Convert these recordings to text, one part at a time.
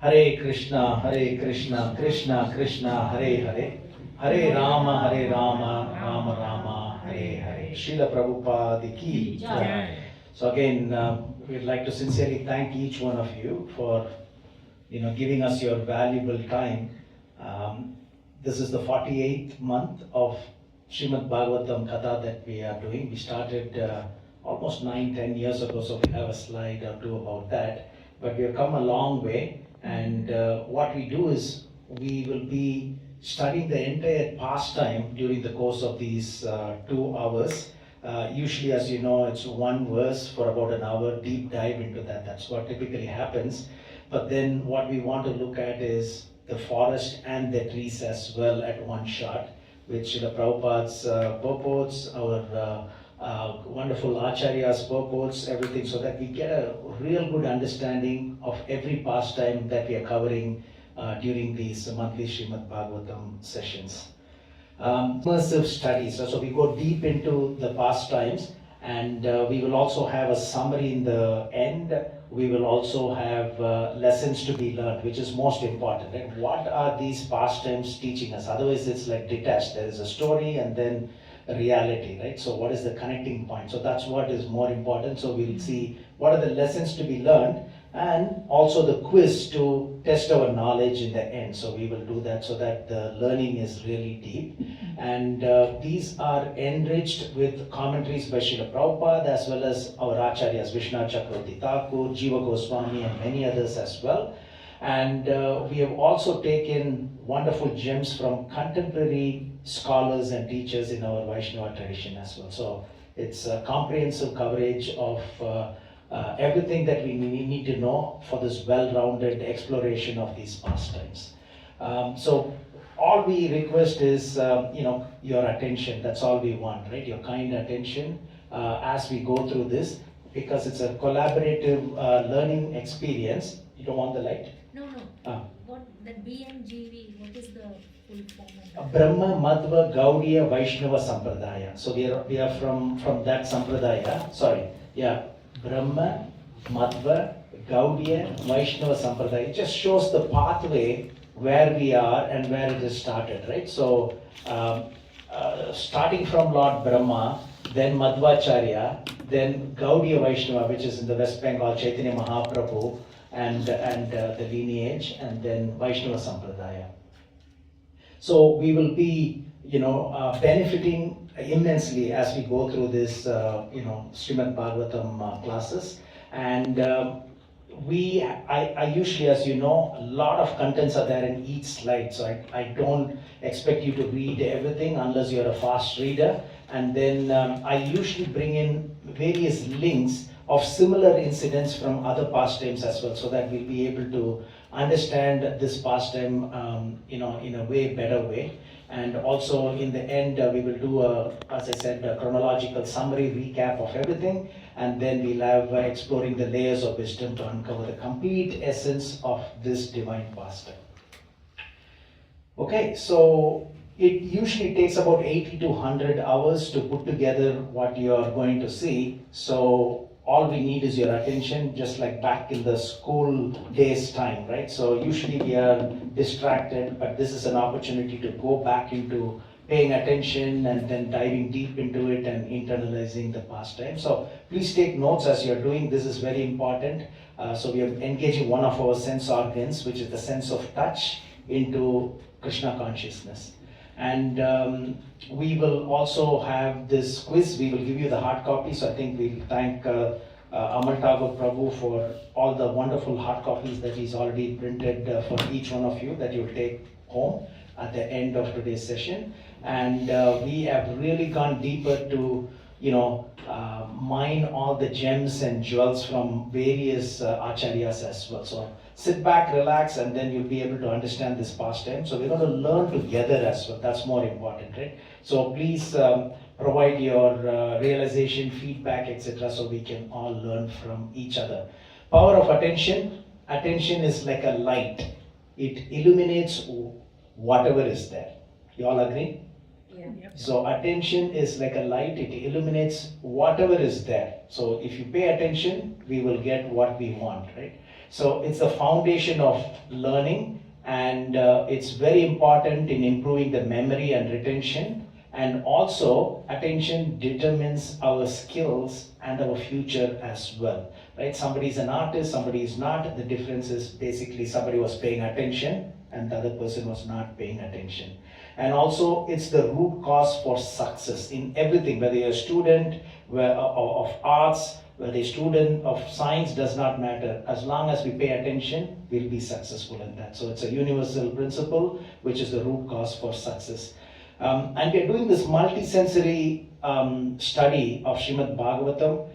Hare Krishna, Krishna Krishna, Hare Hare, Hare Rama, Rama Rama, Hare Hare. Srila Prabhupada ki jai. So again, we'd like to sincerely thank each one of you for giving us your valuable time. This is the 48th month of Srimad Bhagavatam Katha that we are doing. We started almost 9-10 years ago, so we have a slide or two about that. But we have come a long way, and what we do is we will be studying the entire pastime during the course of these 2 hours. Usually, as you know, it's one verse for about an hour, deep dive into that. That's what typically happens. But then what we want to look at is the forest and the trees as well at one shot, with Srila Prabhupada's purports, our wonderful Acharya's purports, everything, so that we get a real good understanding of every pastime that we are covering during these monthly Srimad Bhagavatam sessions. Immersive studies, so we go deep into the pastimes, and we will also have a summary in the end. We will also have lessons to be learned, which is most important. Right? What are these pastimes teaching us? Otherwise, it's like detached. There is a story and then a reality, right? So what is the connecting point? So that's what is more important. So we'll see what are the lessons to be learned, and also the quiz to test our knowledge in the end. So we will do that so that the learning is really deep. And these are enriched with commentaries by Srila Prabhupada, as well as our Acharyas, Vishnu Chakravarti Thakur, Jiva Goswami, and many others as well. And we have also taken wonderful gems from contemporary scholars and teachers in our Vaishnava tradition as well. So it's a comprehensive coverage of everything that we need to know for this well-rounded exploration of these pastimes. So all we request is, your attention. That's all we want, right? Your kind attention as we go through this, because it's a collaborative learning experience. You don't want the light? No. What that BMGV? What is the full form of that? Brahma Madhva Gaudiya Vaishnava Sampradaya. So we are from that Sampradaya. Brahma Madhva Gaudiya Vaishnava Sampradaya. It just shows the pathway where we are and where it is started, right? So starting from Lord Brahma, then Madhvacharya, then Gaudiya Vaishnava, which is in the West Bengal, Chaitanya Mahaprabhu, and the lineage, and then Vaishnava Sampradaya. So we will be, benefiting immensely as we go through this, Srimad Bhagavatam classes. And I usually, as you know, a lot of contents are there in each slide. So I don't expect you to read everything unless you're a fast reader. And then I usually bring in various links of similar incidents from other pastimes as well, so that we'll be able to understand this pastime, in a better way. And also in the end, we will do as I said, a chronological summary recap of everything, and then we'll have exploring the layers of wisdom to uncover the complete essence of this divine pastime. Okay, so it usually takes about 80 to 100 hours to put together what you are going to see. So all we need is your attention, just like back in the school days time, right? So usually we are distracted, but this is an opportunity to go back into paying attention and then diving deep into it and internalizing the pastime. So please take notes as you're doing. This is very important. So we are engaging one of our sense organs, which is the sense of touch, into Krishna consciousness. And we will also have this quiz. We will give you the hard copy. So I think we'll thank Amal Tagore Prabhu for all the wonderful hard copies that he's already printed for each one of you that you'll take home at the end of today's session. And we have really gone deeper to mine all the gems and jewels from various acharyas as well. So sit back, relax, and then you'll be able to understand this pastime. So we're going to learn together as well. That's more important, right? So please provide your realization, feedback, etc., so we can all learn from each other. Power of attention. Attention is like a light. It illuminates whatever is there. You all agree? Yeah. So attention is like a light. It illuminates whatever is there. So if you pay attention, we will get what we want, right? So it's the foundation of learning, and it's very important in improving the memory and retention. And also, attention determines our skills and our future as well, right? Somebody is an artist, somebody is not. The difference is basically somebody was paying attention and the other person was not paying attention. And also, it's the root cause for success in everything, whether you're a student of arts, whether a student of science, does not matter. As long as we pay attention, we'll be successful in that. So it's a universal principle, which is the root cause for success. And we're doing this multisensory study of Srimad Bhagavatam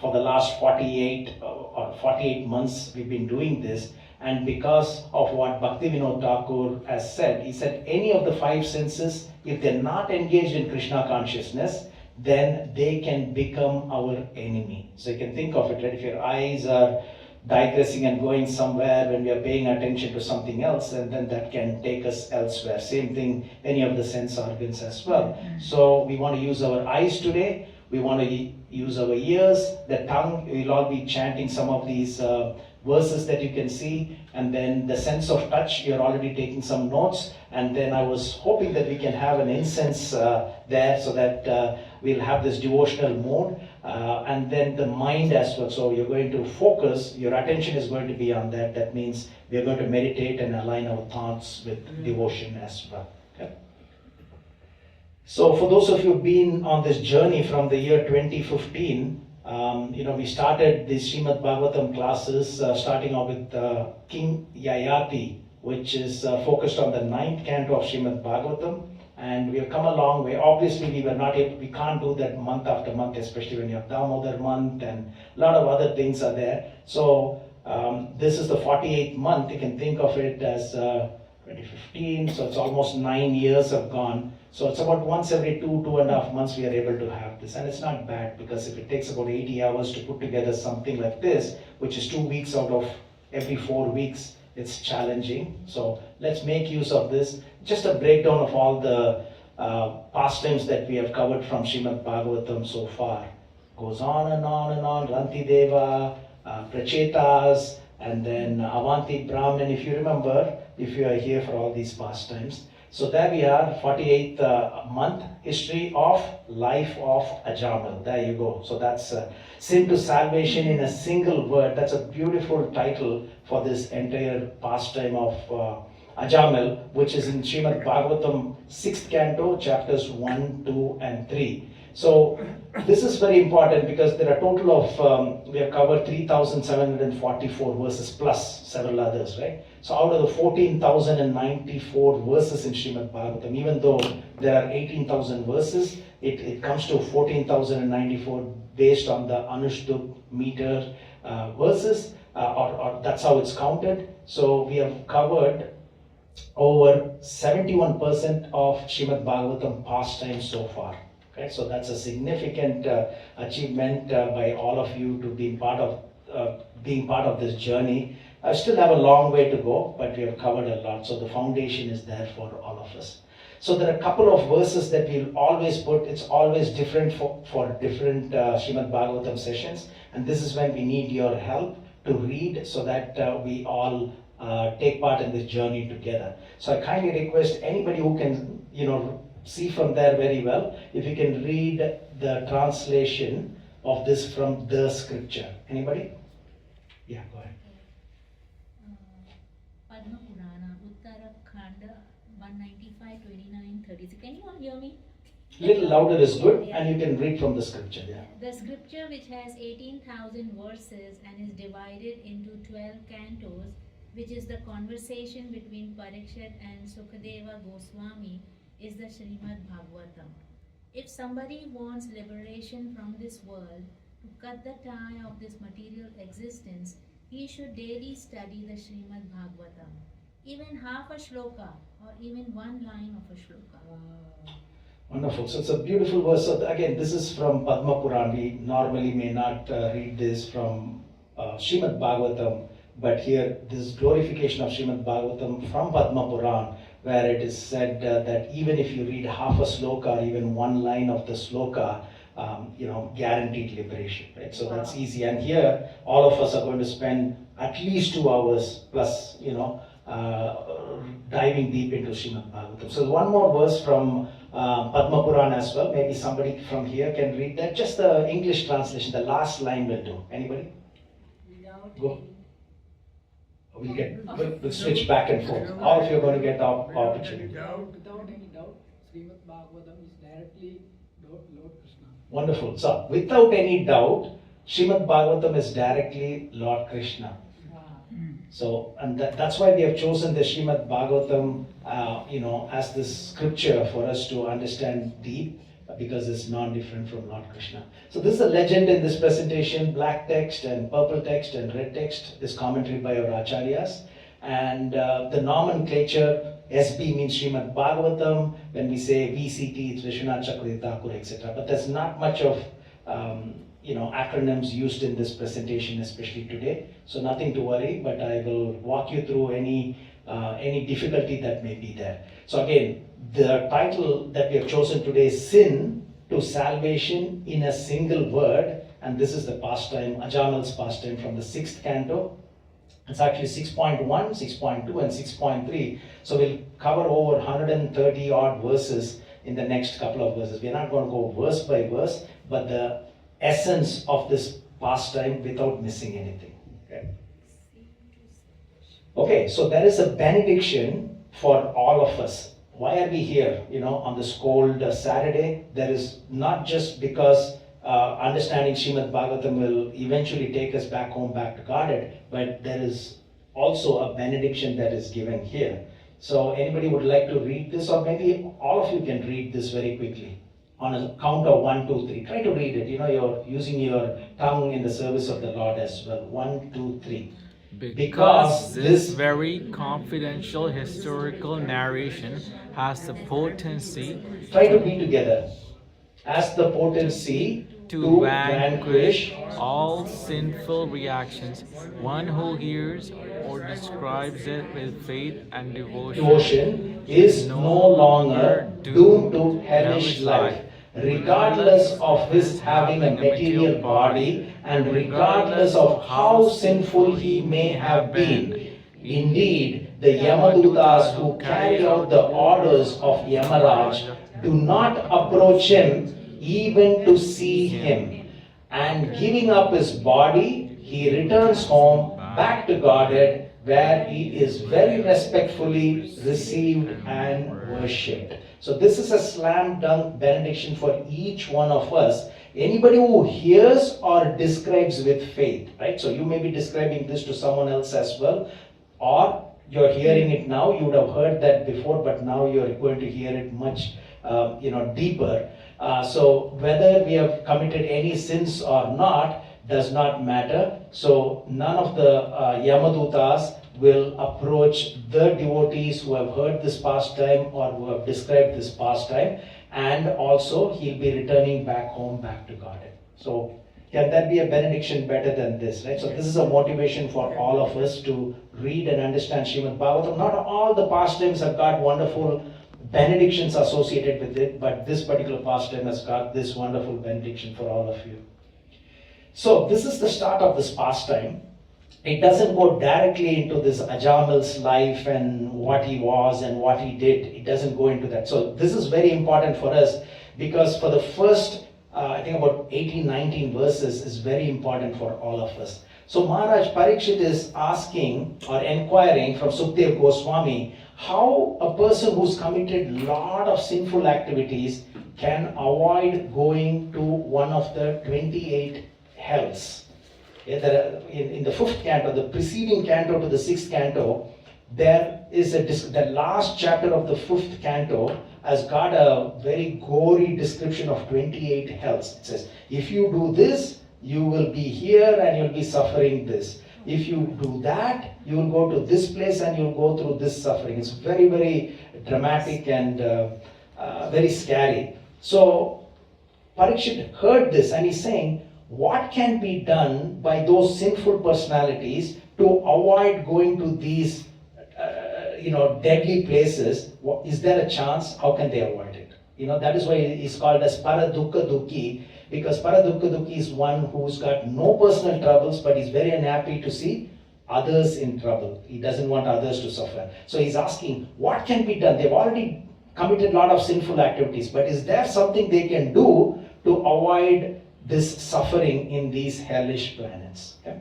for the last 48 months. We've been doing this, and because of what Bhaktivinoda Thakur has said, he said any of the five senses, if they're not engaged in Krishna consciousness, then they can become our enemy. So you can think of it, right? If your eyes are digressing and going somewhere when we are paying attention to something else, and then that can take us elsewhere. Same thing, any of the sense organs as well. So we want to use our eyes today, we want to use our ears, the tongue. We'll all be chanting some of these verses that you can see, and then the sense of touch, you're already taking some notes, and then I was hoping that we can have an incense there so that we'll have this devotional mode, and then the mind as well. So you're going to focus, your attention is going to be on that. That means we're going to meditate and align our thoughts with devotion as well. Okay? So for those of you who've been on this journey from the year 2015, we started the Srimad Bhagavatam classes, starting off with King Yayati, which is focused on the 9th canto of Srimad Bhagavatam. And we have come a long way. Obviously, we can't do that month after month, especially when you have Damodar month and a lot of other things are there. So this is the 48th month. You can think of it as 2015, so it's almost 9 years have gone. So it's about once every 2.5 months we are able to have this. And it's not bad, because if it takes about 80 hours to put together something like this, which is 2 weeks out of every 4 weeks, it's challenging. So let's make use of this. Just a breakdown of all the pastimes that we have covered from Srimad Bhagavatam so far. Goes on and on and on. Ranti Deva, Prachetas, and then Avanti Brahman, if you remember, if you are here for all these pastimes. So there we are, 48th month, history of life of Ajamal. There you go. So that's sin to salvation in a single word. That's a beautiful title for this entire pastime of Ajamal, which is in Srimad Bhagavatam 6th canto, chapters 1, 2, and 3. So this is very important because there are a total of, we have covered 3,744 verses plus several others, right? So out of the 14,094 verses in Srimad Bhagavatam, even though there are 18,000 verses, it comes to 14,094 based on the Anushtup meter verses, or that's how it's counted. So we have covered over 71% of Srimad Bhagavatam pastimes so far. Okay, so that's a significant achievement by all of you to be part of this journey. I still have a long way to go, but we have covered a lot. So the foundation is there for all of us. So there are a couple of verses that we'll always put. It's always different for different Srimad Bhagavatam sessions, and this is when we need your help to read so that we all take part in this journey together. So I kindly request anybody who can, see from there very well, if you can read the translation of this from the scripture. Anybody? Yeah, go ahead. Padma Purana, Uttarakhanda 195, 29, 30. Can you all hear me? Little louder is good, and you can read from the scripture. Yeah. The scripture, which has 18,000 verses and is divided into 12 cantos, which is the conversation between Parikshit and Sukadeva Goswami, is the Srimad Bhagavatam. If somebody wants liberation from this world, to cut the tie of this material existence, he should daily study the Srimad Bhagavatam. Even half a shloka, or even one line of a shloka. Wonderful. So it's a beautiful verse. So again, this is from Padma Purana. We normally may not read this from Srimad Bhagavatam, but here this glorification of Srimad Bhagavatam from Padma Purana, where it is said that even if you read half a sloka or even one line of the sloka, guaranteed liberation, right? So that's easy. And here, all of us are going to spend at least 2 hours plus, diving deep into Srimad Bhagavatam. So one more verse from Padma Puran as well. Maybe somebody from here can read that. Just the English translation, the last line will do. Anybody? Go. We'll switch back and forth. All of you are going to get the opportunity. Without any doubt, Srimad Bhagavatam is directly Lord Krishna. Wonderful. So, without any doubt, Srimad Bhagavatam is directly Lord Krishna. So, and that's why we have chosen the Srimad Bhagavatam, as this scripture for us to understand deep, because it's non-different from Lord Krishna. So this is a legend in this presentation. Black text and purple text and red text is commentary by our acharyas. And the nomenclature, SB means Srimad Bhagavatam. When we say VCT, it's Vishwanath Chakravarti Thakur, etc. But there's not much of acronyms used in this presentation, especially today. So nothing to worry, but I will walk you through any difficulty that may be there. So again, the title that we have chosen today is Sin to Salvation in a Single Word, and this is the pastime, Ajamal's pastime from the 6th canto. It's actually 6.1, 6.2 and 6.3. So we'll cover over 130 odd verses in the next couple of verses. We're not going to go verse by verse, but the essence of this pastime without missing anything. Okay, so there is a benediction for all of us. Why are we here, on this cold Saturday? There is not just because understanding Srimad Bhagavatam will eventually take us back home, back to Godhead, but there is also a benediction that is given here. So anybody would like to read this, or maybe all of you can read this very quickly on a count of 1, 2, 3. Try to read it. You're using your tongue in the service of the Lord as well. 1, 2, 3. Because this very confidential historical narration has the potency Try to be together. Has the potency to vanquish all sinful reactions. One who hears or describes it with faith and devotion is no longer doomed to hellish life, regardless of his having a material body and regardless of how sinful he may have been. Indeed, the Yamadutas who carry out the orders of Yamaraj do not approach him even to see him. And giving up his body, he returns home back to Godhead, where he is very respectfully received and worshipped. So this is a slam dunk benediction for each one of us. Anybody who hears or describes with faith, right? So you may be describing this to someone else as well, or you're hearing it now. You would have heard that before, but now you're going to hear it much, deeper. So whether we have committed any sins or not does not matter. So none of the Yamadutas will approach the devotees who have heard this pastime or who have described this pastime, and also he'll be returning back home, back to Godhead. So can that be a benediction better than this, right? So this is a motivation for all of us to read and understand Srimad Bhagavatam. Not all the pastimes have got wonderful benedictions associated with it, but this particular pastime has got this wonderful benediction for all of you. So this is the start of this pastime. It doesn't go directly into this Ajamal's life and what he was and what he did. It doesn't go into that. So this is very important for us, because for the first, I think about 18, 19 verses is very important for all of us. So Maharaj Parikshit is asking or inquiring from Sukdev Goswami how a person who's committed a lot of sinful activities can avoid going to one of the 28 hells. In the 5th canto, the preceding canto to the 6th canto, there is the last chapter of the 5th canto has got a very gory description of 28 hells. It says, if you do this, you will be here and you'll be suffering this. If you do that, you will go to this place and you'll go through this suffering. It's very, very dramatic and very scary. So Parikshit heard this and he's saying, what can be done by those sinful personalities to avoid going to these deadly places? Is there a chance? How can they avoid it? That is why he's called as Paradukka Dukki, Because Paradukkaduki is one who's got no personal troubles, but he's very unhappy to see others in trouble. He doesn't want others to suffer. So he's asking, what can be done? They've already committed a lot of sinful activities, but is there something they can do to avoid this suffering in these hellish planets? Okay?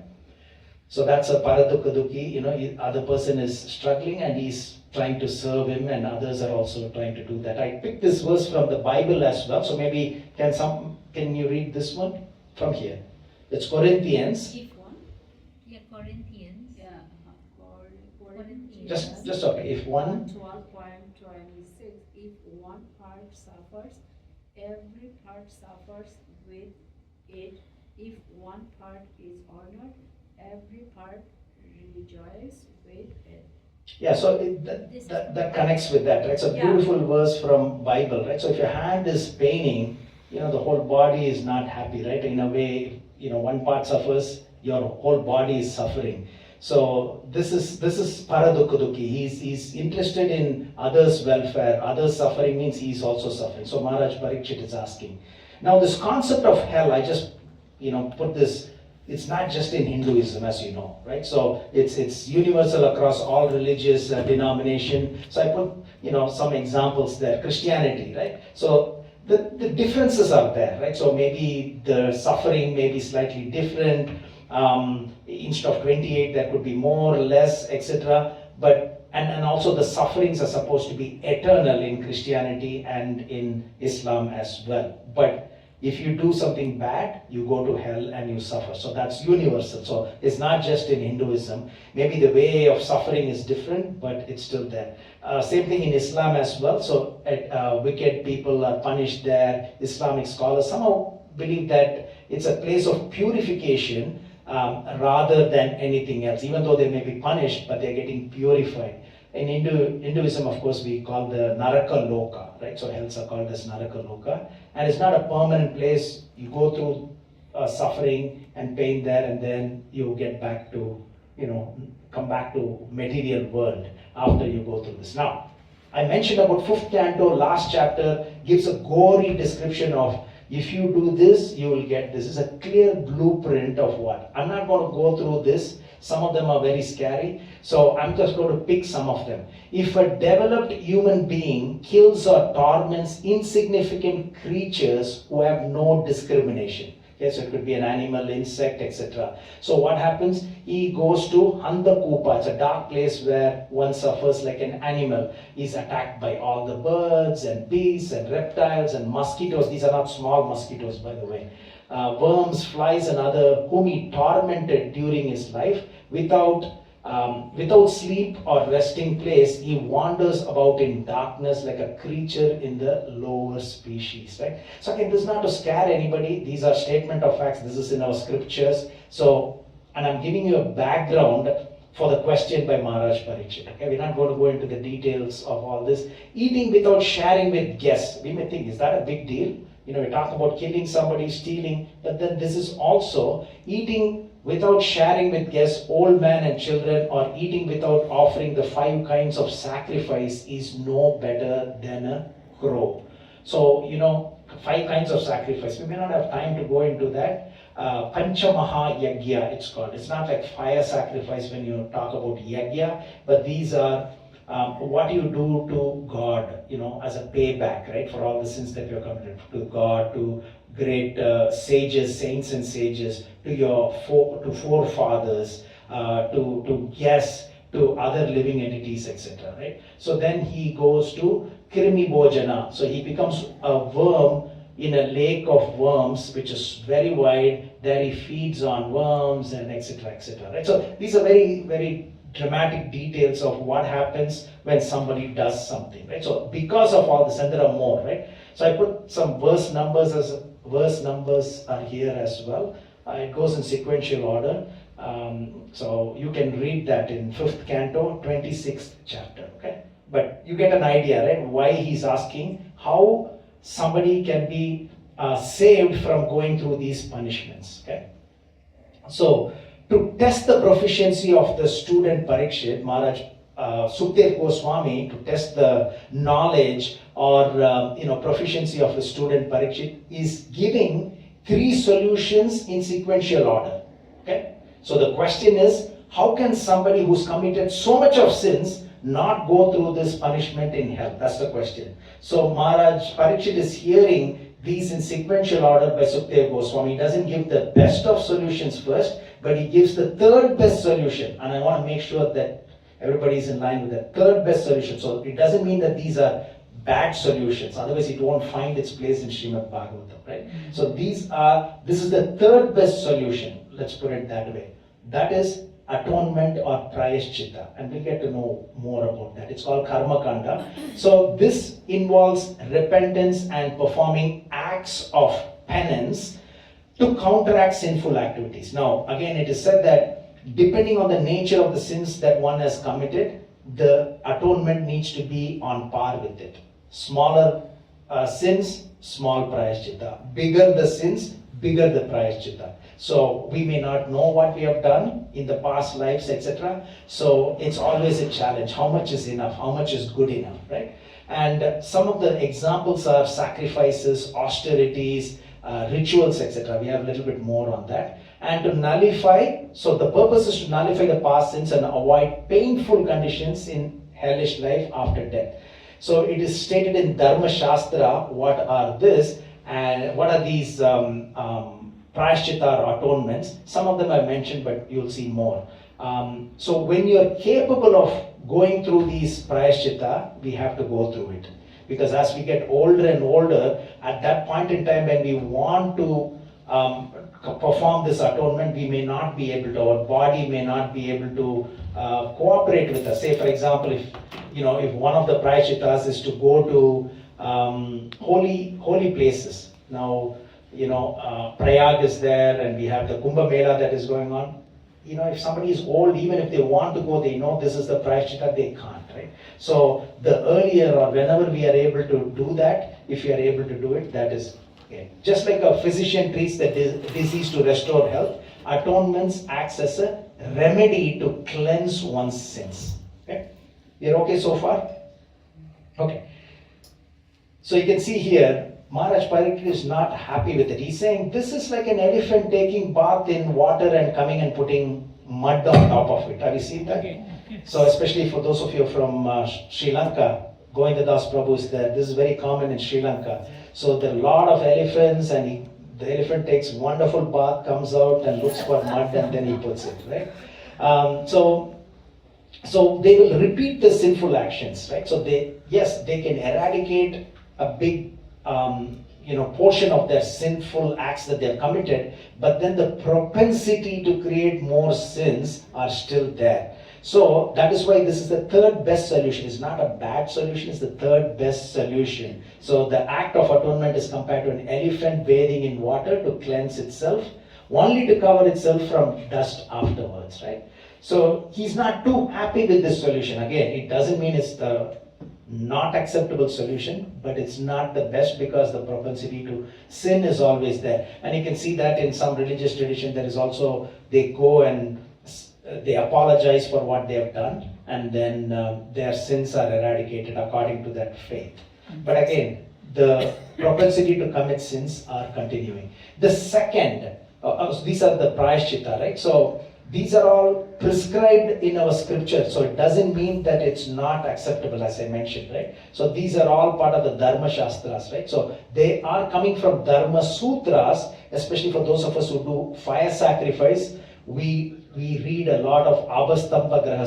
So that's a Paradukkaduki, other person is struggling and he's trying to serve him, and others are also trying to do that. I picked this verse from the Bible as well, so maybe can you read this one from here? It's Corinthians. If one? Yeah, Corinthians. Yeah, Corinthians. Just okay. If one 12.26, if one part suffers, every part suffers with it. If one part is honored, every part rejoices with it. Yeah, so that connects with that, right? So beautiful verse from Bible, right? So if your hand is paining, the whole body is not happy, right? In a way, one part suffers, your whole body is suffering. So this is Paradukkaduki. He's interested in others' welfare. Others' suffering means he's also suffering. So Maharaj Parikshit is asking. Now this concept of hell, I just put this. It's not just in Hinduism, as you know, right? So it's universal across all religious denomination. So I put some examples there. Christianity, right? So the differences are there, right? So maybe the suffering may be slightly different. Instead of 28, there could be more or less, etc. But and also the sufferings are supposed to be eternal in Christianity and in Islam as well. But if you do something bad, you go to hell and you suffer. So that's universal. So it's not just in Hinduism. Maybe the way of suffering is different, but it's still there. Same thing in Islam as well. So wicked people are punished there. Islamic scholars somehow believe that it's a place of purification rather than anything else. Even though they may be punished, but they're getting purified. In Hinduism, of course, we call the Naraka Loka, right? So hells are called as Naraka Loka. And it's not a permanent place. You go through suffering and pain there, and then you get back to, come back to material world after you go through this. Now, I mentioned about 5th canto, last chapter, gives a gory description of if you do this, you will get this. This is a clear blueprint of what. I'm not going to go through this. Some of them are very scary. So I'm just going to pick some of them. If a developed human being kills or torments insignificant creatures who have no discrimination. Okay, so it could be an animal, insect, etc. So what happens? He goes to Handakupa. It's a dark place where one suffers like an animal. He's attacked by all the birds and beasts and reptiles and mosquitoes. These are not small mosquitoes, by the way. Worms, flies, and other whom he tormented during his life without sleep or resting place. He wanders about in darkness like a creature in the lower species, right? So again, this is not to scare anybody. These are statement of facts. This is in our scriptures. So, and I'm giving you a background for the question by Maharaj Parikshit. Okay, we're not going to go into the details of all this. Eating without sharing with guests. We may think, is that a big deal? We talk about killing somebody, stealing, but then this is also eating without sharing with guests, old men and children, or eating without offering the 5 kinds of sacrifice is no better than a crow. So, 5 kinds of sacrifice. We may not have time to go into that. Panchamaha Yagya, it's called. It's not like fire sacrifice when you talk about Yagya, but these are what you do to God, as a payback, right, for all the sins that you have committed to God, to great sages, saints and sages, to your forefathers, to guests, to other living entities, etc. Right? So then he goes to Krimi Bhojana. So he becomes a worm in a lake of worms, which is very wide. There he feeds on worms and etc. etc. Right? So these are very, very dramatic details of what happens when somebody does something, right? So because of all this, and there are more, right? So I put some verse numbers are here as well. It goes in sequential order. So you can read that in 5th canto, 26th chapter, okay? But you get an idea, right? Why he's asking how somebody can be saved from going through these punishments, okay? So to test the proficiency of the student Parikshit, Maharaj Sukhdev Goswami, to test the knowledge or proficiency of the student Parikshit, is giving 3 solutions in sequential order. Okay? So the question is, how can somebody who's committed so much of sins not go through this punishment in hell? That's the question. So Maharaj Parikshit is hearing these in sequential order by Sukadeva Goswami. He doesn't give the best of solutions first, but he gives the third best solution. And I want to make sure that everybody is in line with the third best solution. So it doesn't mean that these are bad solutions. Otherwise it won't find its place in Srimad Bhagavatam, right? So this is the third best solution. Let's put it that way. That is atonement or prayashchitta, and we'll get to know more about that. It's called karma kanda. So this involves repentance and performing acts of penance to counteract sinful activities. Now again, it is said that depending on the nature of the sins that one has committed, the atonement needs to be on par with it. Smaller sins, small prayashchitta. Bigger the sins, bigger the prayashchitta. So we may not know what we have done in the past lives, etc. So it's always a challenge. How much is enough? How much is good enough, right? And some of the examples are sacrifices, austerities, rituals, etc. We have a little bit more on that. And to nullify, so the purpose is to nullify the past sins and avoid painful conditions in hellish life after death. So it is stated in Dharma Shastra what are this and what are these prayashchitta or atonements. Some of them I mentioned, but you'll see more. So when you're capable of going through these prayashchitta, we have to go through it. Because as we get older and older, at that point in time when we want to perform this atonement, we may not be able to, our body may not be able to cooperate with us. Say for example, if one of the prayashchittas is to go to holy places. Now, Prayag is there and we have the Kumbh Mela that is going on. If somebody is old, even if they want to go, they know this is the prayashchitta, they can't, right? So the earlier or whenever we are able to do that, if you are able to do it, that is okay. Just like a physician treats the disease to restore health, atonements acts as a remedy to cleanse one's sins. Okay? You're okay so far? Okay. So you can see here, Maharaj Parikshit is not happy with it. He's saying this is like an elephant taking bath in water and coming and putting mud on top of it. Have you seen that? Okay. So especially for those of you from Sri Lanka, Govinda Das Prabhu is there. This is very common in Sri Lanka. So there are a lot of elephants and the elephant takes wonderful bath, comes out and looks for mud and then he puts it, right? So they will repeat the sinful actions, right? So they can eradicate a big portion of their sinful acts that they have committed, but then the propensity to create more sins are still there. So that is why this is the third best solution. It's not a bad solution, it's the third best solution. So the act of atonement is compared to an elephant bathing in water to cleanse itself, only to cover itself from dust afterwards, right? So he's not too happy with this solution. Again, it doesn't mean it's the not acceptable solution, but it's not the best because the propensity to sin is always there. And you can see that in some religious tradition there is also, they go and they apologize for what they have done and then their sins are eradicated according to that faith. But again, the propensity to commit sins are continuing. The second, these are the prayashchitta, right? So these are all prescribed in our scripture, so it doesn't mean that it's not acceptable, as I mentioned, right? So these are all part of the Dharma Shastras, right? So they are coming from Dharma Sutras, especially for those of us who do fire sacrifice. We read a lot of Abhastambha Graha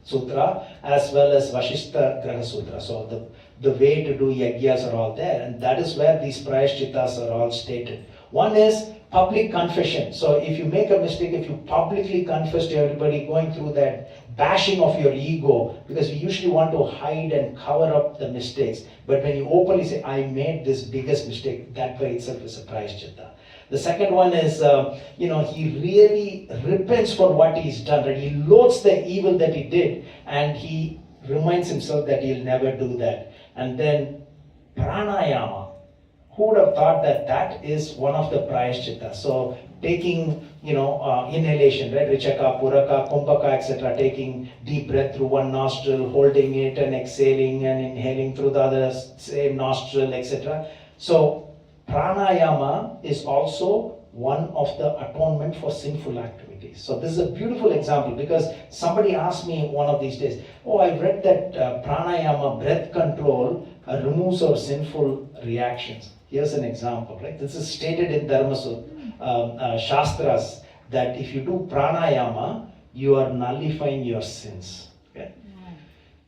Sutra as well as Vashishta Graha Sutra. So the way to do yagyas are all there, and that is where these prayashchittas are all stated. One is public confession. So if you make a mistake, if you publicly confess to everybody, going through that bashing of your ego, because we usually want to hide and cover up the mistakes. But when you openly say, I made this biggest mistake, that by itself is a prayashchitta. The second one is, he really repents for what he's done, right? He loathes the evil that he did, and he reminds himself that he'll never do that. And then pranayama. Who would have thought that that is one of the prayashchitta? So taking, inhalation, right? Richaka, Puraka, Kumbhaka, etc. Taking deep breath through one nostril, holding it and exhaling and inhaling through the other same nostril, etc. So pranayama is also one of the atonement for sinful activities. So this is a beautiful example, because somebody asked me one of these days, oh, I read that pranayama, breath control, removes our sinful reactions. Here's an example, right? This is stated in Dharma Shastras, that if you do pranayama, you are nullifying your sins. Okay?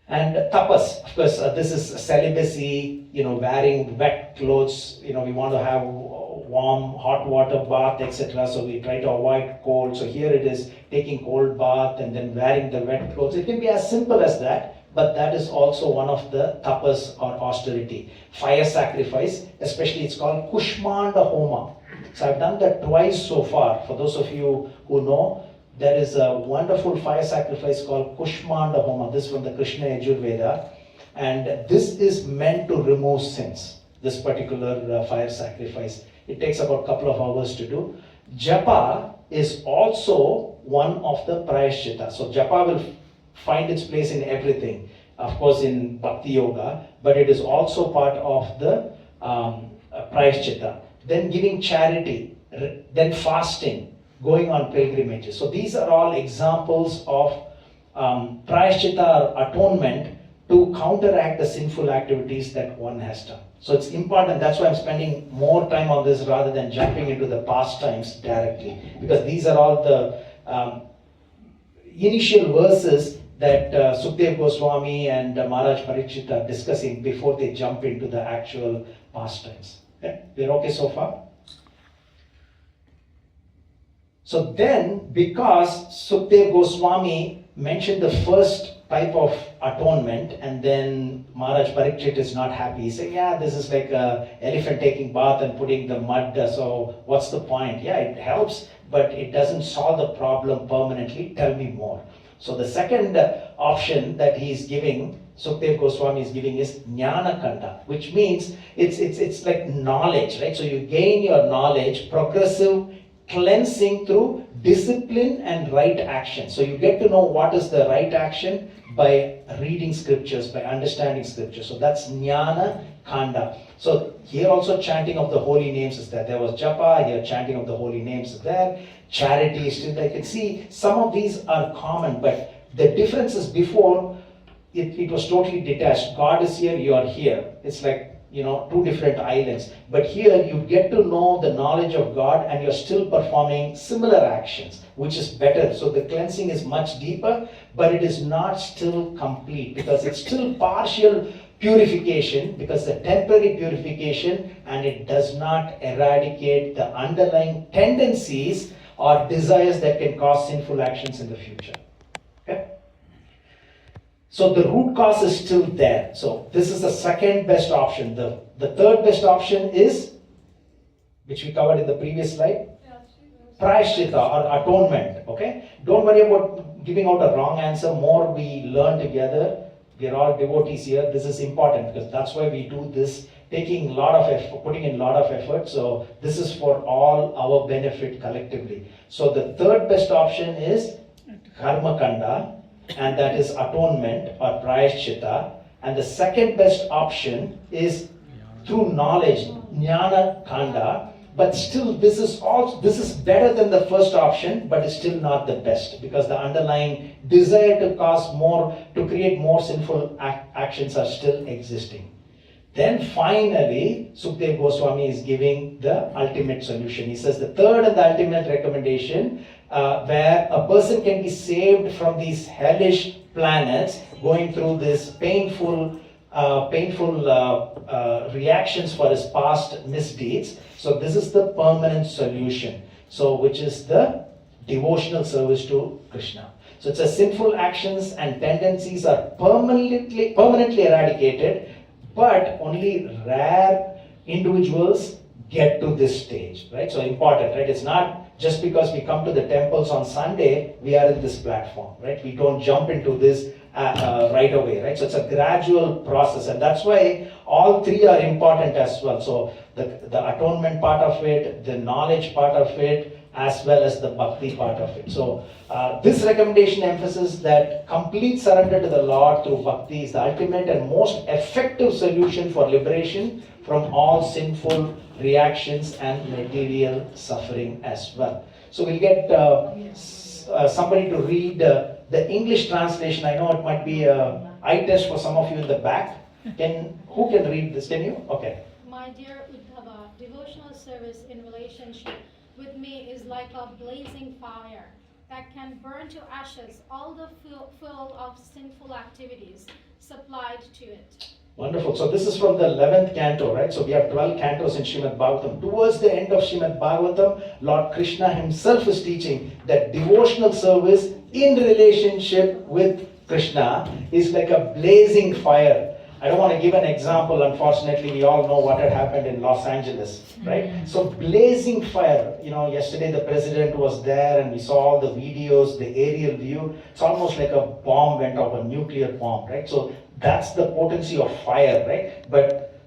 And tapas, of course, this is celibacy, wearing wet clothes, we want to have warm, hot water bath, etc. So we try to avoid cold. So here it is taking cold bath and then wearing the wet clothes. It can be as simple as that, but that is also one of the tapas or austerity. Fire sacrifice, especially it's called Kushmanda Homa. So I've done that twice so far. For those of you who know, there is a wonderful fire sacrifice called Kushmanda Homa. This is from the Krishna Yajurveda. And this is meant to remove sins, this particular fire sacrifice. It takes about a couple of hours to do. Japa is also one of the prayashchitta. So japa will find its place in everything. Of course in Bhakti Yoga, but it is also part of the prayashchitta. Then giving charity, then fasting, going on pilgrimages. So these are all examples of prayashchitta or atonement to counteract the sinful activities that one has done. So it's important, that's why I'm spending more time on this rather than jumping into the pastimes directly, because these are all the initial verses that Sukdev Goswami and Maharaj Parikshit are discussing before they jump into the actual pastimes. Okay? We're okay so far? So then, because Sukdev Goswami mentioned the first type of atonement, and then Maharaj Parikshit is not happy. He's saying, yeah, this is like an elephant taking bath and putting the mud, so what's the point? Yeah, it helps, but it doesn't solve the problem permanently. Tell me more. So the second option that he's giving, Sukdev Goswami is giving, is Jnana Kanda, which means it's like knowledge, right? So you gain your knowledge, progressive cleansing through discipline and right action. So you get to know what is the right action by reading scriptures, by understanding scriptures. So that's Jnana Kanda. So here also chanting of the holy names is there. There was japa, here chanting of the holy names is there. Charity is still there. You can see some of these are common, but the difference is before it was totally detached. God is here, you are here. It's like, two different islands. But here you get to know the knowledge of God and you're still performing similar actions, which is better. So the cleansing is much deeper, but it is not still complete, because it's still partial purification, because the temporary purification, and it does not eradicate the underlying tendencies or desires that can cause sinful actions in the future. Okay? So the root cause is still there. So this is the second best option. The third best option is, which we covered in the previous slide, prayashchitta or atonement. Okay? Don't worry about giving out a wrong answer. More we learn together. We are all devotees here. This is important, because that's why we do this, taking a lot of effort, putting in a lot of effort. So this is for all our benefit collectively. So the third best option is karma kanda, and that is atonement or prayashchitta. And the second best option is through knowledge, jnana kanda. But still, this is better than the first option, but it's still not the best, because the underlying desire to create more sinful actions are still existing. Then finally, Sukdev Goswami is giving the ultimate solution. He says the third and the ultimate recommendation, where a person can be saved from these hellish planets, going through this painful reactions for his past misdeeds. So this is the permanent solution. So which is the devotional service to Krishna. So it says sinful actions and tendencies are permanently eradicated, but only rare individuals get to this stage, right? So important, right? It's not just because we come to the temples on Sunday, we are in this platform, right? We don't jump into this right away, right? So it's a gradual process, and that's why all three are important as well. So the atonement part of it, the knowledge part of it, as well as the bhakti part of it. So this recommendation emphasizes that complete surrender to the Lord through bhakti is the ultimate and most effective solution for liberation from all sinful reactions and material suffering as well. So we'll get somebody to read the English translation. I know it might be a eye test for some of you in the back. Who can read this? Can you? Okay. My dear Uddhava, devotional service in relationship with me is like a blazing fire that can burn to ashes all the fuel of sinful activities supplied to it. Wonderful. So this is from the 11th canto, right? So we have 12 cantos in Srimad Bhagavatam. Towards the end of Srimad Bhagavatam, Lord Krishna himself is teaching that devotional service in relationship with Krishna is like a blazing fire. I don't want to give an example. Unfortunately, we all know what had happened in Los Angeles, right? So blazing fire. Yesterday the president was there and we saw all the videos, the aerial view. It's almost like a bomb went off, a nuclear bomb, right? So that's the potency of fire, right? But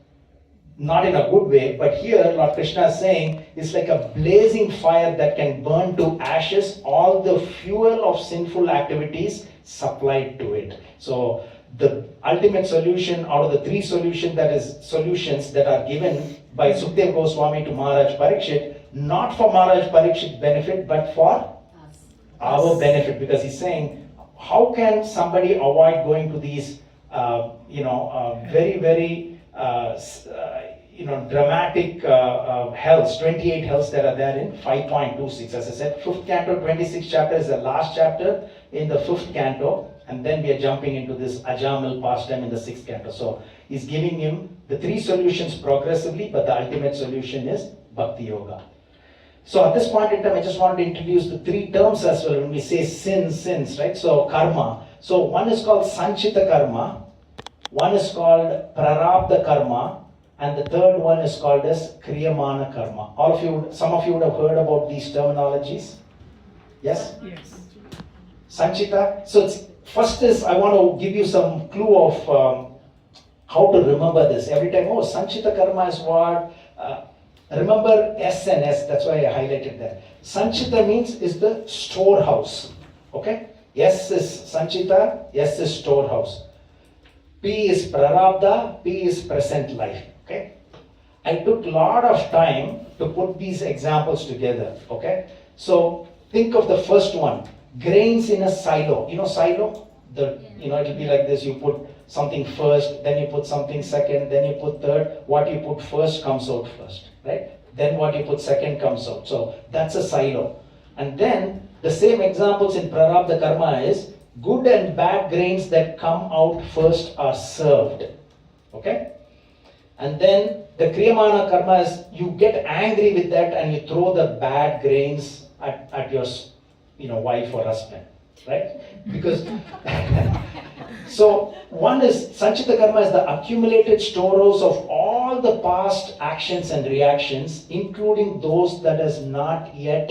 not in a good way. But here, Lord Krishna is saying it's like a blazing fire that can burn to ashes all the fuel of sinful activities supplied to it. So the ultimate solution out of the three solutions that are given by Sukadeva Goswami to Maharaj Parikshit, not for Maharaj Parikshit's benefit, but for our benefit, because he's saying, how can somebody avoid going to these, very, very, dramatic hells, 28 hells that are there in 5.26. As I said, 5th canto, 26th chapter is the last chapter in the 5th canto. And then we are jumping into this Ajamal pastime in the 6th canto. So he's giving him the three solutions progressively, but the ultimate solution is Bhakti Yoga. So at this point in time, I just want to introduce the three terms as well when we say sins, right? So karma. So one is called Sanchita karma, one is called Prarabdha karma, and the third one is called as Kriyamana karma. Some of you would have heard about these terminologies. Yes? Yes. Sanchita. So first is, I want to give you some clue of how to remember this. Every time, Sanchita karma is what? Remember S and S, that's why I highlighted that. Sanchita means is the storehouse. Okay? S is Sanchita, S is storehouse. P is Prarabdha, P is present life. Okay? I took a lot of time to put these examples together. Okay? So think of the first one. Grains in a silo. Silo? It'll be like this. You put something first, then you put something second, then you put third. What you put first comes out first, right? Then what you put second comes out. So that's a silo. And then the same examples in Prarabdha karma is good and bad grains that come out first are served. Okay? And then the Kriyamana karma is you get angry with that and you throw the bad grains at your wife or husband, right? Because so one is Sanchita karma is the accumulated storehouse of all the past actions and reactions, including those that has not yet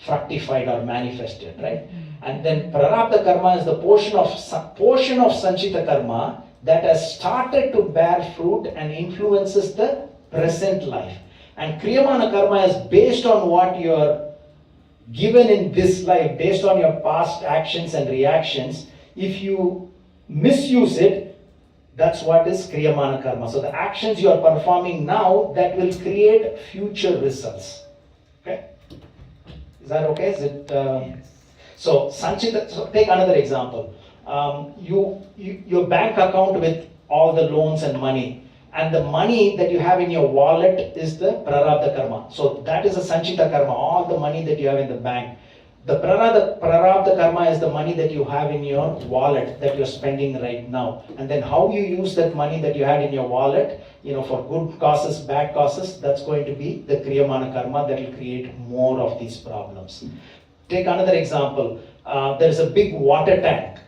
fructified or manifested, right? And then Prarabdha karma is the portion of Sanchita karma that has started to bear fruit and influences the present life. And Kriyamana karma is based on what you're given in this life, based on your past actions and reactions. If you misuse it, that's what is Kriyamana karma. So the actions you are performing now, that will create future results. Okay? Is that okay? Is it? Yes. So Sanchita. So take another example. Your bank account with all the loans and money. And the money that you have in your wallet is the Prarabdha karma. So that is a Sanchita karma, all the money that you have in the bank. The Prarabdha karma is the money that you have in your wallet that you're spending right now. And then how you use that money that you had in your wallet, for good causes, bad causes, that's going to be the Kriyamana karma that will create more of these problems. Take another example. There's a big water tank,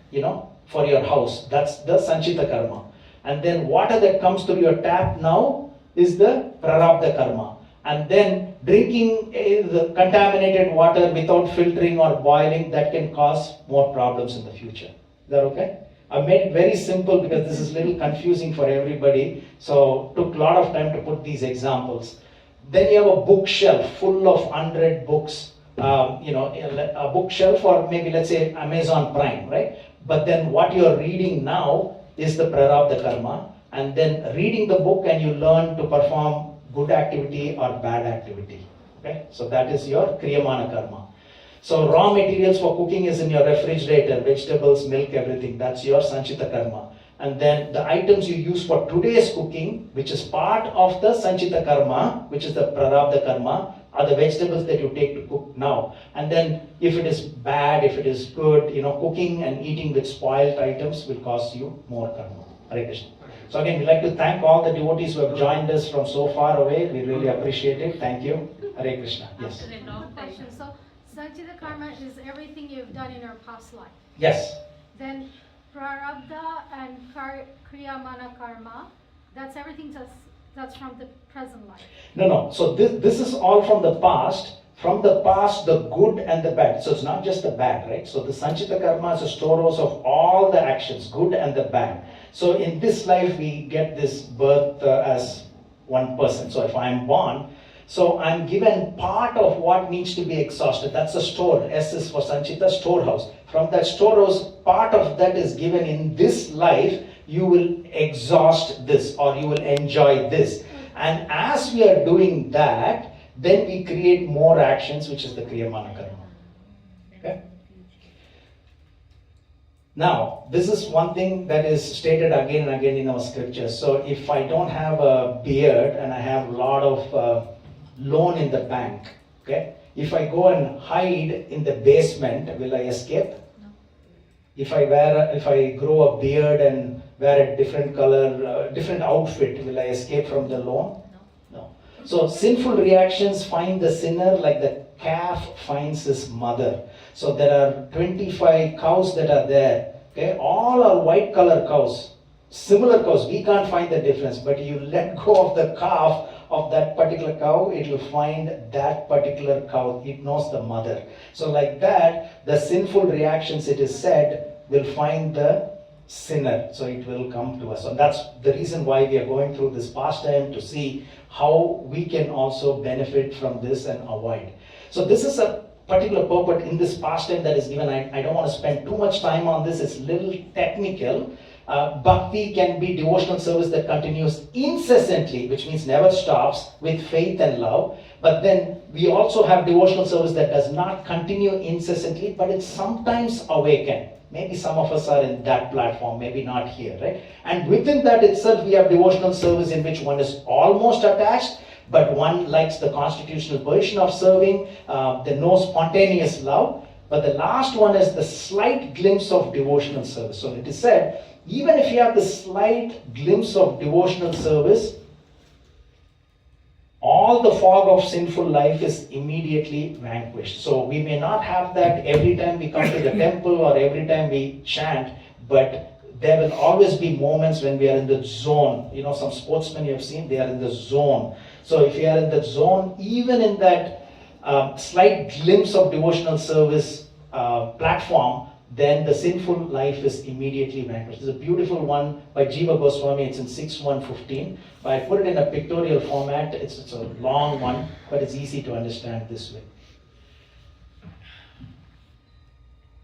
for your house. That's the Sanchita karma. And then water that comes through your tap now is the Prarabdha karma. And then drinking the contaminated water without filtering or boiling, that can cause more problems in the future. Is that okay? I made it very simple because this is a little confusing for everybody. So took a lot of time to put these examples. Then you have a bookshelf full of 100 books. A bookshelf, or maybe let's say Amazon Prime, right? But then what you're reading now is the Prarabdha karma, and then reading the book and you learn to perform good activity or bad activity. Okay, so that is your Kriyamana karma. So raw materials for cooking is in your refrigerator, vegetables, milk, everything. That's your Sanchita karma. And then the items you use for today's cooking, which is part of the Sanchita karma, which is the Prarabdha karma, are the vegetables that you take to cook now. And then if it is bad, if it is good, cooking and eating with spoiled items will cost you more karma. Hare Krishna. So again, we'd like to thank all the devotees who have joined us from so far away. We really appreciate it. Thank you. Hare Krishna. Yes. After a long question. So, Sanchita karma is everything you've done in your past life. Yes. Then, Prarabdha and Kriyamana karma, that's everything that's from the present life. No. So this is all from the past. From the past, the good and the bad. So it's not just the bad, right? So the Sanchita karma is a storehouse of all the actions, good and the bad. So in this life, we get this birth as one person. So if I'm born, so I'm given part of what needs to be exhausted. That's a store. S is for Sanchita, storehouse. From that storehouse, part of that is given in this life. You will exhaust this or you will enjoy this. And as we are doing that, then we create more actions, which is the Kriyamana karma. Okay? Now, this is one thing that is stated again and again in our scriptures. So if I don't have a beard and I have a lot of loan in the bank, okay? If I go and hide in the basement, will I escape? No. If I grow a beard and wear a different color, different outfit, will I escape from the loan? No. So sinful reactions find the sinner like the calf finds his mother. So there are 25 cows that are there. Okay, all are white color cows, similar cows. We can't find the difference. But you let go of the calf of that particular cow, it will find that particular cow. It knows the mother. So like that, the sinful reactions, it is said, will find the sinner. So it will come to us. So that's the reason why we are going through this pastime, to see how we can also benefit from this and avoid. So this is a particular purport in this pastime that is given. I don't want to spend too much time on this. It's a little technical. Bhakti can be devotional service that continues incessantly, which means never stops, with faith and love. But then we also have devotional service that does not continue incessantly, but it's sometimes awakened. Maybe some of us are in that platform, maybe not here, right? And within that itself, we have devotional service in which one is almost attached, but one likes the constitutional position of serving, the no spontaneous love. But the last one is the slight glimpse of devotional service. So it is said, even if you have the slight glimpse of devotional service, all the fog of sinful life is immediately vanquished. So we may not have that every time we come to the temple or every time we chant, but there will always be moments when we are in the zone. Some sportsmen you have seen, they are in the zone. So if you are in that zone, even in that slight glimpse of devotional service platform, then the sinful life is immediately vanquished. There's a beautiful one by Jiva Goswami. It's in 6.1.15. But I put it in a pictorial format. It's a long one, but it's easy to understand this way.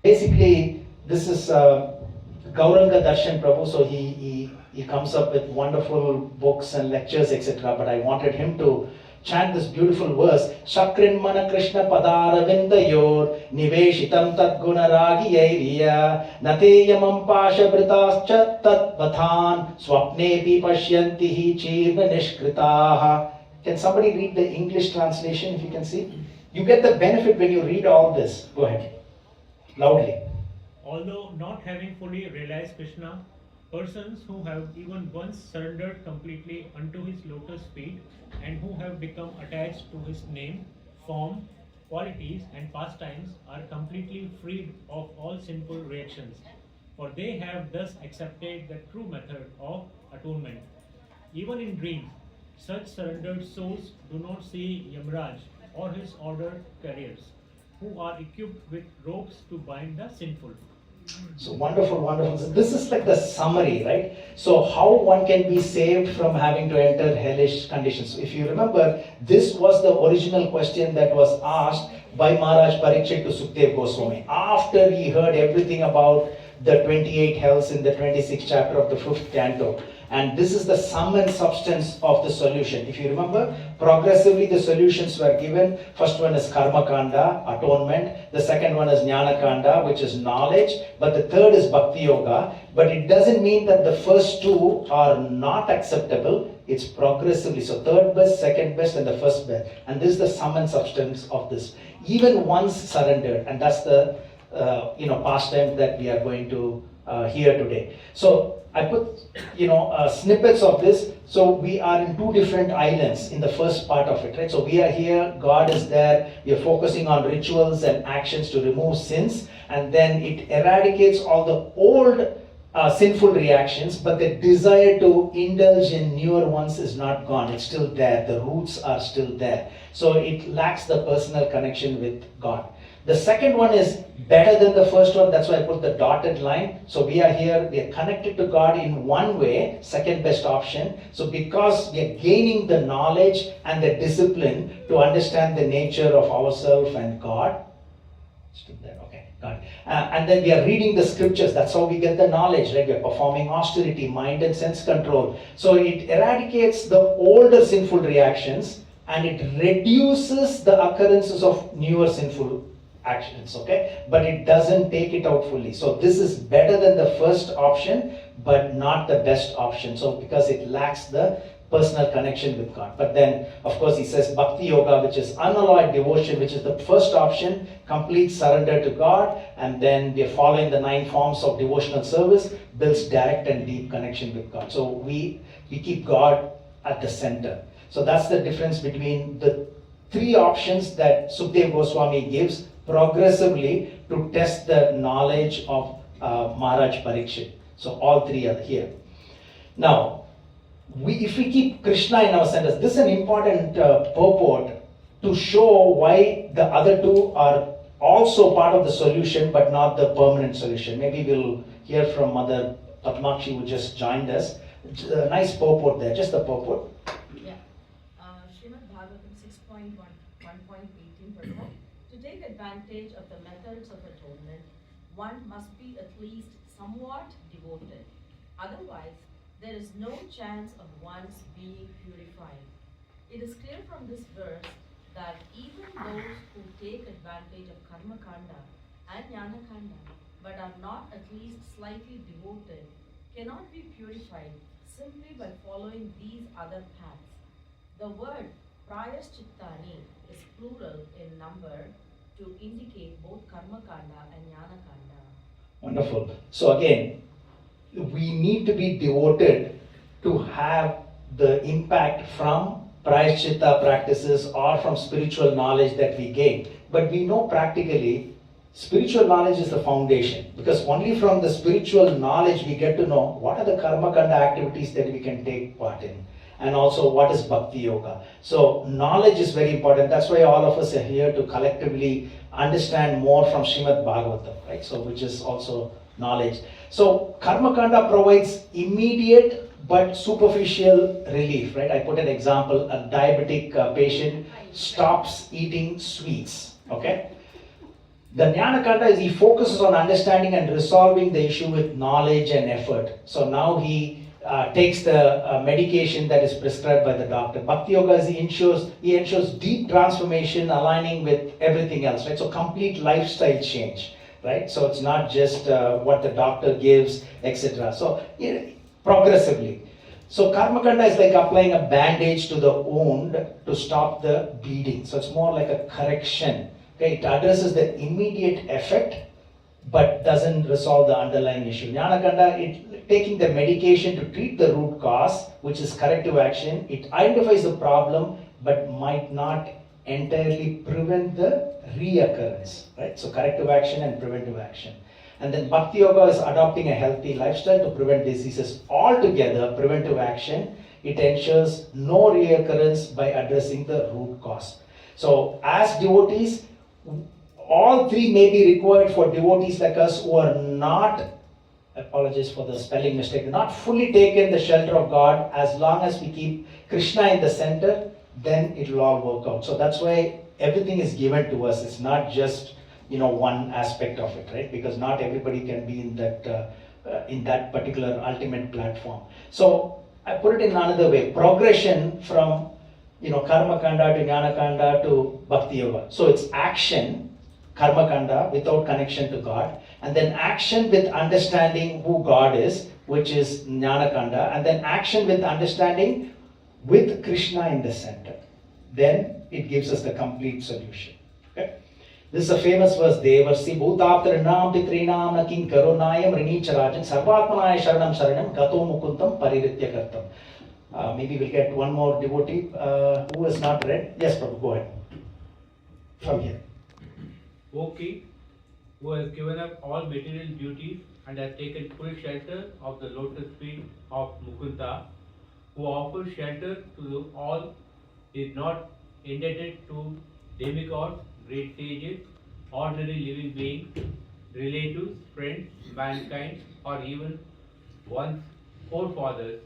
Basically, this is Gauranga Darshan Prabhu. So he comes up with wonderful books and lectures, etc. But I wanted him to chant this beautiful verse. Shakrinmana Krishna Padaravindayor Niveshitam Tat Gunaragi Yairiya Nateyamam Pasha Britascha Tat Vathan Swapnepi Pashyantihi Chirna Nishkritaha. Can somebody read the English translation if you can see? You get the benefit when you read all this. Go ahead. Loudly. Although not having fully realized Krishna, persons who have even once surrendered completely unto his lotus feet and who have become attached to his name, form, qualities and pastimes are completely freed of all sinful reactions, for they have thus accepted the true method of atonement. Even in dreams, such surrendered souls do not see Yamraj or his order carriers, who are equipped with ropes to bind the sinful. So wonderful, wonderful. So this is like the summary, right? So how one can be saved from having to enter hellish conditions. If you remember, this was the original question that was asked by Maharaj Parikshit to Sukdev Goswami. After he heard everything about the 28 hells in the 26th chapter of the 5th canto. And this is the sum and substance of the solution. If you remember, progressively the solutions were given. First one is Karma Kanda, atonement. The second one is Jnana Kanda, which is knowledge. But the third is Bhakti Yoga. But it doesn't mean that the first two are not acceptable. It's progressively. So third best, second best, and the first best. And this is the sum and substance of this. Even once surrendered, and that's the pastime that we are going to hear today. So I put snippets of this. So we are in two different islands in the first part of it, right? So we are here, God is there, we are focusing on rituals and actions to remove sins, and then it eradicates all the old sinful reactions, but the desire to indulge in newer ones is not gone. It's still there. The roots are still there. So it lacks the personal connection with God. The second one is better than the first one. That's why I put the dotted line. So we are here, we are connected to God in one way, second best option. So because we are gaining the knowledge and the discipline to understand the nature of ourselves and God. Still there, okay, got it. And then we are reading the scriptures. That's how we get the knowledge, right? We are performing austerity, mind and sense control. So it eradicates the older sinful reactions and it reduces the occurrences of newer sinful actions, okay? But it doesn't take it out fully. So this is better than the first option, but not the best option. So because it lacks the personal connection with God. But then, of course, he says Bhakti Yoga, which is unalloyed devotion, which is the first option, complete surrender to God, and then we are following the 9 forms of devotional service, builds direct and deep connection with God. So we keep God at the center. So that's the difference between the 3 options that Sukadeva Goswami gives progressively to test the knowledge of Maharaj Parikshit. So all 3 are here. Now, if we keep Krishna in our center, this is an important purport to show why the other 2 are also part of the solution but not the permanent solution. Maybe we'll hear from Mother Padmakshi who just joined us. A nice purport there, just the purport. Yeah. Srimad Bhagavatam 6.1, 1.18. To take advantage of the methods of atonement, one must be at least somewhat devoted. Otherwise, there is no chance of one's being purified. It is clear from this verse that even those who take advantage of Karma Kanda and Jnana Kanda but are not at least slightly devoted cannot be purified simply by following these other paths. The word Prayaschittani is plural in number to indicate both Karma Kanda and Jnana Kanda. Wonderful. So again, we need to be devoted to have the impact from Prayaschitta practices or from spiritual knowledge that we gain. But we know practically spiritual knowledge is the foundation, because only from the spiritual knowledge we get to know what are the Karma Kanda activities that we can take part in, and also what is Bhakti Yoga. So knowledge is very important. That's why all of us are here to collectively understand more from Srimad Bhagavatam, right? So which is also knowledge. So Karma Kanda provides immediate but superficial relief, right? I put an example, a diabetic patient stops eating sweets, okay? The Jnana Kanda is he focuses on understanding and resolving the issue with knowledge and effort. So now he takes the medication that is prescribed by the doctor. Bhakti Yoga is he ensures deep transformation aligning with everything else, right? So complete lifestyle change, right? So it's not just what the doctor gives, etc. So progressively. So Karma Kanda is like applying a bandage to the wound to stop the bleeding. So it's more like a correction. Okay, it addresses the immediate effect but doesn't resolve the underlying issue. Jnana Kanda, taking the medication to treat the root cause, which is corrective action. It identifies the problem but might not entirely prevent the reoccurrence, right? So corrective action and preventive action. And then Bhakti Yoga is adopting a healthy lifestyle to prevent diseases altogether, preventive action. It ensures no reoccurrence by addressing the root cause. So as devotees, all 3 may be required for devotees like us who are not, I apologize for the spelling mistake, not fully taken the shelter of God. As long as we keep Krishna in the center, then it will all work out. So that's why everything is given to us. It's not just one aspect of it, right? Because not everybody can be in that in that particular ultimate platform. So I put it in another way, progression from karma kanda to jnana kanda to bhakti yoga. So it's action, karma kanda, without connection to God, and then action with understanding who God is, which is jnana kanda, and then action with understanding with Krishna in the center. Then it gives us the complete solution. Okay? This is a famous verse, Devarsi Bhutaptarinam Pitrinam Nakin Karunayam Rinicharajan Sarvatmanaya Sharanam Sharanam Gato Mukuntam Pariritya Kartam. Maybe we'll get one more devotee who has not read. Yes, Prabhu, go ahead. From here. O king, who has given up all material duties and has taken full shelter of the lotus feet of Mukunda, who offers shelter to all, is not indebted to demigods, great sages, ordinary living beings, relatives, friends, mankind, or even one's forefathers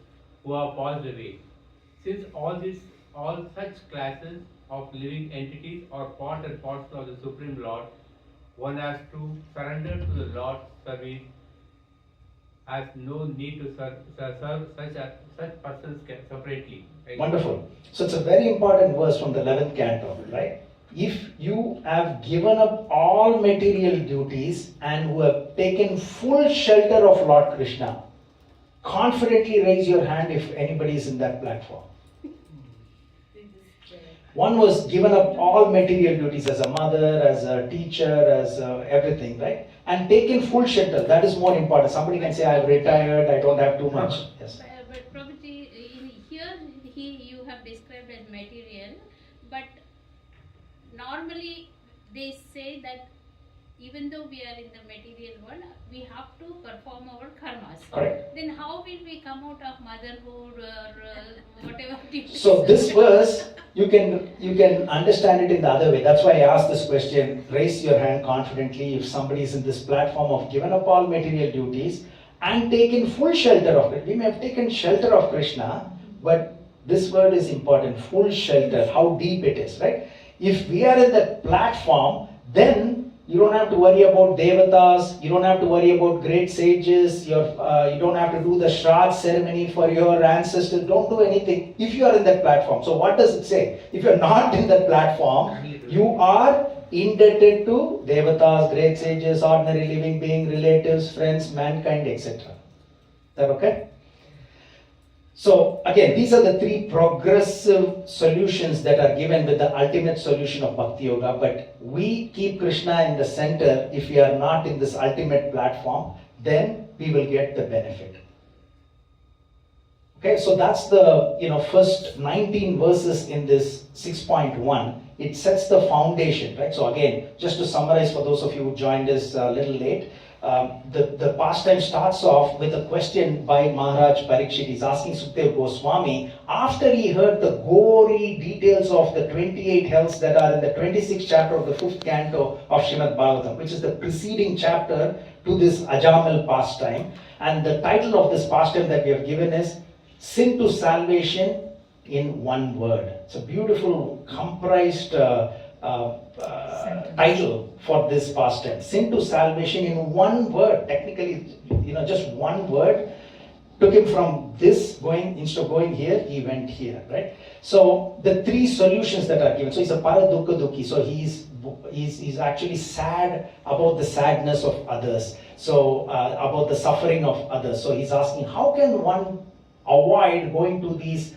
who have passed away. Since all such classes of living entities are part and parcel of the Supreme Lord, one has to surrender to the Lord's service, has no need to serve such persons separately. Wonderful. So it's a very important verse from the 11th canto, right? If you have given up all material duties and who have taken full shelter of Lord Krishna, confidently raise your hand if anybody is in that platform. One was given up all material duties as a mother, as a teacher, as everything, right? And taken full shelter. That is more important. Somebody can say, I've retired, I don't have too much. Yes. But Prabhuji, here you have described as material, but normally they say that even though we are in the material world, we have to perform our karmas. Correct. Then how will we come out of motherhood or whatever? So this verse, you can understand it in the other way. That's why I asked this question. Raise your hand confidently if somebody is in this platform of given up all material duties and taken full shelter of it. We may have taken shelter of Krishna, but this word is important. Full shelter, how deep it is, right? If we are in that platform, then you don't have to worry about devatas, you don't have to worry about great sages, you don't have to do the Shraddh ceremony for your ancestors, don't do anything if you are in that platform. So what does it say? If you are not in that platform, you are indebted to devatas, great sages, ordinary living being, relatives, friends, mankind, etc. Is that okay? So again, these are the three progressive solutions that are given with the ultimate solution of Bhakti Yoga, but we keep Krishna in the center. If we are not in this ultimate platform, then we will get the benefit. Okay, so that's the first 19 verses in this 6.1. It sets the foundation, right? So again, just to summarize for those of you who joined us a little late, the pastime starts off with a question by Maharaj Parikshit. He's asking Sukadeva Goswami, after he heard the gory details of the 28 hells that are in the 26th chapter of the 5th canto of Srimad Bhagavatam, which is the preceding chapter to this Ajamil pastime. And the title of this pastime that we have given is Sin to Salvation in One Word. It's a beautiful comprised title for this pastime. Sin to salvation in one word. Technically, just one word. Took him from this instead of going here, he went here, right? So the three solutions that are given. So he's a paradukha dukhi. So he's actually sad about the sadness of others. So about the suffering of others. So he's asking, how can one avoid going to these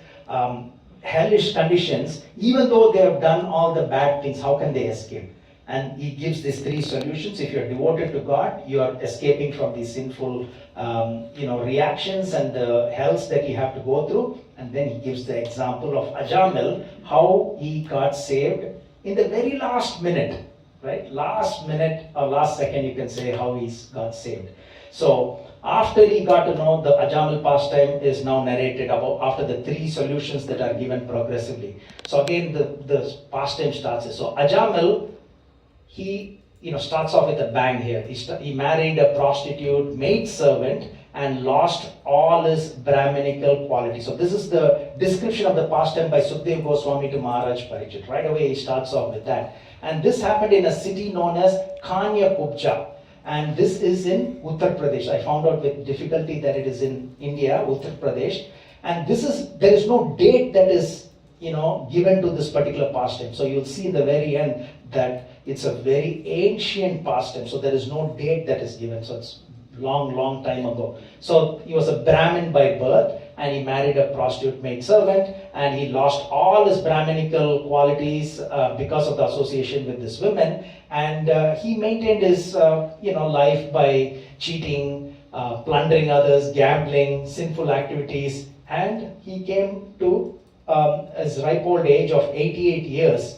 hellish conditions, even though they have done all the bad things? How can they escape? And he gives these three solutions. If you're devoted to God, you are escaping from these sinful reactions and the hells that you have to go through. And then he gives the example of Ajamil, how he got saved in the very last minute, right? Last minute or last second, you can say how he got saved. So after he got to know, the Ajamil pastime is now narrated about after the three solutions that are given progressively. So again, the pastime starts. So Ajamil, he starts off with a bang here. He married a prostitute, maid servant, and lost all his Brahminical qualities. So this is the description of the pastime by Sukadeva Goswami to Maharaj Parikshit. Right away he starts off with that. And this happened in a city known as Kanya Kubja. and this is in Uttar Pradesh. I found out with difficulty that it is in India, Uttar Pradesh, and there is no date that is given to this particular pastime. So you'll see in the very end that it's a very ancient pastime. So there is no date that is given. So it's long time ago. So he was a Brahmin by birth, and he married a prostitute maidservant, and he lost all his Brahminical qualities because of the association with this women, and he maintained his life by cheating, plundering others, gambling, sinful activities, and he came to his ripe old age of 88 years.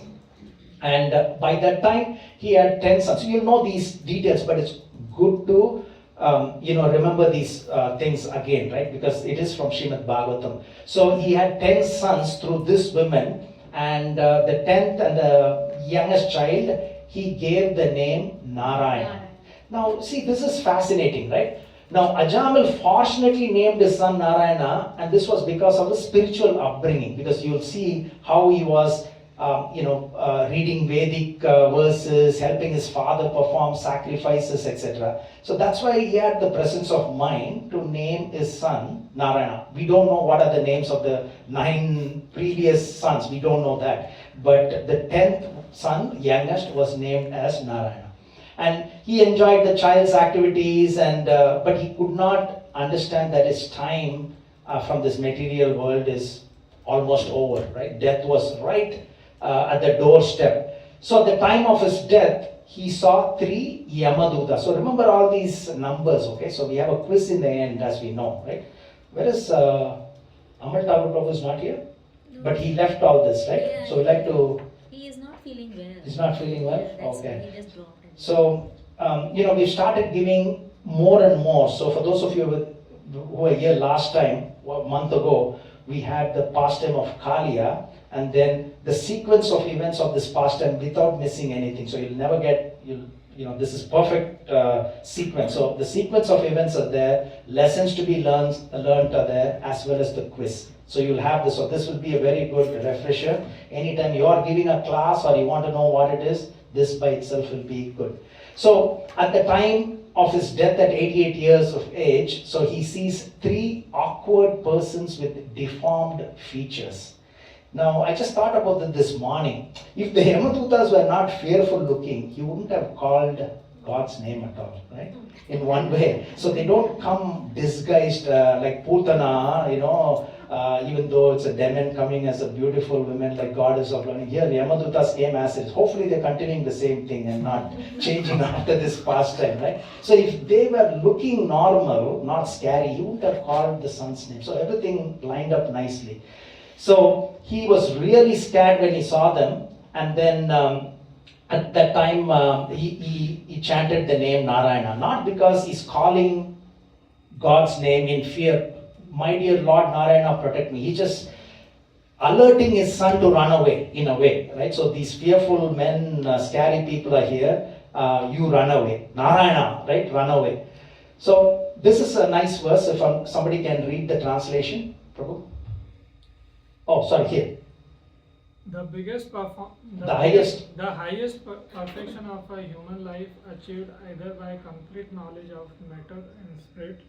And by that time, he had 10 sons. So you'll know these details, but it's good to remember these things again, right? Because it is from Srimad Bhagavatam. So he had 10 sons through this woman, and the 10th and the youngest child, he gave the name Narayana. Now, see, this is fascinating, right? Now, Ajamal fortunately named his son Narayana, and this was because of his spiritual upbringing, because you'll see how he was reading Vedic verses, helping his father perform sacrifices, etc. So that's why he had the presence of mind to name his son Narayana. We don't know what are the names of the 9 previous sons, we don't know that. But the 10th son, youngest, was named as Narayana. And he enjoyed the child's activities, and but he could not understand that his time from this material world is almost over, right? Death was right at the doorstep. So at the time of his death, he saw 3 Yamadutas. So remember all these numbers, okay? So we have a quiz in the end, as we know, right? Where is Amal Thakur Prabhu is not here? No. But he left all this, right? Yeah, So we'd like to... He is not feeling well. He's not feeling well? Yeah, that's Okay. why he just dropped in. So, we've started giving more and more. So for those of you who were here last time, a month ago, we had the pastime of Kaliya, and then the sequence of events of this pastime without missing anything. So you'll never get, this is perfect sequence. So the sequence of events are there, lessons to be learned are there, as well as the quiz. So you'll have this. So this will be a very good refresher. Anytime you are giving a class or you want to know what it is, this by itself will be good. So at the time of his death at 88 years of age, so he sees 3 awkward persons with deformed features. Now, I just thought about it this morning. If the Yamadutas were not fearful looking, he wouldn't have called God's name at all, right? In one way. So they don't come disguised like Putana, even though it's a demon coming as a beautiful woman like goddess of learning. Here, Yamadutas came as it is. Hopefully they're continuing the same thing and not changing after this pastime, right? So if they were looking normal, not scary, he wouldn't have called the son's name. So everything lined up nicely. So he was really scared when he saw them, and then at that time he chanted the name Narayana, not because he's calling God's name in fear. My dear Lord Narayana, protect me. He's just alerting his son to run away, in a way, right? So these fearful men, scary people are here. You run away. Narayana, right? Run away. So this is a nice verse. If somebody can read the translation, Prabhu. Oh, sorry, here. The highest perfection of a human life achieved either by complete knowledge of matter and spirit,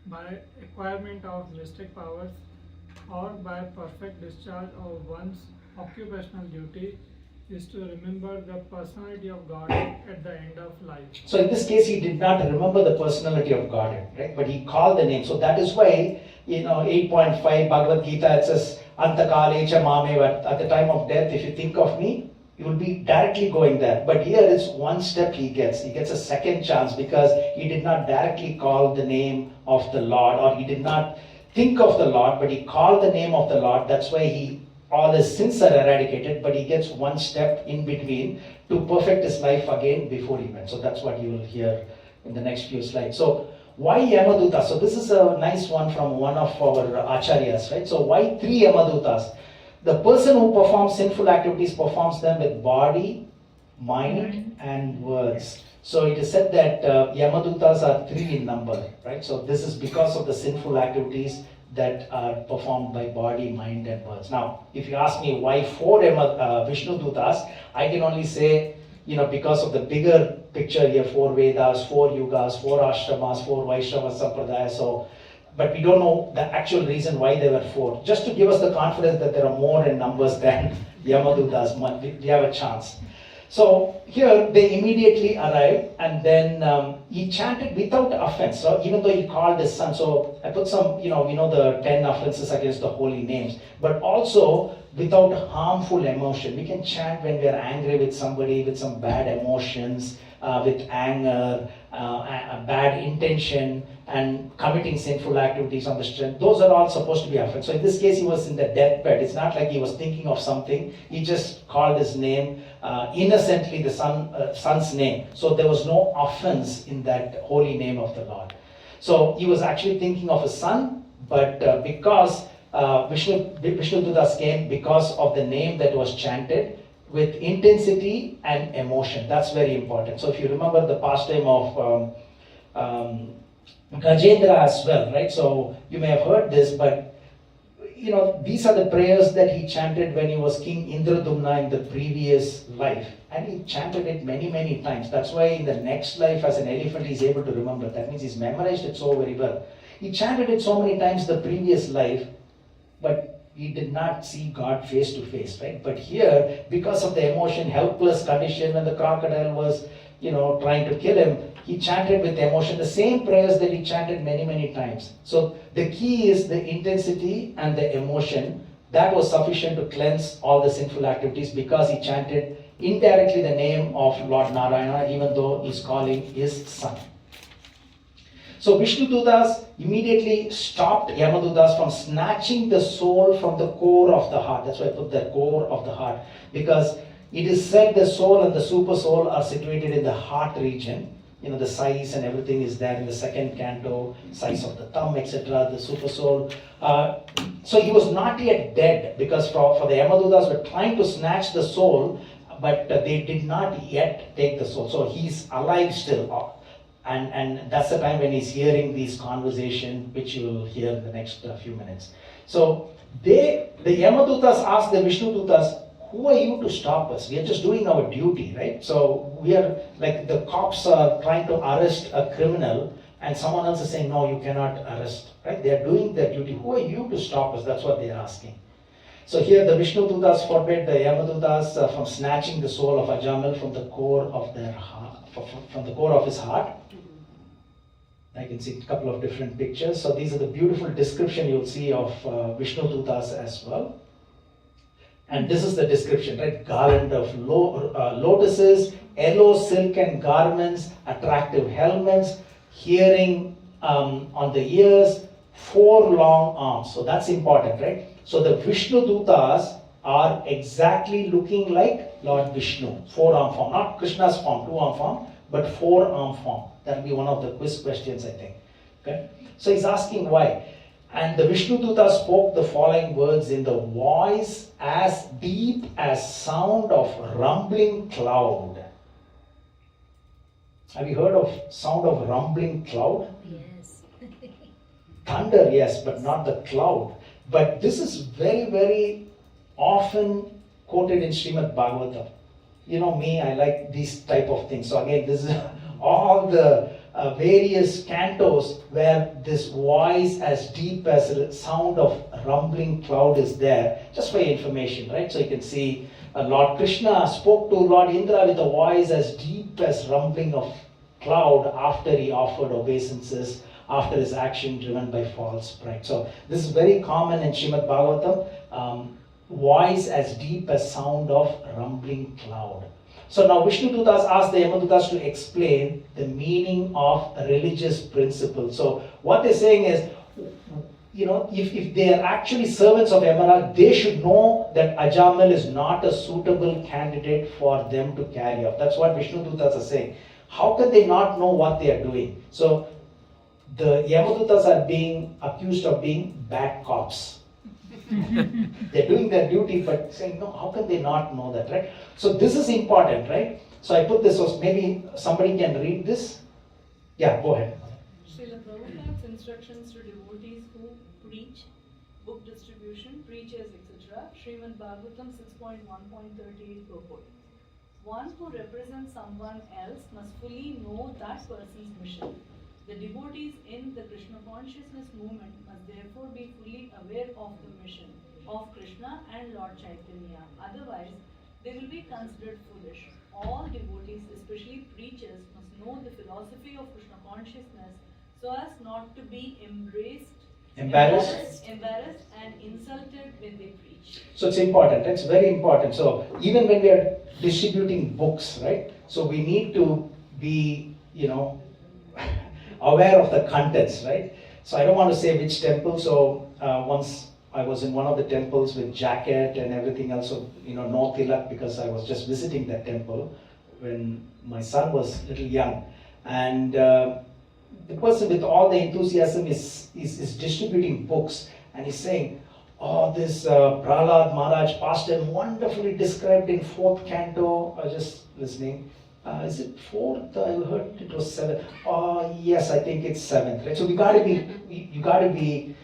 by acquirement of mystic powers, or by perfect discharge of one's occupational duty, is to remember the personality of God at the end of life. So in this case, he did not remember the personality of God, right? But he called the name. So that is why, 8.5 Bhagavad Gita, it says, Antakalecha Mameva, at the time of death, if you think of me, you will be directly going there. But here is one step he gets. He gets a second chance because he did not directly call the name of the Lord, or he did not think of the Lord, but he called the name of the Lord. That's why all his sins are eradicated, but he gets one step in between to perfect his life again before he went. So that's what you will hear in the next few slides. So why Yamadutas? So this is a nice one from one of our acharyas, right? So why 3 Yamadutas? The person who performs sinful activities performs them with body, mind, and words. So it is said that Yamadutas are 3 in number, right? So this is because of the sinful activities that are performed by body, mind, and words. Now, if you ask me why 4 Vishnu Dutas, I can only say, because of the bigger picture here, 4 Vedas, 4 Yugas, 4 Ashramas, 4 Vaishnava Sampradaya. So, but we don't know the actual reason why there were 4. Just to give us the confidence that there are more in numbers than Yamadutas, we have a chance. So here they immediately arrived, and then he chanted without offense. So even though he called his son, so I put some, we know the 10 offenses against the holy names, but also without harmful emotion. We can chant when we are angry with somebody, with some bad emotions, with anger, a bad intention, and committing sinful activities on the street. Those are all supposed to be offense. So in this case, he was in the deathbed. It's not like he was thinking of something. He just called his name innocently, the son's name. So there was no offense in that holy name of the Lord. So he was actually thinking of his son, but because Vishnu Dutas came because of the name that was chanted with intensity and emotion. That's very important. So if you remember the pastime of Gajendra as well, right? So you may have heard this, but these are the prayers that he chanted when he was King Indradumna in the previous life. And he chanted it many, many times. That's why in the next life as an elephant he's able to remember. That means he's memorized it so very well. He chanted it so many times the previous life, but he did not see God face to face, right? But here, because of the emotion, helpless condition, when the crocodile was, trying to kill him, he chanted with emotion the same prayers that he chanted many, many times. So the key is the intensity and the emotion. That was sufficient to cleanse all the sinful activities because he chanted indirectly the name of Lord Narayana, even though he's calling his son. So Vishnu Dutas immediately stopped Yamadutas from snatching the soul from the core of the heart. That's why I put the core of the heart. Because it is said the soul and the super soul are situated in the heart region. The size and everything is there in the second canto, size of the thumb, etc., the super soul. So he was not yet dead because for the Yamadutas were trying to snatch the soul, but they did not yet take the soul. So he's alive still. And that's the time when he's hearing these conversations, which you will hear in the next few minutes. So the Yamadutas asked the Vishnu Dutas, who are you to stop us? We are just doing our duty, right? So we are like the cops are trying to arrest a criminal and someone else is saying, no, you cannot arrest, right? They are doing their duty. Who are you to stop us? That's what they are asking. So here the Vishnu Dutas forbid the Yamadutas from snatching the soul of Ajamil from the core of their heart, from the core of his heart. I can see a couple of different pictures. So these are the beautiful description you'll see of Vishnu Dutas as well. And this is the description, right? Garland of lotuses, yellow silken garments, attractive helmets, hearing on the ears, 4 long arms. So that's important, right? So the Vishnu Dutas are exactly looking like Lord Vishnu, 4-arm form, not Krishna's form, 2-arm form, but 4-arm form. That will be one of the quiz questions, I think. Okay? So he's asking why. And the Vishnu Duta spoke the following words in the voice as deep as sound of rumbling cloud. Have you heard of sound of rumbling cloud? Yes. Thunder, yes, but not the cloud. But this is very, very often quoted in Srimad Bhagavatam. You know me, I like these type of things. So again, this is all the various cantos where this voice as deep as the sound of rumbling cloud is there, just for your information, right? So you can see Lord Krishna spoke to Lord Indra with a voice as deep as rumbling of cloud after he offered obeisances, after his action driven by false pride. So this is very common in Srimad Bhagavatam, voice as deep as sound of rumbling cloud. So now Vishnu Dutas asked the Yamadutas to explain the meaning of religious principles. So what they're saying is, you know, if they are actually servants of Yamaraj, they should know that Ajamil is not a suitable candidate for them to carry out. That's what Vishnu Dutas are saying. How can they not know what they are doing? So the Yamadutas are being accused of being bad cops. They're doing their duty, but saying, no, how can they not know that, right? So this is important, right? So I put this, so maybe somebody can read this. Yeah, go ahead. Srila Prabhupada's instructions to devotees who preach, book distribution, preachers, etc. Srimad Bhagavatam 6.1.38 purport. One who represents someone else must fully know that person's mission. The devotees in the Krishna consciousness movement must therefore be fully aware of the mission of Krishna and Lord Chaitanya. Otherwise, they will be considered foolish. All devotees, especially preachers, must know the philosophy of Krishna consciousness so as not to be embarrassed and insulted when they preach. So it's important, it's very important. So even when we are distributing books, right? So we need to be, aware of the contents, right? So I don't want to say which temple. So once I was in one of the temples with jacket and everything else, so no tilak, because I was just visiting that temple when my son was a little young, and the person with all the enthusiasm is distributing books, and he's saying, "Oh, this Prahlad Maharaj Pastor wonderfully described in 4th canto." I was just listening. Is it 4th? I heard it was 7th. Oh, yes, I think it's 7th. Right? So you got to be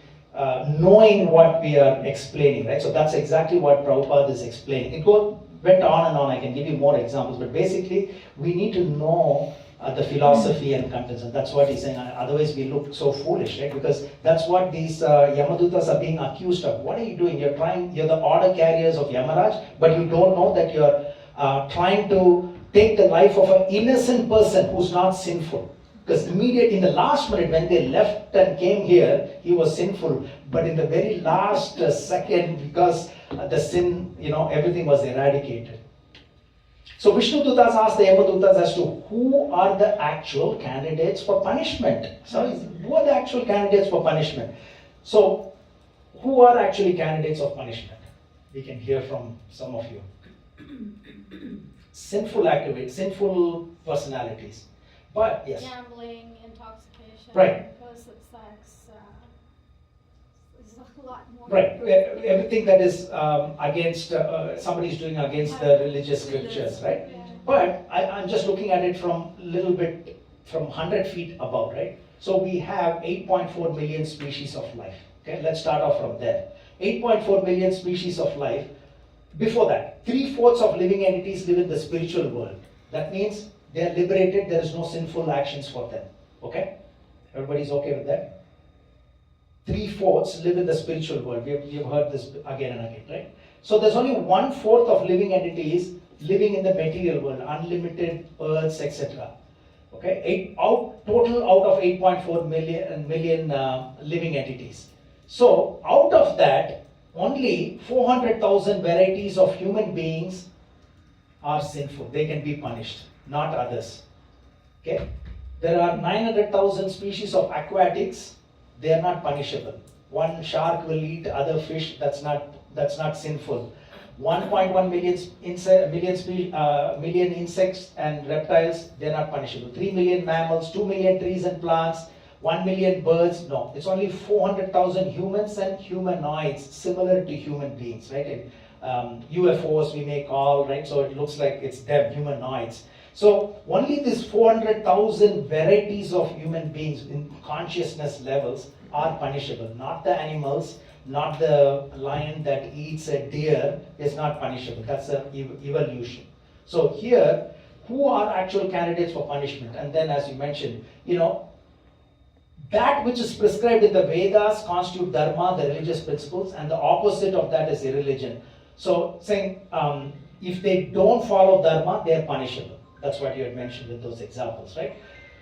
knowing what we are explaining, right? So that's exactly what Prabhupada is explaining. It went on and on. I can give you more examples, but basically we need to know the philosophy and contents, and that's what he's saying. Otherwise, we look so foolish, right? Because that's what these Yamadutas are being accused of. What are you doing? You're the order carriers of Yamaraj, but you don't know that you're trying to take the life of an innocent person who's not sinful. Because immediately in the last minute when they left and came here, he was sinful. But in the very last second, because the sin, everything was eradicated. So Vishnu Dutas asked the Yamadutas as to who are the actual candidates for punishment. So who are the actual candidates for punishment? So who are actually candidates of punishment? We can hear from some of you. Sinful activities, sinful personalities. But yes. Gambling, intoxication, right. illicit sex, there's a lot more. Right. Everything that is against, somebody's doing against the religious scriptures, right? Yeah. But I'm just looking at it from a little bit, from 100 feet above, right? So we have 8.4 million species of life. Okay, let's start off from there. 8.4 million species of life. Before that, 3/4 of living entities live in the spiritual world. That means they are liberated, there is no sinful actions for them. Okay? Everybody's okay with that? 3/4 live in the spiritual world. We've heard this again and again, right? So there's only 1/4 of living entities living in the material world, unlimited earths, etc. Okay? Total out of 8.4 million living entities. So out of that, only 400,000 varieties of human beings are sinful. They can be punished, not others. Okay? There are 900,000 species of aquatics. They are not punishable. One shark will eat other fish. That's not sinful. 1.1 million insects and reptiles. They are not punishable. 3 million mammals. 2 million trees and plants. 1 million birds, no. It's only 400,000 humans and humanoids, similar to human beings, right? And, UFOs we may call, right? So it looks like it's them, humanoids. So only these 400,000 varieties of human beings in consciousness levels are punishable. Not the animals, not the lion that eats a deer is not punishable. That's an evolution. So here, who are actual candidates for punishment? And then as you mentioned, that which is prescribed in the Vedas constitute dharma, the religious principles, and the opposite of that is irreligion. So saying if they don't follow dharma, they are punishable. That's what you had mentioned in those examples, right?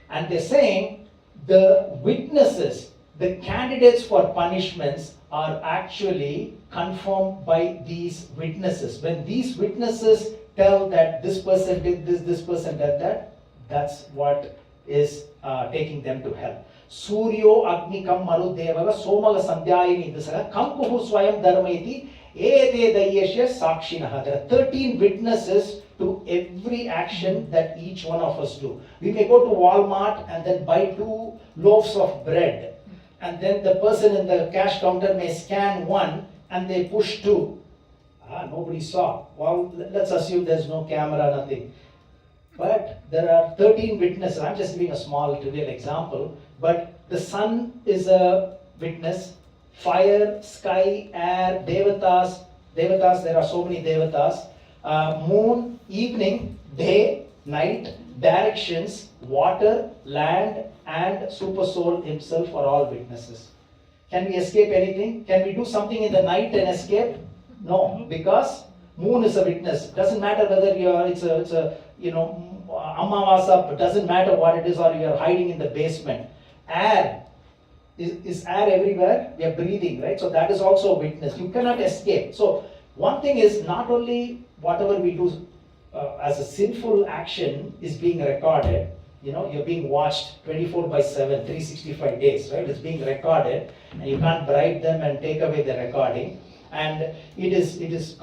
And they're saying the witnesses, the candidates for punishments are actually confirmed by these witnesses. When these witnesses tell that this person did this person did that, that's what is taking them to hell. Suryo Agnikam Marudevaga Somaga Sandhyayini Disaga Kampuhu Swayam Dharmaiti Ete Dayesha Sakshinaha. There are 13 witnesses to every action that each one of us do. We may go to Walmart and then buy 2 loaves of bread. And then the person in the cash counter may scan 1 and they push 2. Nobody saw. Well, let's assume there's no camera, nothing. But there are 13 witnesses. I'm just giving a small trivial example. But the sun is a witness. Fire, sky, air, devatas, there are so many devatas. Moon, evening, day, night, directions, water, land, and super soul himself are all witnesses. Can we escape anything? Can we do something in the night and escape? No, because moon is a witness. Doesn't matter whether it's a Amavasa, doesn't matter what it is, or you are hiding in the basement. Air is air everywhere. We are breathing, right? So that is also a witness. You cannot escape. So one thing is, not only whatever we do as a sinful action is being recorded. You're being watched 24/7, 365 days, right? It's being recorded, and you can't bribe them and take away the recording. And it is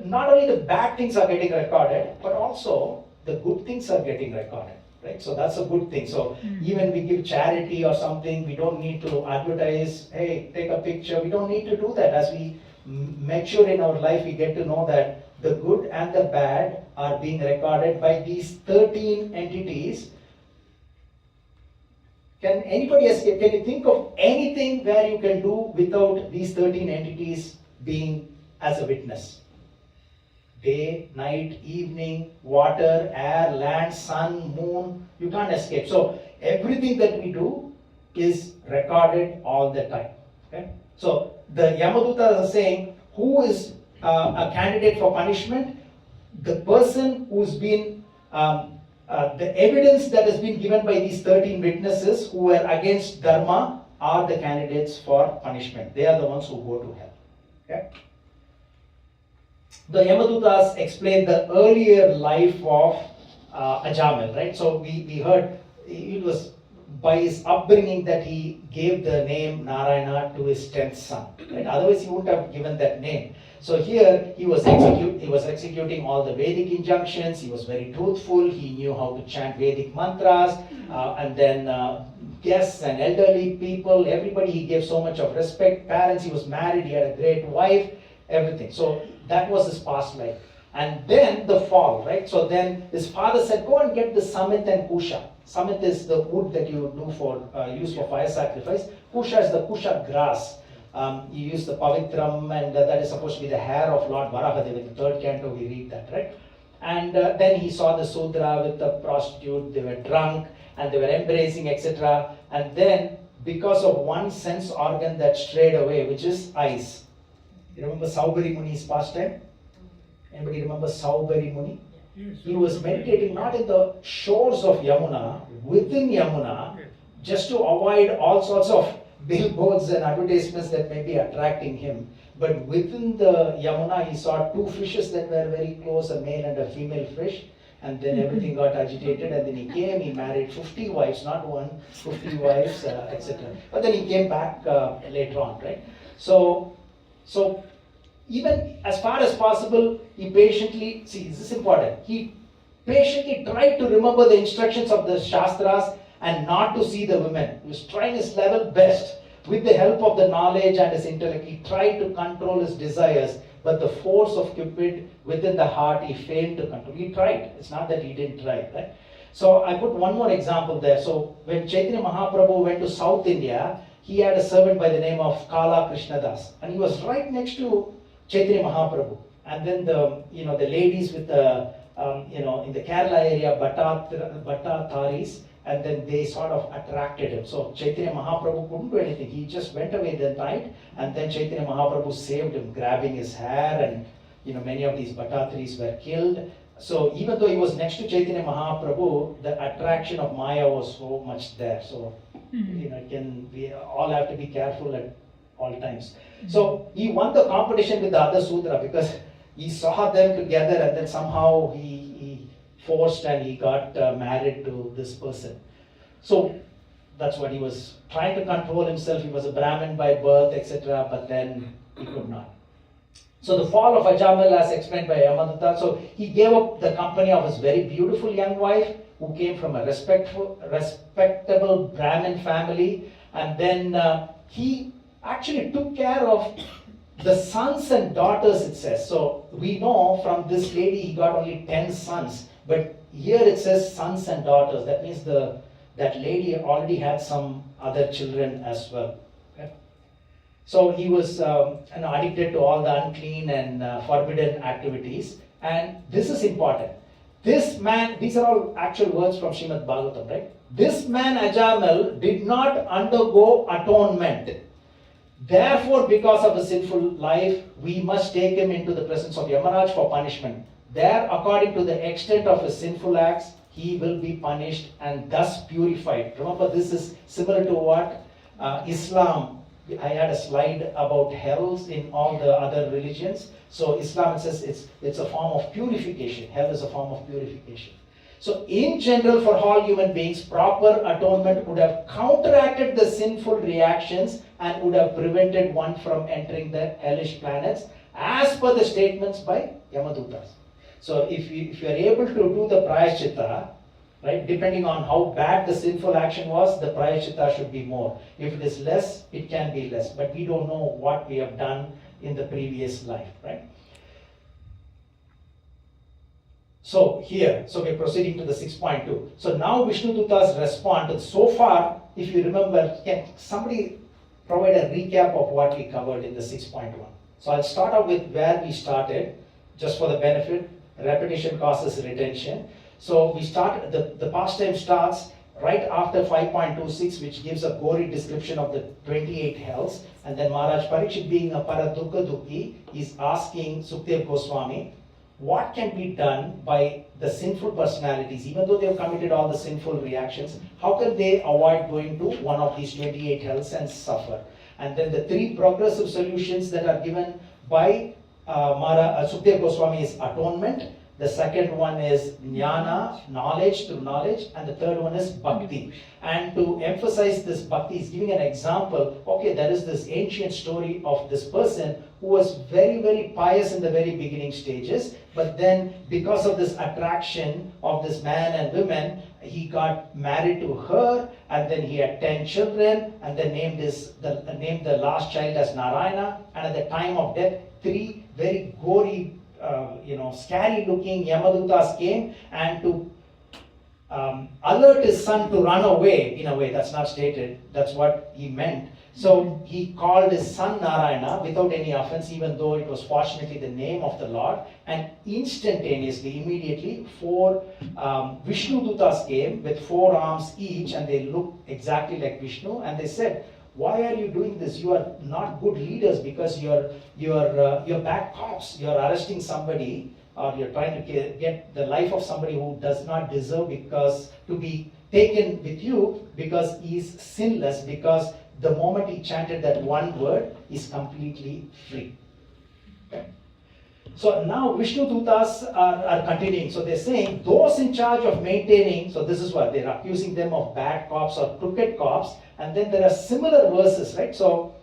not only the bad things are getting recorded, but also the good things are getting recorded, right? So that's a good thing. So even we give charity or something, we don't need to advertise, hey, take a picture. We don't need to do that. As we mature in our life, we get to know that the good and the bad are being recorded by these 13 entities. Can anybody escape? Can you think of anything where you can do without these 13 entities being as a witness? Day, night, evening, water, air, land, sun, moon, you can't escape. So everything that we do is recorded all the time. Okay? So the Yamadutas are saying, who is a candidate for punishment? The person who's been, the evidence that has been given by these 13 witnesses who were against Dharma are the candidates for punishment. They are the ones who go to hell. Okay? The Yamadutas explain the earlier life of Ajamil, right? So we heard it was by his upbringing that he gave the name Narayana to his 10th son. Right? Otherwise, he wouldn't have given that name. So here he was executing all the Vedic injunctions. He was very truthful. He knew how to chant Vedic mantras, and then guests and elderly people, everybody he gave so much of respect. Parents, he was married. He had a great wife. Everything. So that was his past life. And then the fall, right? So then his father said, go and get the Samit and Kusha. Samit is the wood that you do for use for fire sacrifice. Kusha is the Kusha grass. You use the Pavitram, and that is supposed to be the hair of Lord Varahadeva. In the third canto we read that, right? And then he saw the Sudra with the prostitute. They were drunk and they were embracing, etc. And then because of one sense organ that strayed away, which is eyes. You remember Saubhari Muni's pastime? Anybody remember Saubhari Muni? He was meditating not in the shores of Yamuna, within Yamuna, just to avoid all sorts of billboards and advertisements that may be attracting him. But within the Yamuna, he saw two fishes that were very close, a male and a female fish. And then everything got agitated, and then he came, he married 50 wives, not one, 50 wives, etc. But then he came back later on, right? So even as far as possible, he patiently, see, this is important, he patiently tried to remember the instructions of the Shastras and not to see the women. He was trying his level best. With the help of the knowledge and his intellect, he tried to control his desires, but the force of Cupid within the heart, he failed to control. He tried. It's not that he didn't try, right? So I put one more example there. So when Chaitanya Mahaprabhu went to South India, he had a servant by the name of Kala Krishnadas, and he was right next to Chaitanya Mahaprabhu. And then the ladies with the in the Kerala area, Bhattataris, and then they sort of attracted him. So Chaitanya Mahaprabhu couldn't do anything. He just went away that night, and then Chaitanya Mahaprabhu saved him, grabbing his hair, and many of these Bhattataris were killed. So even though he was next to Chaitanya Mahaprabhu, the attraction of Maya was so much there. So we all have to be careful at all times. So he won the competition with the other Sudra because he saw them together, and then somehow he forced and he got married to this person. So that's what he was trying to control himself. He was a Brahmin by birth, etc. But then he could not. So the fall of Ajamil, as explained by Yamaduta, so he gave up the company of his very beautiful young wife, who came from a respectable Brahmin family, and then he actually took care of the sons and daughters, it says. So we know from this lady he got only 10 sons, but here it says sons and daughters. That means that lady already had some other children as well. Okay? So he was addicted to all the unclean and forbidden activities. And this is important. This man, these are all actual words from Srimad Bhagavatam, right? This man Ajamal did not undergo atonement. Therefore, because of the sinful life, we must take him into the presence of Yamaraj for punishment. There, according to the extent of his sinful acts, he will be punished and thus purified. Remember, this is similar to what Islam, I had a slide about hells in all the other religions. So Islam says it's a form of purification. Hell is a form of purification. So in general, for all human beings, proper atonement would have counteracted the sinful reactions and would have prevented one from entering the hellish planets, as per the statements by Yamadutas. So if you are able to do the prayaschitta, right, depending on how bad the sinful action was, the prayaschitta should be more. If it is less, it can be less. But we don't know what we have done in the previous life, right? So here, so we're proceeding to the 6.2. So now Vishnu Dutas respond to, so far, if you remember, can somebody provide a recap of what we covered in the 6.1? So I'll start out with where we started, just for the benefit. Repetition causes retention. So we start, the pastime starts right after 5.26, which gives a gory description of the 28 hells. And then Maharaj Parikshit, being a Paradukha Dukhi, is asking Sukdev Goswami, what can be done by the sinful personalities, even though they have committed all the sinful reactions, how can they avoid going to one of these 28 hells and suffer? And then the three progressive solutions that are given by Sukdev Goswami is atonement. The second one is jnana, knowledge through knowledge, and the third one is bhakti. And to emphasize this bhakti, he's giving an example. Okay, there is this ancient story of this person who was very, very pious in the very beginning stages, but then because of this attraction of this man and women, he got married to her, and then he had 10 children, and then named the last child as Narayana, and at the time of death, 3 very gory, scary looking Yamadutas came and to alert his son to run away. In a way, that's not stated, that's what he meant. So he called his son Narayana without any offense, even though it was fortunately the name of the Lord. And instantaneously, immediately, 4 Vishnu Dutas came with 4 arms each, and they looked exactly like Vishnu, and they said, why are you doing this? You are not good leaders, because you're bad cops. You're arresting somebody, or you're trying to get the life of somebody who does not deserve to be taken with you, because he is sinless, because the moment he chanted that one word, is completely free. Okay. So now Vishnu Dutas are continuing. So they're saying those in charge of maintaining, so this is what they're accusing them of bad cops or crooked cops. And then there are similar verses, right? So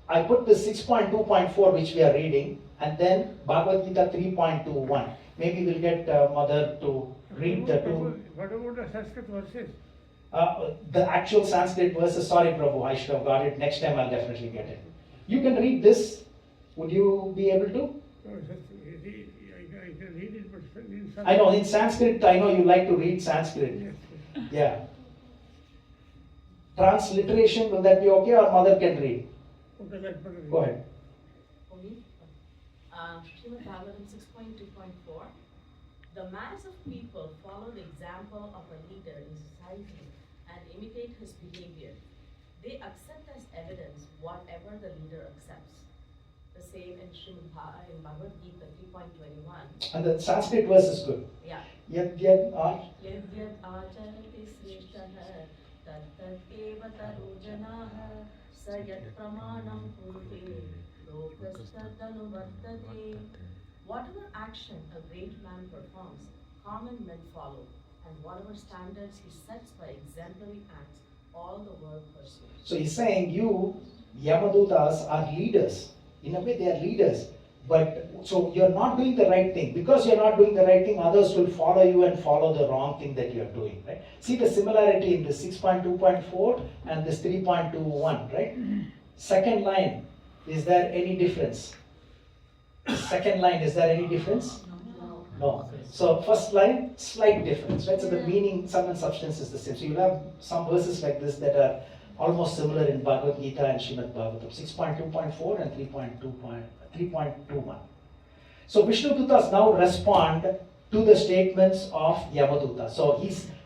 I put the 6.2.4, which we are reading, and then Bhagavad Gita 3.21. Maybe we'll get Mother to read the two. What about the Sanskrit verses? The actual Sanskrit verses, sorry Prabhu, I should have got it. Next time I'll definitely get it. You can read this. Would you be able to? I can read it, but in Sanskrit. I know, in Sanskrit, I know you like to read Sanskrit. Yes. Yeah. Transliteration, will that be okay, or Mother can read? Okay, let me read. Go ahead. For me, Srimad Bhagavatam 6.2.4. The mass of people follow the example of a leader in society and imitate his behavior. They accept as evidence whatever the leader accepts. The same in Bhagavad Gita 3.21. And the Sanskrit verse is good. Yeah. Yad acharati sreshtaha tat eva tarujanaha sayat pramanam kurte lokastadanuvartate. Whatever action a great man performs, common men follow, and whatever standards he sets by exemplary acts, all the world pursues. So he's saying you, Yamadutas, are leaders. In a way, they are leaders. But so you're not doing the right thing. Because you're not doing the right thing, others will follow you and follow the wrong thing that you're doing. Right? See the similarity in the 6.2.4 and this 3.21, right? Second line, is there any difference? Second line, is there any difference? No. So first line, slight difference, right? So the meaning, sum and substance is the same. So you have some verses like this that are almost similar in Bhagavad Gita and Srimad Bhagavatam, 6.2.4 and 3.21. So Vishnu Dutas now respond to the statements of Yamaduta. So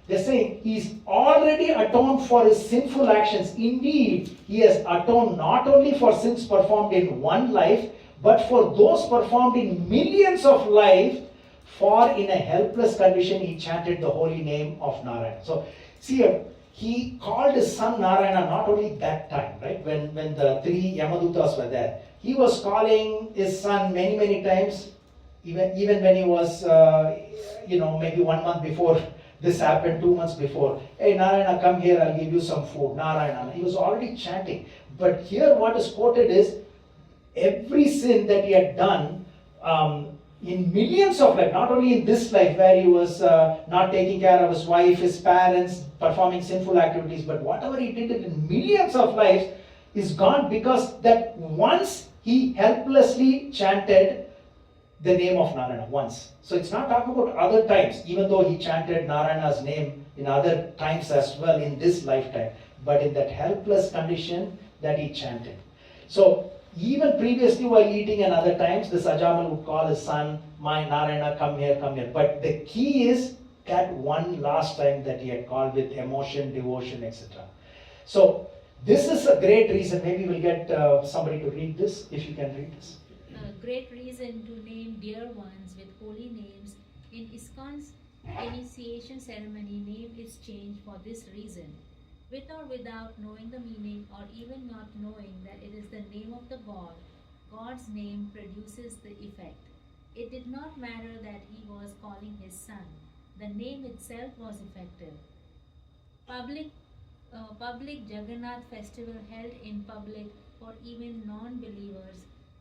they're saying he's already atoned for his sinful actions. Indeed, he has atoned not only for sins performed in one life, but for those performed in millions of lives. For in a helpless condition, he chanted the holy name of Narayana. So, see, he called his son Narayana not only that time, right? When the three Yamadutas were there, he was calling his son many, many times. Even when he was, maybe 1 month before this happened, 2 months before. Hey, Narayana, come here, I'll give you some food. Narayana. He was already chanting. But here what is quoted is every sin that he had done in millions of life, not only in this life where he was not taking care of his wife, his parents, performing sinful activities, but whatever he did in millions of lives is gone because that once he helplessly chanted the name of Narayana once. So it's not talking about other times, even though he chanted Narayana's name in other times as well in this lifetime, but in that helpless condition that he chanted. So even previously while eating and other times, this Ajamal would call his son, my Narayana, come here, come here. But the key is that one last time that he had called with emotion, devotion, etc. So this is a great reason. Maybe we'll get somebody to read this, if you can read this. A great reason to name dear ones with holy names. In ISKCON's initiation ceremony, name is changed for this reason. With or without knowing the meaning or even not knowing that it is the name of the God, God's name produces the effect. It did not matter that he was calling his son. The name itself was effective. Public Jagannath festival held in public for even non-believers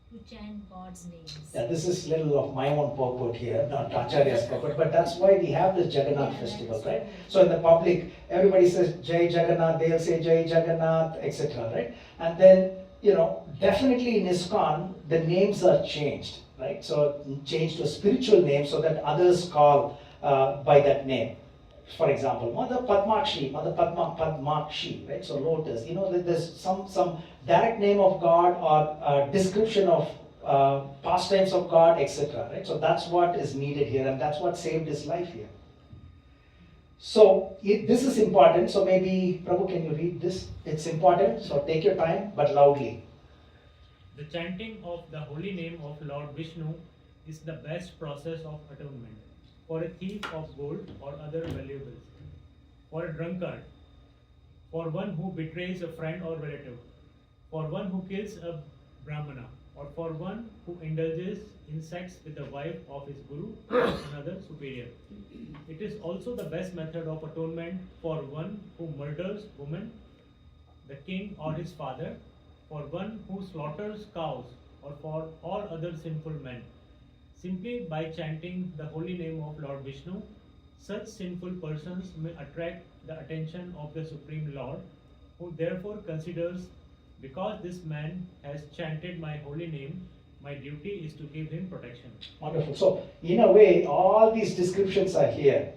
to chant God's names. Yeah, this is little of my own purport here, not Acharya's purport, but that's why we have this Jagannath festival, right? So in the public, everybody says Jai Jagannath, they'll say Jai Jagannath, etc., right? And then, definitely in ISKCON, the names are changed, right? So changed to a spiritual name so that others call by that name. For example, Mother Padmakshi, Padmakshi, right? So lotus. There's some direct name of God or description of pastimes of God, etc. Right? So that's what is needed here, and that's what saved his life here. So this is important. So maybe Prabhu, can you read this? It's important. So take your time, but loudly. The chanting of the holy name of Lord Vishnu is the best process of atonement. For a thief of gold or other valuables, for a drunkard, for one who betrays a friend or relative, for one who kills a brahmana, or for one who indulges in sex with the wife of his guru or another superior. It is also the best method of atonement for one who murders women, the king or his father, for one who slaughters cows, or for all other sinful men. Simply by chanting the holy name of Lord Vishnu, such sinful persons may attract the attention of the Supreme Lord, who therefore considers, because this man has chanted my holy name, my duty is to give him protection. Wonderful. So, in a way, all these descriptions are here.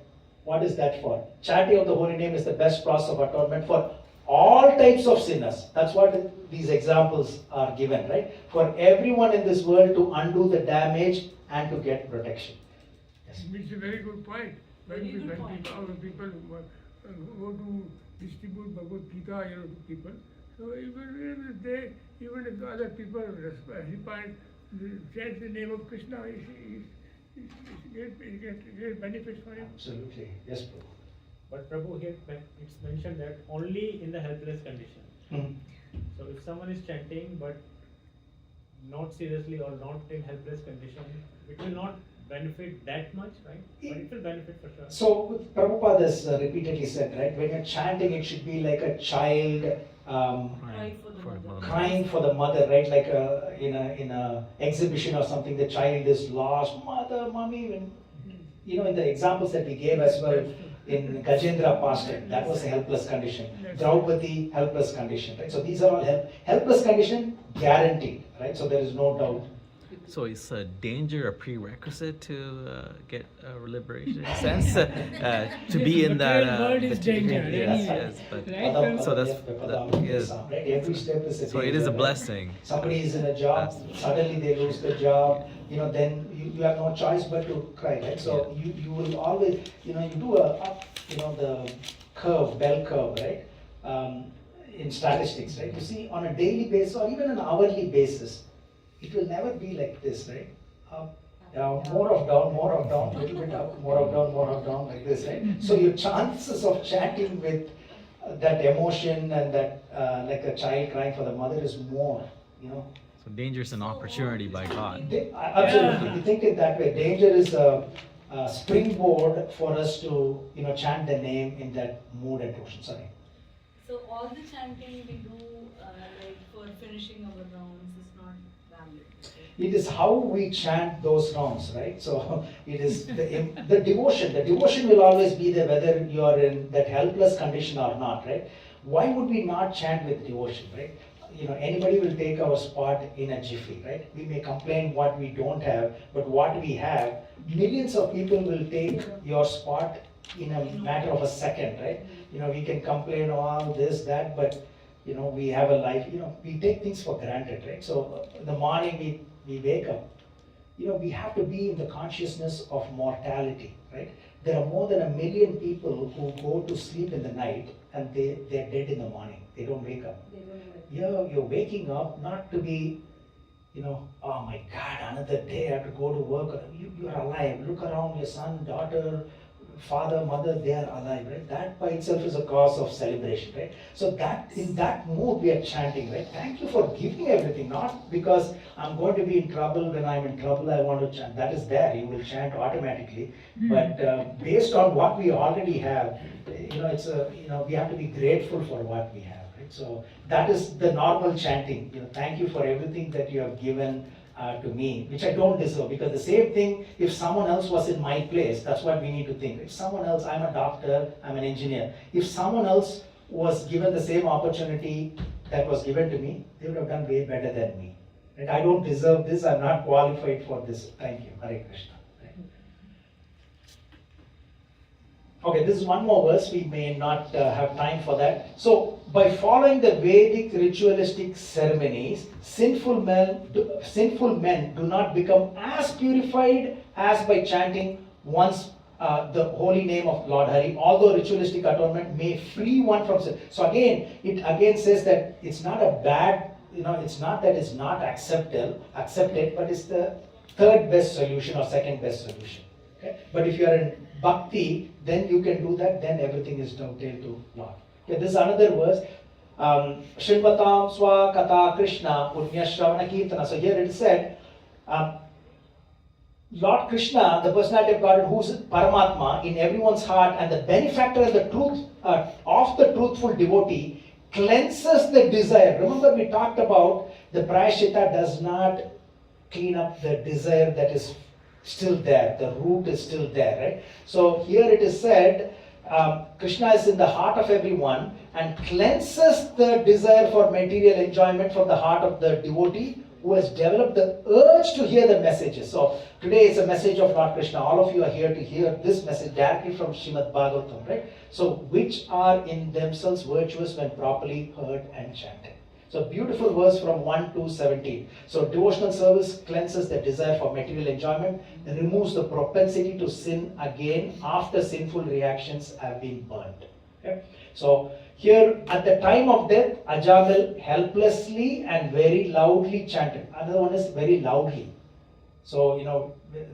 What is that for? Chanting of the holy name is the best process of atonement for all types of sinners. That's what these examples are given, right? For everyone in this world to undo the damage and to get protection. Yes. It's a very good point. When our people go to distribute Bhagavad Gita, to people. So even if the other people respond, chant the name of Krishna, he get benefits for him. Absolutely. Yes, Prabhu. But Prabhu, here it's mentioned that only in the helpless condition. So if someone is chanting but not seriously or not in helpless condition, it will not benefit that much, right? But it will benefit for sure. So Prabhupada has repeatedly said, right, when you're chanting, it should be like a child crying for the mother, right? Like in a exhibition or something, the child is lost, mother, mommy. In the examples that we gave as well in Gajendra pastime, that was a helpless condition. Draupadi, helpless condition, right? So these are all helpless condition, guaranteed, right? So there is no doubt. So is danger a prerequisite to get liberation? In a sense, to be in that. Word is danger. Yes, but Right? so that's yes. right? Every step is a So it danger, is a right? blessing. Somebody is in a job, suddenly they lose the job, then you have no choice but to cry, right? So you will always, you do a up, the curve, bell curve, right? In statistics, right? You see on a daily basis or even an hourly basis, it will never be like this, right? Up, down, more of down, little bit up, more of down, like this, right? So your chances of chanting with that emotion and that like a child crying for the mother is more, So danger is an opportunity by God. Absolutely, if you think it that way, danger is a springboard for us to, chant the name in that mood and devotion. Sorry. So all the chanting we do like for finishing our rounds is not valid. It is how we chant those rounds, right? So it is the devotion. The devotion will always be there whether you are in that helpless condition or not, right? Why would we not chant with devotion, right? Anybody will take our spot in a jiffy, right? We may complain what we don't have, but what we have, millions of people will take your spot in a matter of a second, right? We can complain all this, that, but we have a life, we take things for granted, right? So in the morning we wake up, we have to be in the consciousness of mortality, right? There are more than 1 million people who go to sleep in the night and they're dead in the morning. They don't wake up. You're waking up not to be, oh my God, another day I have to go to work. You're alive. Look around, your son, daughter, father, mother, they are alive, right? That by itself is a cause of celebration, right? So that in that mood we are chanting, right? Thank you for giving everything, not because I'm going to be in trouble. When I'm in trouble, I want to chant. That is there. You will chant automatically. But based on what we already have, it's we have to be grateful for what we have, right? So that is the normal chanting. Thank you for everything that you have given to me, which I don't deserve, because the same thing, if someone else was in my place, that's what we need to think. If someone else, I'm a doctor, I'm an engineer, if someone else was given the same opportunity that was given to me, they would have done way better than me. And I don't deserve this, I'm not qualified for this. Thank you. Hare Krishna. Okay, this is one more verse, we may not have time for that. So, by following the Vedic ritualistic ceremonies, sinful men do not become as purified as by chanting once the holy name of Lord Hari, although ritualistic atonement may free one from sin. So again, it again says that it's not a bad, it's not that it's not accepted, but it's the third best solution or second best solution. Okay? But if you are in bhakti, then you can do that, then everything is dovetailed to Lord. Okay, this is another verse. Shrinvatam swa kata Krishna punya shravana kirtana. So here it is said, Lord Krishna, the personality of God, who is Paramatma in everyone's heart and the benefactor of the truth of the truthful devotee, cleanses the desire. Remember we talked about the prayaschitta does not clean up the desire that is still there, the root is still there, right? So here it is said, Krishna is in the heart of everyone and cleanses the desire for material enjoyment from the heart of the devotee who has developed the urge to hear the messages. So today is a message of Lord Krishna. All of you are here to hear this message directly from Srimad Bhagavatam, right? So which are in themselves virtuous when properly heard and chanted. So beautiful verse from 1 to 17. So devotional service cleanses the desire for material enjoyment, removes the propensity to sin again after sinful reactions have been burnt. Okay? So here at the time of death, Ajamil helplessly and very loudly chanted. Another one is very loudly. So,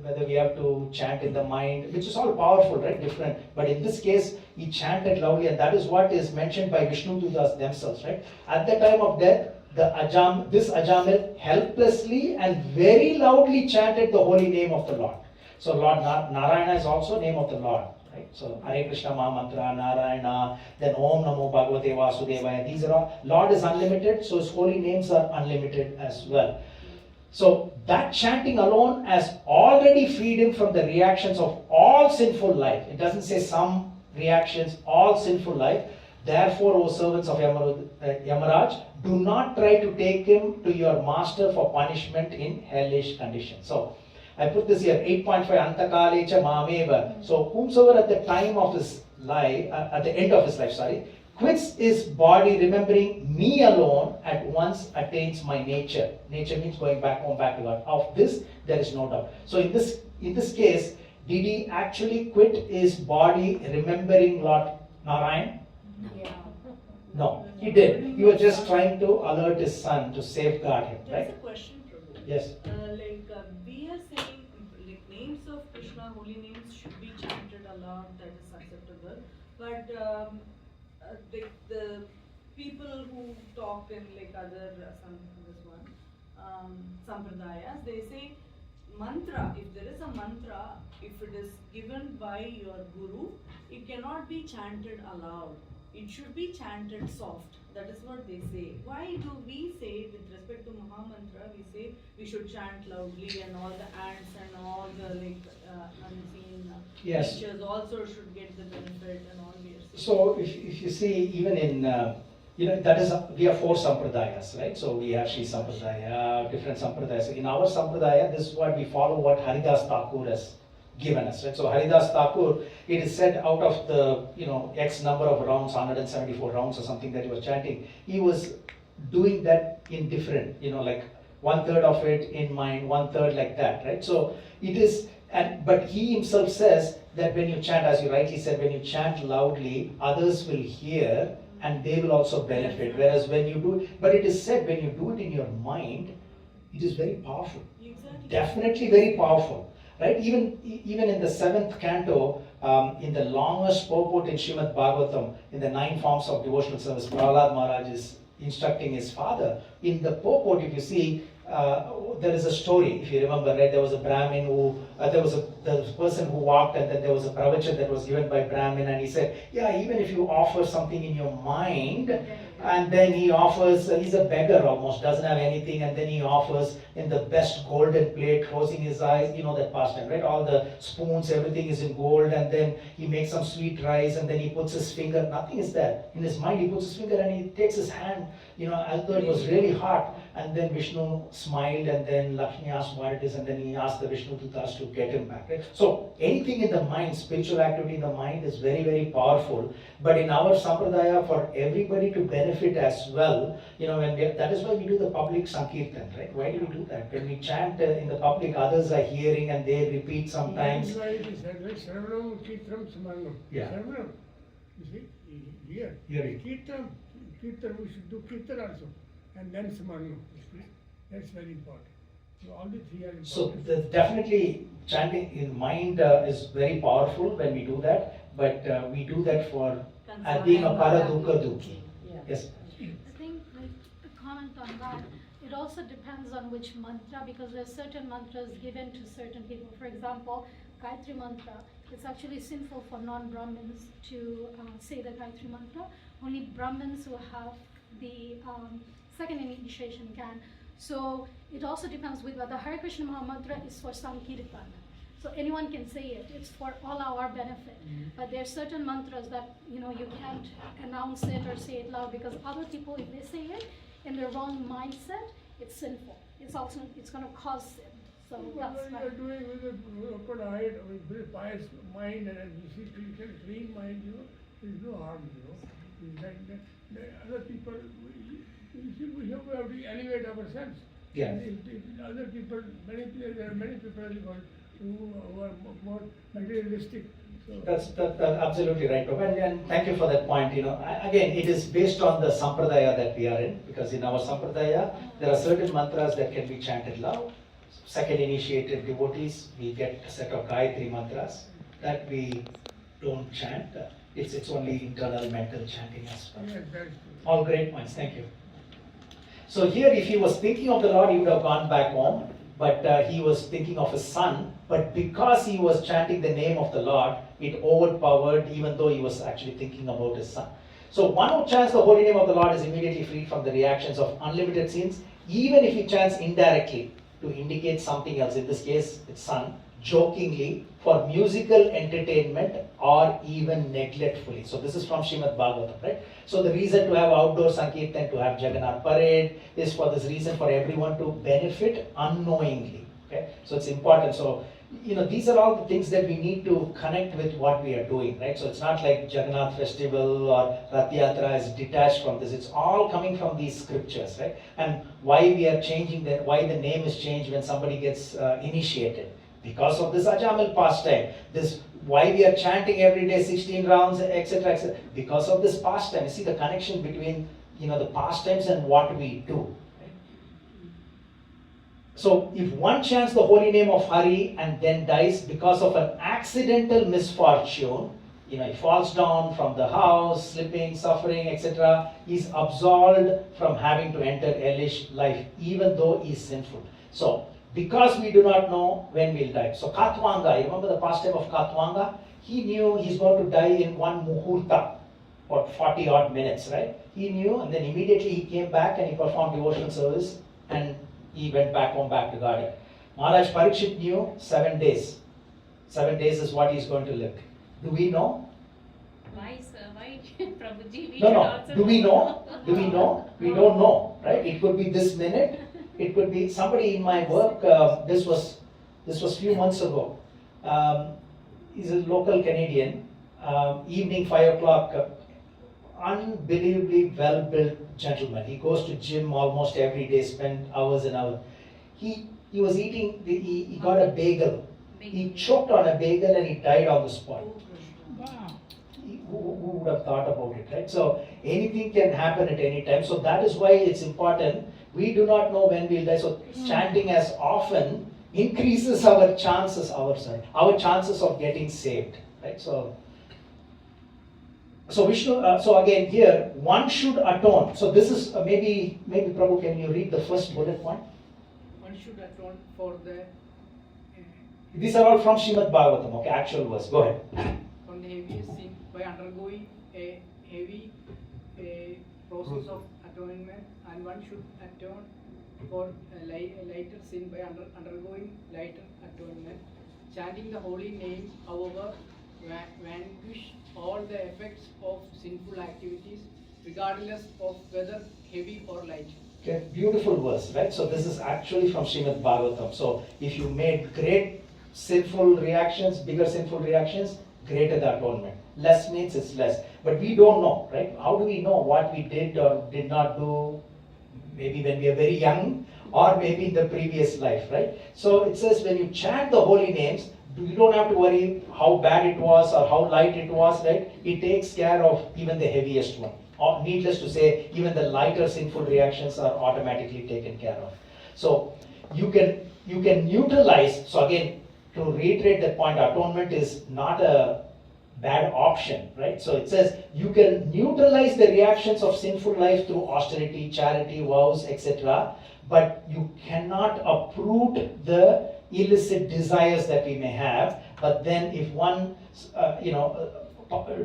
whether we have to chant in the mind, which is all powerful, right? Different. But in this case, he chanted loudly, and that is what is mentioned by Vishnu Dutas themselves, right? At the time of death, this Ajamil helplessly and very loudly chanted the holy name of the Lord. So Lord Narayana is also name of the Lord, right? So Hare Krishna Mahamantra, Narayana, then Om Namo Bhagavate Vasudevaya. These are all, Lord is unlimited, so his holy names are unlimited as well. So that chanting alone has already freed him from the reactions of all sinful life. It doesn't say some reactions, all sinful life. Therefore, O servants of Yamaraj, do not try to take him to your master for punishment in hellish conditions. So, I put this here, 8.5, Antakalecha Mameva. So, whomsoever at the time of his life, at the end of his life, quits his body remembering me alone, at once attains my nature. Nature means going back home, back to God. Of this, there is no doubt. So, in this case, did he actually quit his body remembering Lord Narayan? Yeah. No, he did. He was just trying to alert his son to safeguard him, There's right? a question, Prabhu. Yes. We are saying names of Krishna, holy names should be chanted aloud, that is acceptable. But the people who talk in other sampradayas, they say mantra. If there is a mantra, if it is given by your guru, it cannot be chanted aloud. It should be chanted soft. That is what they say. Why do we say, with respect to Mahamantra, we say we should chant loudly, and all the ants and all the unseen Yes. creatures also should get the benefit and all we are saying. So if you see, even in, that is, we have 4 sampradayas, right? So we have Sri Sampradaya, different sampradayas. In our sampradaya, this is what we follow, what Haridas Thakur has given us, right? So Haridas Thakur, it is said out of the, X number of rounds, 174 rounds or something that he was chanting, he was doing that in different, like 1/3 of it in mind, 1/3 like that, right? So it is, but he himself says that when you chant, as you rightly said, when you chant loudly, others will hear and they will also benefit. Whereas when you do, but it is said when you do it in your mind, it is very powerful. Exactly. Definitely very powerful. Right? Even in the 7th canto, in the longest purport in Srimad Bhagavatam, in the 9 forms of devotional service, Prahlad Maharaj is instructing his father. In the purport, if you see, there is a story, if you remember, right? There was a Brahmin who, there was a person who walked, and then there was a pravachan that was given by Brahmin, and he said, yeah, even if you offer something in your mind, and then he offers, he's a beggar almost, doesn't have anything, and then he offers in the best golden plate, closing his eyes, that pastime, right? All the spoons, everything is in gold, and then he makes some sweet rice, and then he puts his finger, nothing is there. In his mind, he puts his finger and he takes his hand, as though it was really hot, and then Vishnu smiled, and then Lakshmi asked what it is, and then he asked the Vishnu Dutas to get him back, right? So anything in the mind, spiritual activity in the mind is very, very powerful. But in our sampradaya, for everybody to benefit as well, that is why we do the public sankirtan, right? Why do we do that? When we chant in the public, others are hearing and they repeat sometimes. That's why it is said, like, Sarvanam Kirtanam Samanam. Yeah. Sarvanam. You see, here. Hearing. Kirtan, we should do Kirtan also. And then Samanam. That's very important. So all the 3 are important. So definitely chanting in mind is very powerful when we do that, but we do that for being a paradukha dukhi. Yes. I think, a comment on that, it also depends on which mantra, because there are certain mantras given to certain people. For example, Gayatri mantra, it's actually sinful for non-Brahmins to say the Gayatri mantra. Only Brahmins who have the second initiation can. So it also depends with whether Hare Krishna Maha Mantra is for Sankirtan. So anyone can say it. It's for all our benefit. But there are certain mantras that you can't announce it or say it loud, because other people, if they say it in the wrong mindset, it's sinful. It's going to cause sin. So that's why. You are doing with an open eye, with very pious mind, and you see, clean mind, there is no harm, In fact, the other people, we have to elevate ourselves. Yeah. If other people, there are many people in the world who are more materialistic. So That's absolutely right, Prabhu. And thank you for that point. Again, it is based on the sampradaya that we are in, because in our sampradaya, there are certain mantras that can be chanted loud. Second initiated devotees, we get a set of Gayatri mantras that we don't chant. It's only internal mental chanting as well. yes, that's true. All great points, thank you. So here, if he was thinking of the Lord, he would have gone back home, but he was thinking of his son. But because he was chanting the name of the Lord, it overpowered, even though he was actually thinking about his son. So one who chants the holy name of the Lord is immediately freed from the reactions of unlimited sins, even if he chants indirectly to indicate something else. In this case, it's son, jokingly, for musical entertainment, or even neglectfully. So this is from Srimad Bhagavatam, right? So the reason to have outdoor Sankirtan, to have Jagannath parade, is for this reason, for everyone to benefit unknowingly. Okay? So it's important. So, these are all the things that we need to connect with what we are doing, right? So it's not like Jagannath festival or Rath Yatra is detached from this. It's all coming from these scriptures, right? And why we are changing that, why the name is changed when somebody gets initiated. Because of this Ajamil pastime, this why we are chanting every day 16 rounds, etc., etc. Because of this pastime. You see the connection between the pastimes and what we do. So if one chants the holy name of Hari and then dies because of an accidental misfortune, he falls down from the house, slipping, suffering, etc., is absolved from having to enter hellish life, even though he is sinful. So, because we do not know when we'll die. So Katwanga, you remember the pastime of Katwanga? He knew he's going to die in one muhurta, or 40 odd minutes, right? He knew, and then immediately he came back and he performed devotional service, and he went back home, back to Garden. Maharaj Parikshit knew 7 days. 7 days is what he's going to live. Do we know? Why, sir? Why, Prabhuji? We No. Do we know? Do we know? We don't know, right? It could be this minute. It could be somebody in my work. This was few months ago. He's a local Canadian. Evening 5 o'clock. Unbelievably well-built gentleman. He goes to gym almost every day, spend hours and hours. He was eating, he got a bagel. He choked on a bagel and he died on the spot. Who would have thought about it, right? So anything can happen at any time. So that is why it's important. We do not know when we'll die. So chanting as often increases our chances, our chances of getting saved, right? So Vishnu, so again here, one should atone. So this is maybe Prabhu, can you read the first bullet point? One should atone for the These are all from Srimad Bhagavatam, okay, actual verse. Go ahead. on the heaviest sin by undergoing a heavy process of atonement, and one should atone for a lighter sin by undergoing lighter atonement. Chanting the holy name, however, vanquish all the effects of sinful activities, regardless of whether heavy or light. Okay, beautiful verse, right? So this is actually from Srimad Bhagavatam. So if you made great sinful reactions, bigger sinful reactions, greater the atonement. Less means it's less. But we don't know, right? How do we know what we did or did not do? Maybe when we are very young, or maybe in the previous life, right? So it says when you chant the holy names, you don't have to worry how bad it was or how light it was, right? It takes care of even the heaviest one. Or needless to say, even the lighter sinful reactions are automatically taken care of. So you can neutralize. So again, to reiterate that point, atonement is not a bad option, right? So it says you can neutralize the reactions of sinful life through austerity, charity, vows, etc. But you cannot uproot the illicit desires that we may have. But then if one,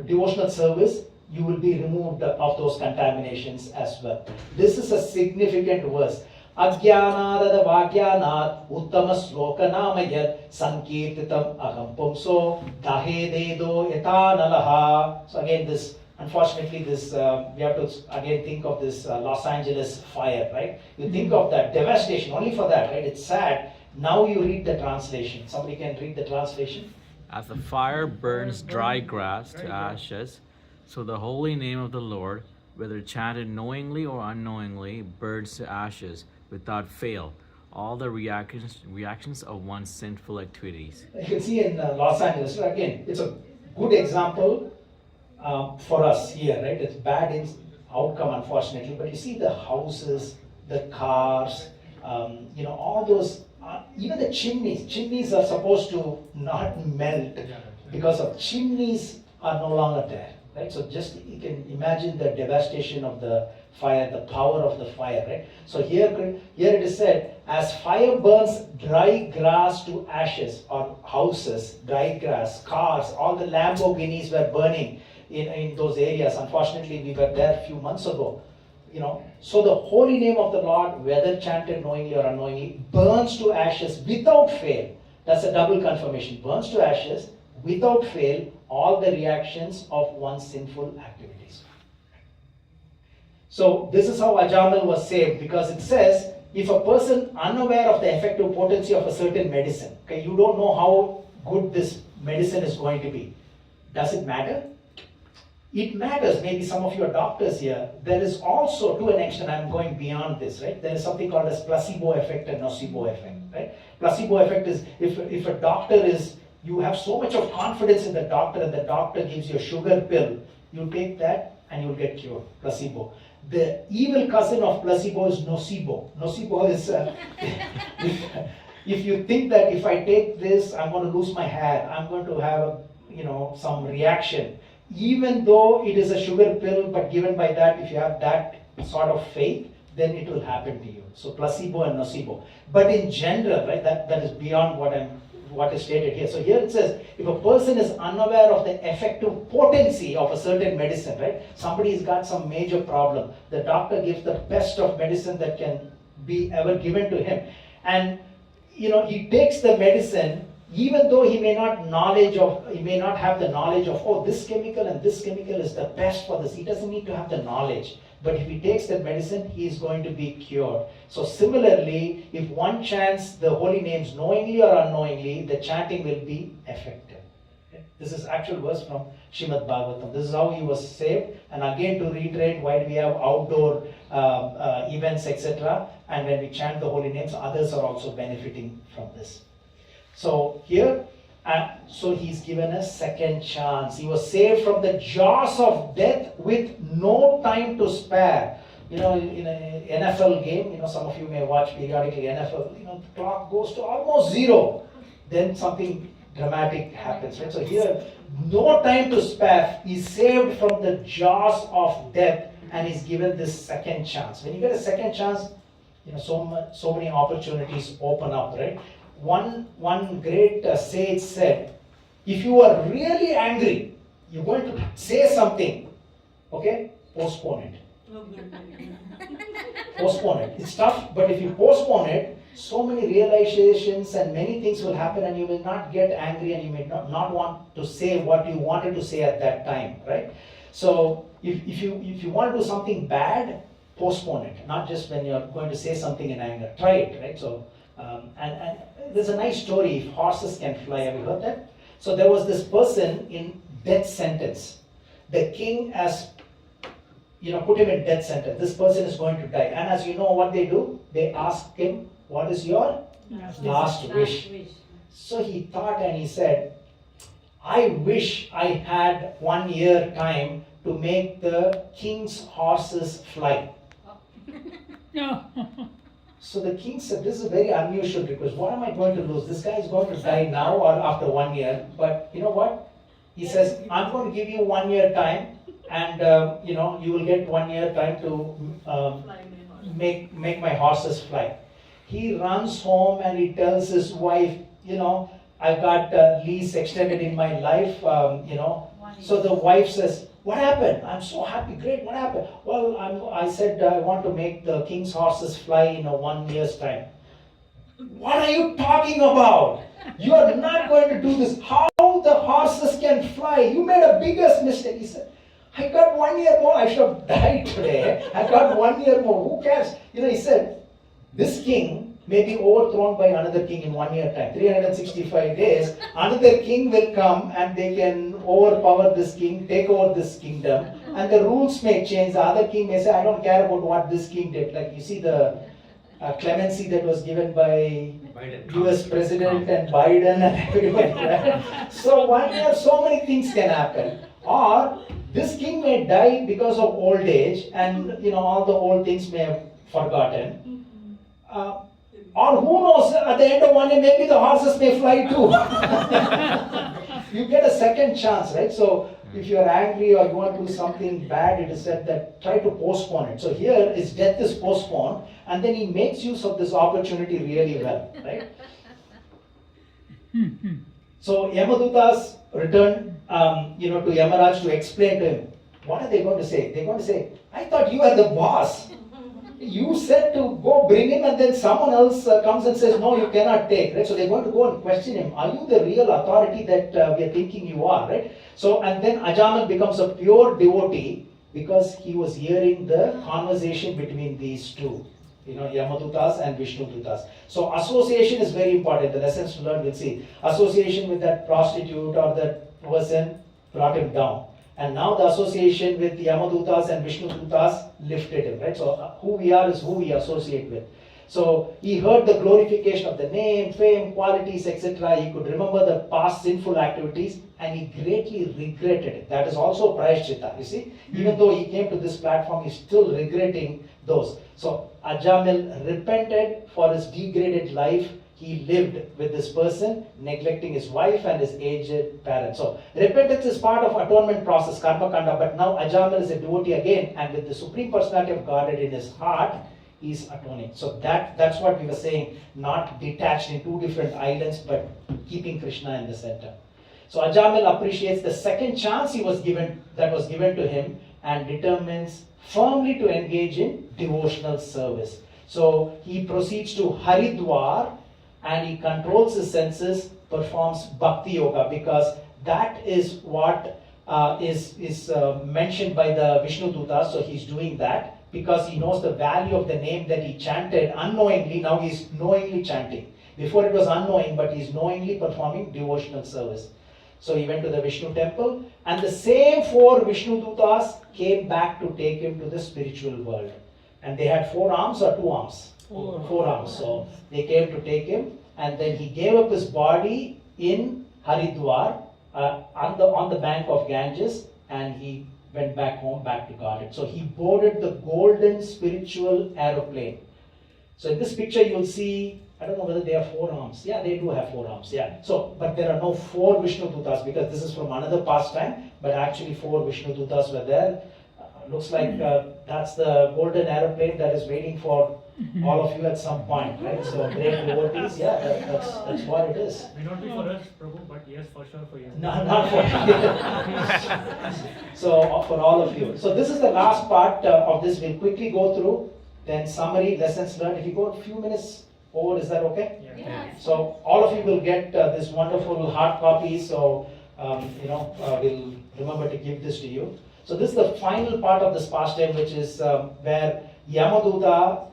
devotional service, you will be removed of those contaminations as well. This is a significant verse. Ajnanada Vagyanath Uttama Sloka Namayat Sankirtitam Aham Pumso Dahe Dedo Etanalaha. So again, this, unfortunately, this we have to again think of this Los Angeles fire, right? You think of that devastation only for that, right? It's sad. Now you read the translation. Somebody can read the translation. As the fire burns dry grass to ashes, so the holy name of the Lord, whether chanted knowingly or unknowingly, burns to ashes without fail all the reactions of one's sinful activities. You can see in Los Angeles, again, it's a good example for us here, right? It's bad in outcome, unfortunately, but you see the houses, the cars, all those, even the chimneys. Chimneys are supposed to not melt because of chimneys are no longer there, right? So just you can imagine the devastation of the fire, the power of the fire, right? So here it is said, as fire burns dry grass to ashes, or houses, dry grass, cars, all the Lamborghinis were burning in those areas. Unfortunately, we were there a few months ago. So the holy name of the Lord, whether chanted knowingly or unknowingly, burns to ashes without fail. That's a double confirmation. Burns to ashes, without fail, all the reactions of one's sinful activities. So this is how Ajamal was saved, because it says, if a person unaware of the effective potency of a certain medicine, okay, you don't know how good this medicine is going to be. Does it matter? It matters. Maybe some of you are doctors here. There is also, to an extent, I'm going beyond this, right? There is something called as placebo effect and nocebo effect, right? Placebo effect is if a doctor is, you have so much of confidence in the doctor and the doctor gives you a sugar pill, you take that and you'll get cured. Placebo. The evil cousin of placebo is nocebo. Nocebo is, if you think that if I take this, I'm going to lose my hair, I'm going to have, some reaction. Even though it is a sugar pill, but given by that, if you have that sort of faith, then it will happen to you. So placebo and nocebo. But in general, right, that is beyond what is stated here. So here it says, if a person is unaware of the effective potency of a certain medicine, right? Somebody's got some major problem. The doctor gives the best of medicine that can be ever given to him. And, he takes the medicine, even though he may not have the knowledge of, oh, this chemical and this chemical is the best for this. He doesn't need to have the knowledge. But if he takes that medicine, he is going to be cured. So similarly, if one chants the holy names knowingly or unknowingly, the chanting will be effective. Okay? This is actual verse from Srimad Bhagavatam. This is how he was saved. And again, to reiterate, why do we have outdoor events, etc. And when we chant the holy names, others are also benefiting from this. So here, so he's given a second chance. He was saved from the jaws of death with no time to spare. In an NFL game, some of you may watch periodically NFL, the clock goes to almost zero. Then something dramatic happens, right? So here, no time to spare. He's saved from the jaws of death and he's given this second chance. When you get a second chance, so many opportunities open up, right? One great sage said, if you are really angry, you're going to say something, okay? Postpone it. Postpone it. It's tough, but if you postpone it, so many realizations and many things will happen and you will not get angry and you may not want to say what you wanted to say at that time, right? So if you want to do something bad, postpone it, not just when you're going to say something in anger. Try it, right? So, and there's a nice story, if horses can fly. Have you heard that? So there was this person in death sentence. The king has, put him in death sentence. This person is going to die. And as you know what they do, they ask him, what is your last wish? So he thought and he said, I wish I had 1 year time to make the king's horses fly. So the king said, this is a very unusual request. What am I going to lose? This guy is going to die now or after 1 year. But you know what? He says, I'm going to give you 1 year time and you will get 1 year time to make my horses fly. He runs home and he tells his wife, I've got lease extended in my life, So the wife says, what happened? I'm so happy, great, what happened? Well, I said I want to make the king's horses fly in 1 year's time. What are you talking about? You are not going to do this. How the horses can fly? You made a biggest mistake. He said, I got 1 year more. I should have died today. I got 1 year more. Who cares? He said, this king may be overthrown by another king in 1 year time. 365 days, another king will come and they can overpower this king, take over this kingdom, and the rules may change. The other king may say, I don't care about what this king did. Like you see the clemency that was given by US President and Biden and everybody. Right? So 1 year, so many things can happen. Or this king may die because of old age and all the old things may have forgotten. Or who knows, at the end of 1 year, maybe the horses may fly too. You get a second chance, right? So if you're angry or you want to do something bad, it is said that try to postpone it. So here his death is postponed and then he makes use of this opportunity really well, right? So Yamadutas returned to Yamaraj to explain to him. What are they going to say? They're going to say, I thought you were the boss. You said to go bring him, and then someone else comes and says, no, you cannot take, right? So they're going to go and question him. Are you the real authority that we are thinking you are, right? So, and then Ajamal becomes a pure devotee because he was hearing the conversation between these two, Yamadutas and Vishnudutas. So association is very important. The lessons to learn, we'll see. Association with that prostitute or that person brought him down. And now the association with Yamadutas and Vishnudutas lifted him, right? So who we are is who we associate with. So he heard the glorification of the name, fame, qualities, etc. He could remember the past sinful activities and he greatly regretted it. That is also prayashchitta, you see. Even though he came to this platform, he's still regretting those. So Ajamil repented for his degraded life he lived with this person, neglecting his wife and his aged parents. So repentance is part of atonement process, karma kanda, but now Ajamil is a devotee again, and with the Supreme Personality of Godhead in his heart, he is atoning. So that's what we were saying, not detached in two different islands, but keeping Krishna in the center. So Ajamil appreciates the second chance that was given to him and determines firmly to engage in devotional service. So he proceeds to Haridwar and he controls his senses, performs bhakti yoga, because that is what is mentioned by the Vishnu Dutas. So he's doing that because he knows the value of the name that he chanted unknowingly. Now he's knowingly chanting. Before it was unknowing, but he's knowingly performing devotional service. So he went to the Vishnu temple, and the same 4 Vishnu Dutas came back to take him to the spiritual world. And they had 4 arms or 2 arms? 4 arms. So they came to take him, and then he gave up his body in Haridwar on the bank of Ganges, and he went back home, back to Godhead. So he boarded the golden spiritual aeroplane. So in this picture you'll see, I don't know whether they have 4 arms. Yeah, they do have 4 arms. Yeah. So, but there are no 4 Vishnu Dutas because this is from another pastime. But actually 4 Vishnu Dutas were there. Looks like that's the golden aeroplane that is waiting for all of you at some point, right? So great devotees, yeah, that's what it is. May not be for us, Prabhu, but yes, for sure for you. No, not for you. So for all of you. So this is the last part of this. We'll quickly go through. Then summary, lessons learned. If you go a few minutes over, is that okay? Yeah. Yes. So all of you will get this wonderful hard copy. So we'll remember to give this to you. So this is the final part of this pastime, which is where Yamadutas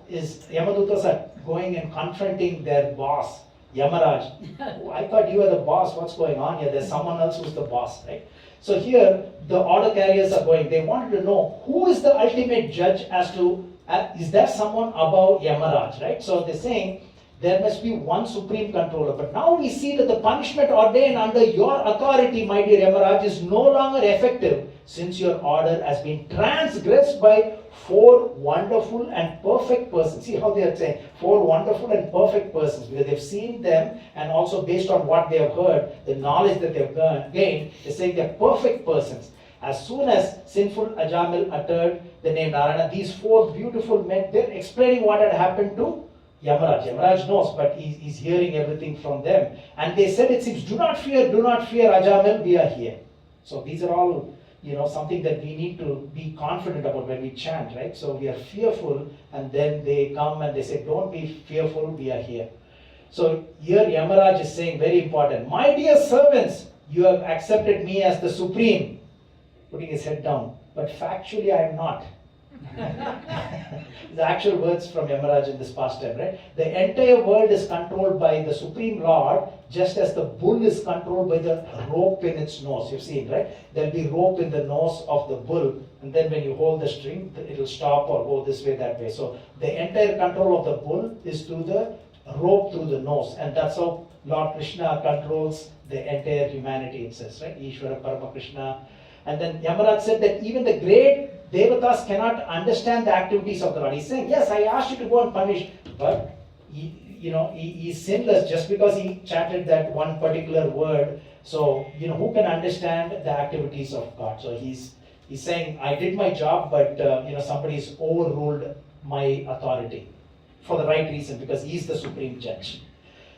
are going and confronting their boss, Yamaraj. Oh, I thought you were the boss. What's going on here? There's someone else who's the boss, right? So here the order carriers are going. They wanted to know who is the ultimate judge as to is there someone above Yamaraj, right? So they're saying there must be one supreme controller. But now we see that the punishment ordained under your authority, my dear Yamaraj, is no longer effective since your order has been transgressed by 4 wonderful and perfect persons. See how they are saying 4 wonderful and perfect persons, because they've seen them, and also based on what they have heard, the knowledge that they've gained, they're saying they're perfect persons. As soon as sinful Ajamil uttered the name Narayana, these 4 beautiful men, they're explaining what had happened to Yamaraj. Yamaraj knows, but he's hearing everything from them. And they said, it seems, do not fear, Ajamil, we are here. So these are all, something that we need to be confident about when we chant, right? So we are fearful, and then they come and they say, don't be fearful, we are here. So here Yamaraj is saying, very important, my dear servants, you have accepted me as the supreme, putting his head down, but factually I am not. The actual words from Yamaraj in this pastime, right? The entire world is controlled by the Supreme Lord, just as the bull is controlled by the rope in its nose. You've seen, right? There'll be rope in the nose of the bull, and then when you hold the string, it'll stop or go this way, that way. So the entire control of the bull is through the rope through the nose, and that's how Lord Krishna controls the entire humanity, it says, right? Ishvara Parama Krishna. And then Yamaraj said that even the great Devatas cannot understand the activities of the Lord. He's saying, yes, I asked you to go and punish, but he's sinless just because he chanted that one particular word. So, who can understand the activities of God? So he's saying, I did my job, but somebody's overruled my authority for the right reason, because he's the supreme judge.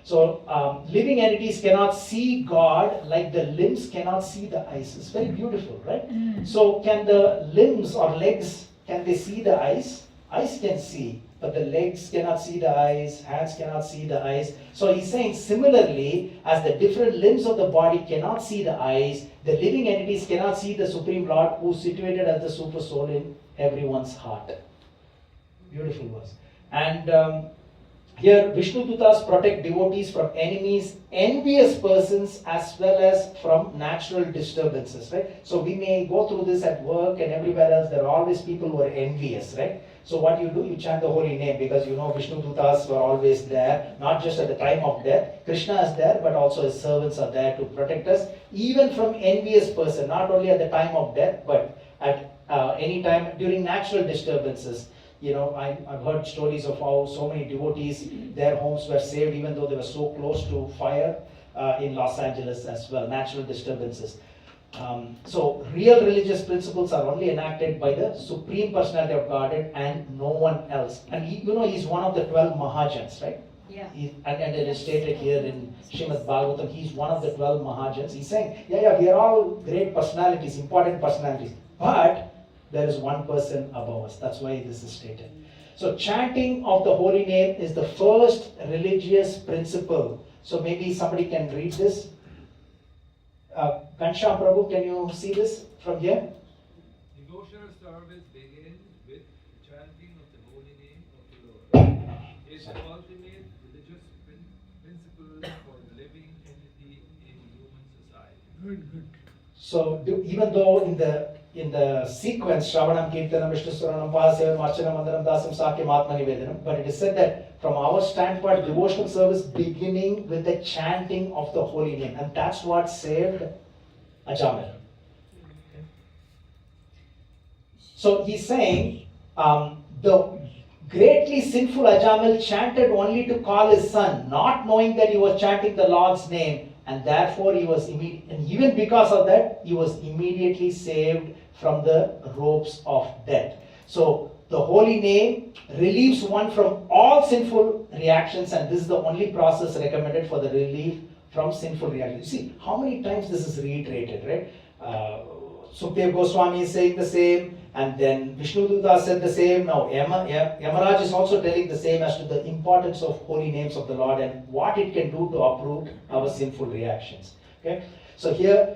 So living entities cannot see God like the limbs cannot see the eyes. It's very beautiful, right? So can the limbs or legs, can they see the eyes? Eyes can see, but the legs cannot see the eyes, hands cannot see the eyes. So he's saying similarly, as the different limbs of the body cannot see the eyes, the living entities cannot see the Supreme Lord who is situated as the Super Soul in everyone's heart. Beautiful verse. And here Vishnu Dutas protect devotees from enemies, envious persons, as well as from natural disturbances, right? So we may go through this at work and everywhere else. There are always people who are envious, right? So what you do, you chant the holy name, because you know Vishnu Dutas were always there, not just at the time of death. Krishna is there, but also his servants are there to protect us, even from envious person, not only at the time of death, but at any time during natural disturbances. You know, I've heard stories of how so many devotees, their homes were saved even though they were so close to fire in Los Angeles as well, natural disturbances. So real religious principles are only enacted by the Supreme Personality of Godhead and no one else. And he's one of the 12 Mahajans, right? Yeah. And it is stated here in Srimad Bhagavatam, he's one of the 12 Mahajans. He's saying, we are all great personalities, important personalities, but there is one person above us. That's why this is stated. So chanting of the holy name is the first religious principle. So maybe somebody can read this. Kansham Prabhu, can you see this from here? Devotional service begins with chanting of the holy name of the Lord. It's the ultimate religious principle for the living entity in human society. Good. So even though in the sequence, Shravanam, Kirtanam, Vishnu Swaranam, Pasevam, Archanam, Mandaram, Dasam, Sakyam, Atma Nivedanam, but it is said that from our standpoint, devotional service beginning with the chanting of the holy name, and that's what saved Ajamil. So he's saying the greatly sinful Ajamil chanted only to call his son, not knowing that he was chanting the Lord's name. And therefore and even because of that, he was immediately saved from the ropes of death. So the holy name relieves one from all sinful reactions, and this is the only process recommended for the relief from sinful reactions. You see how many times this is reiterated, right? Sukhdev Goswami is saying the same, and then Vishnu Duta said the same. Now Yamaraj is also telling the same as to the importance of holy names of the Lord and what it can do to uproot our sinful reactions. Okay, so here,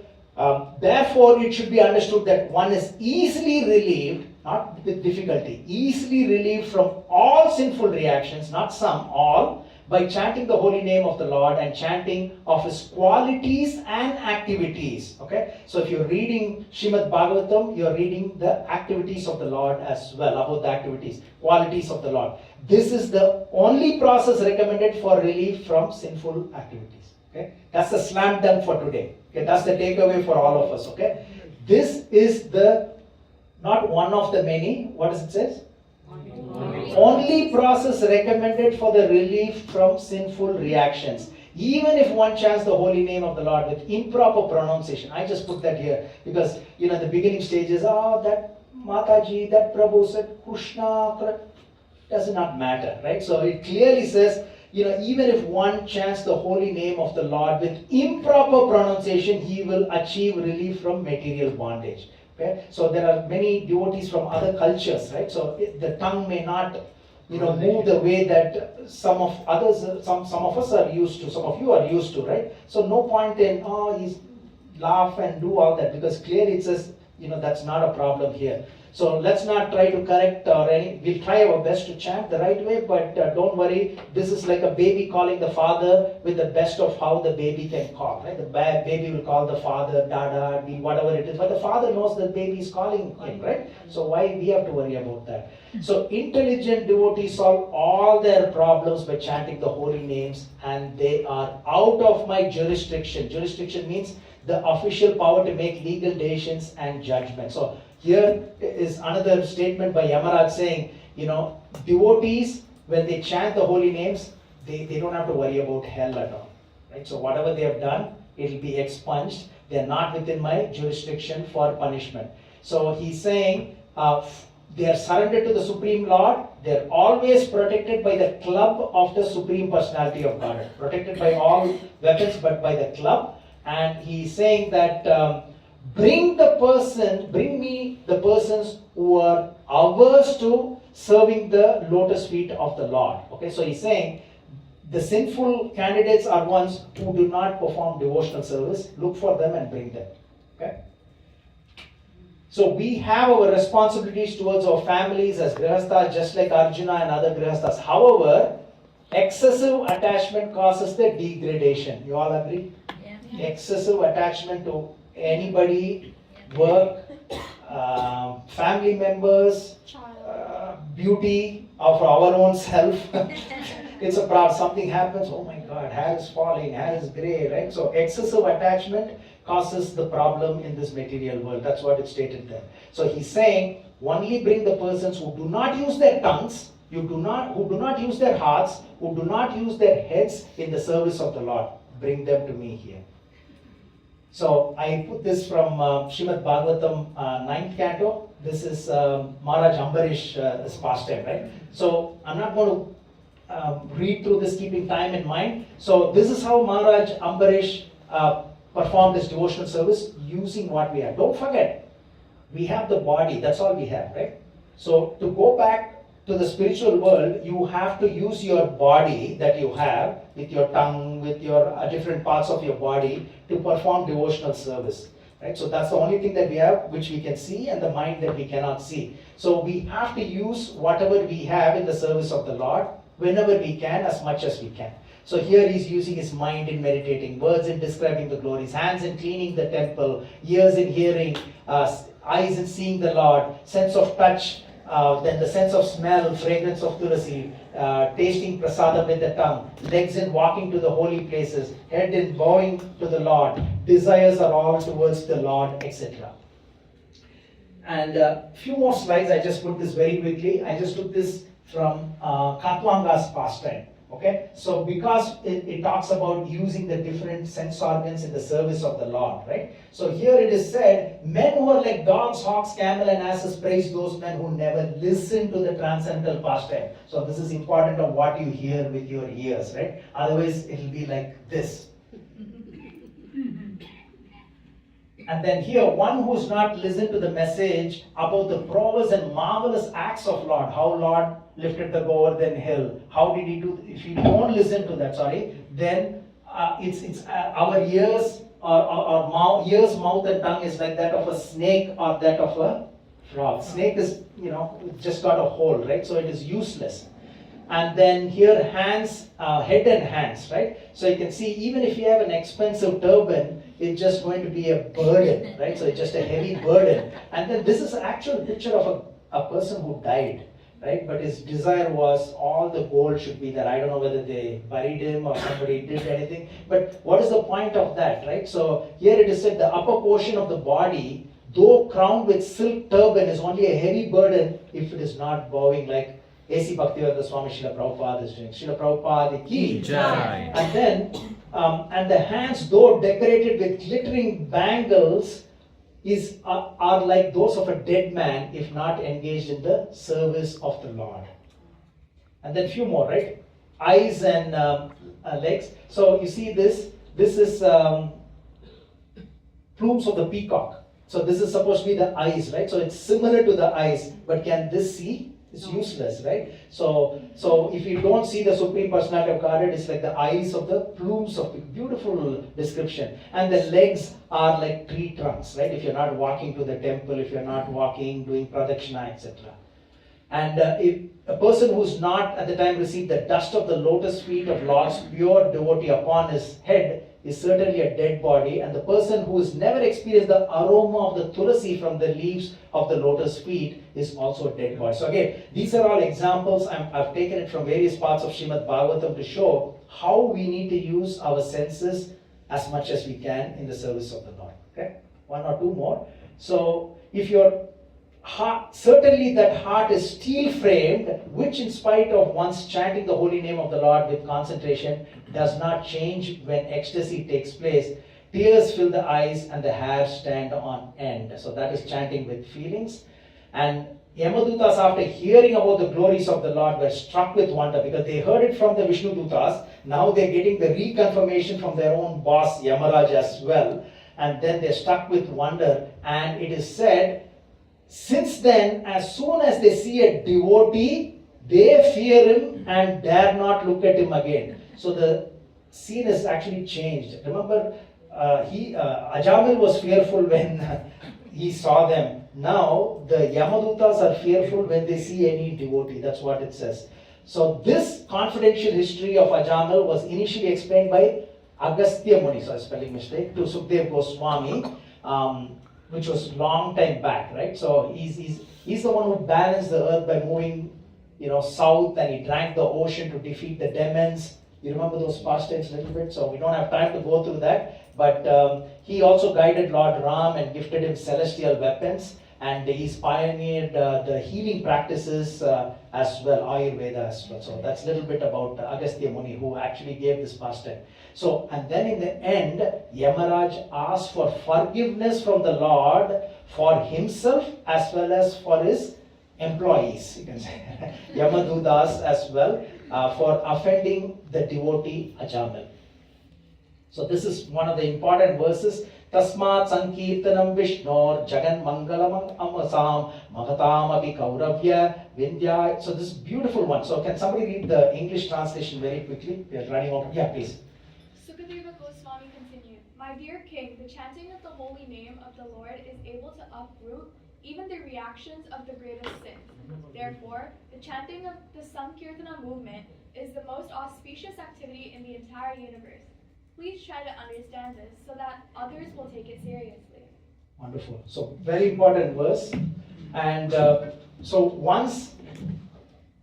therefore it should be understood that one is easily relieved, not with difficulty, easily relieved from all sinful reactions, not some, all, by chanting the holy name of the Lord and chanting of his qualities and activities. Okay, so if you're reading Srimad Bhagavatam, you're reading the activities of the Lord as well, about the activities, qualities of the Lord. This is the only process recommended for relief from sinful activities. Okay, that's the slam dunk for today. Okay, that's the takeaway for all of us. Okay, this is the not one of the many. What does it say? Only process recommended for the relief from sinful reactions. Even if one chants the holy name of the Lord with improper pronunciation. I just put that here because, the beginning stages, that Mataji, that Prabhu said Krishna, does not matter, right? So it clearly says, even if one chants the holy name of the Lord with improper pronunciation, he will achieve relief from material bondage. Okay? So there are many devotees from other cultures, right? So the tongue may not, move the way that some of others, some of us are used to, some of you are used to, right? So no point in, he's laugh and do all that, because clearly it says, that's not a problem here. So let's not try to correct we'll try our best to chant the right way, but don't worry, this is like a baby calling the father with the best of how the baby can call, right? The baby will call the father, dada, whatever it is, but the father knows the baby is calling him, right? So why we have to worry about that? So intelligent devotees solve all their problems by chanting the holy names, and they are out of my jurisdiction. Jurisdiction means the official power to make legal decisions and judgments. So here is another statement by Yamaraj saying, devotees, when they chant the holy names, they don't have to worry about hell at all. Right? So whatever they have done, it will be expunged. They are not within my jurisdiction for punishment. So he's saying, they are surrendered to the Supreme Lord. They are always protected by the club of the Supreme Personality of Godhead. Protected by all weapons, but by the club. And he's saying that bring me the persons who are averse to serving the lotus feet of the Lord. Okay, so he's saying the sinful candidates are ones who do not perform devotional service. Look for them and bring them. Okay. So we have our responsibilities towards our families as grihasthas, just like Arjuna and other grihasthas. However, excessive attachment causes the degradation. You all agree? Yeah. Excessive attachment to anybody, work, family members, beauty of our own self. It's a problem. Something happens, oh my God, hair is falling, hair is grey, right? So excessive attachment causes the problem in this material world. That's what it's stated there. So he's saying, only bring the persons who do not use their tongues, who do not use their hearts, who do not use their heads in the service of the Lord. Bring them to me here. So I put this from Srimad Bhagavatam 9th canto. This is Maharaj Ambarish's pastime, right? So I'm not going to read through this, keeping time in mind. So this is how Maharaj Ambarish performed his devotional service using what we have. Don't forget, we have the body. That's all we have, right? So to go back to the spiritual world, you have to use your body that you have, with your tongue, with your different parts of your body, to perform devotional service. Right? So that's the only thing that we have, which we can see, and the mind that we cannot see. So we have to use whatever we have in the service of the Lord, whenever we can, as much as we can. So here he's using his mind in meditating, words in describing the glories, hands in cleaning the temple, ears in hearing, eyes in seeing the Lord, sense of touch, then the sense of smell, fragrance of tulasi, tasting prasadam with the tongue, legs in walking to the holy places, head in bowing to the Lord, desires are all towards the Lord, etc. And a few more slides. I just put this very quickly. I just took this from Katwanga's pastime. Okay, so because it talks about using the different sense organs in the service of the Lord, right? So here it is said, men who are like dogs, hawks, camel and asses praise those men who never listen to the transcendental pastime. So this is important of what you hear with your ears, right? Otherwise it will be like this. And then here, one who's not listened to the message about the prowess and marvelous acts of Lord, how Lord lifted the Govardhan hill, how did he do? If you don't listen to that, then it's our ears or ears, mouth, and tongue is like that of a snake or that of a frog. Snake is, just got a hole, right? So it is useless. And then here, hands, head and hands, right? So you can see, even if you have an expensive turban, it's just going to be a burden, right? So it's just a heavy burden. And then this is an actual picture of a person who died, right? But his desire was all the gold should be there. I don't know whether they buried him or somebody did anything. But what is the point of that, right? So here it is said the upper portion of the body, though crowned with silk turban, is only a heavy burden if it is not bowing like A.C. Bhaktivedanta Swami Srila Prabhupada is doing. Srila Prabhupada ki jai. And then, and the hands, though decorated with glittering bangles, are like those of a dead man if not engaged in the service of the Lord. And then few more, right? Eyes and legs. So you see this is plumes of the peacock. So this is supposed to be the eyes, right? So it's similar to the eyes, but can this see? It's useless, right? So if you don't see the Supreme Personality of Godhead, it's like the eyes of the plumes of the beautiful description. And the legs are like tree trunks, right? If you're not walking to the temple, if you're not walking, doing pradakshina, etc. And if a person who's not at the time received the dust of the lotus feet of Lord's pure devotee upon his head is certainly a dead body, and the person who has never experienced the aroma of the tulasi from the leaves of the lotus feet is also a dead body. So again, these are all examples. I've taken it from various parts of Srimad Bhagavatam to show how we need to use our senses as much as we can in the service of the Lord. Okay, one or two more. So if your heart, certainly that heart is steel framed, which in spite of once chanting the holy name of the Lord with concentration does not change when ecstasy takes place. Tears fill the eyes and the hair stand on end. So that is chanting with feelings. And Yamadutas, after hearing about the glories of the Lord, were struck with wonder because they heard it from the Vishnu Dutas. Now they're getting the reconfirmation from their own boss Yamaraj as well. And then they're struck with wonder. And it is said, Since then, as soon as they see a devotee, they fear him and dare not look at him again. So the scene is actually changed. Remember, Ajamil was fearful when he saw them. Now the Yamadutas are fearful when they see any devotee. That's what it says. So this confidential history of Ajamil was initially explained by Agastya Muni, so spelling mistake, to Sukdev Goswami, which was long time back, right? So he's the one who balanced the earth by moving, south, and he drank the ocean to defeat the demons. You remember those pastimes a little bit? So we don't have time to go through that. But he also guided Lord Ram and gifted him celestial weapons. And he's pioneered the healing practices as well, Ayurveda as well. So that's a little bit about Agastya Muni, who actually gave this pastime. So, and then in the end, Yamaraj asked for forgiveness from the Lord for himself as well as for his employees, you can say, Yamadutas as well, for offending the devotee Ajamil. So this is one of the important verses. Tasmat Sankirtanam Vishnor Jagan Mangalam Amasam Magatam Api Kauravya Vindya. So this is beautiful one. So can somebody read the English translation very quickly? We are running out. Yeah, please. Sukadeva Goswami continued, My dear king, the chanting of the holy name of the Lord is able to uproot even the reactions of the greatest sins. Therefore, the chanting of the Sankirtana movement is the most auspicious activity in the entire universe. Please try to understand this so that others will take it seriously. Wonderful. So very important verse. And so once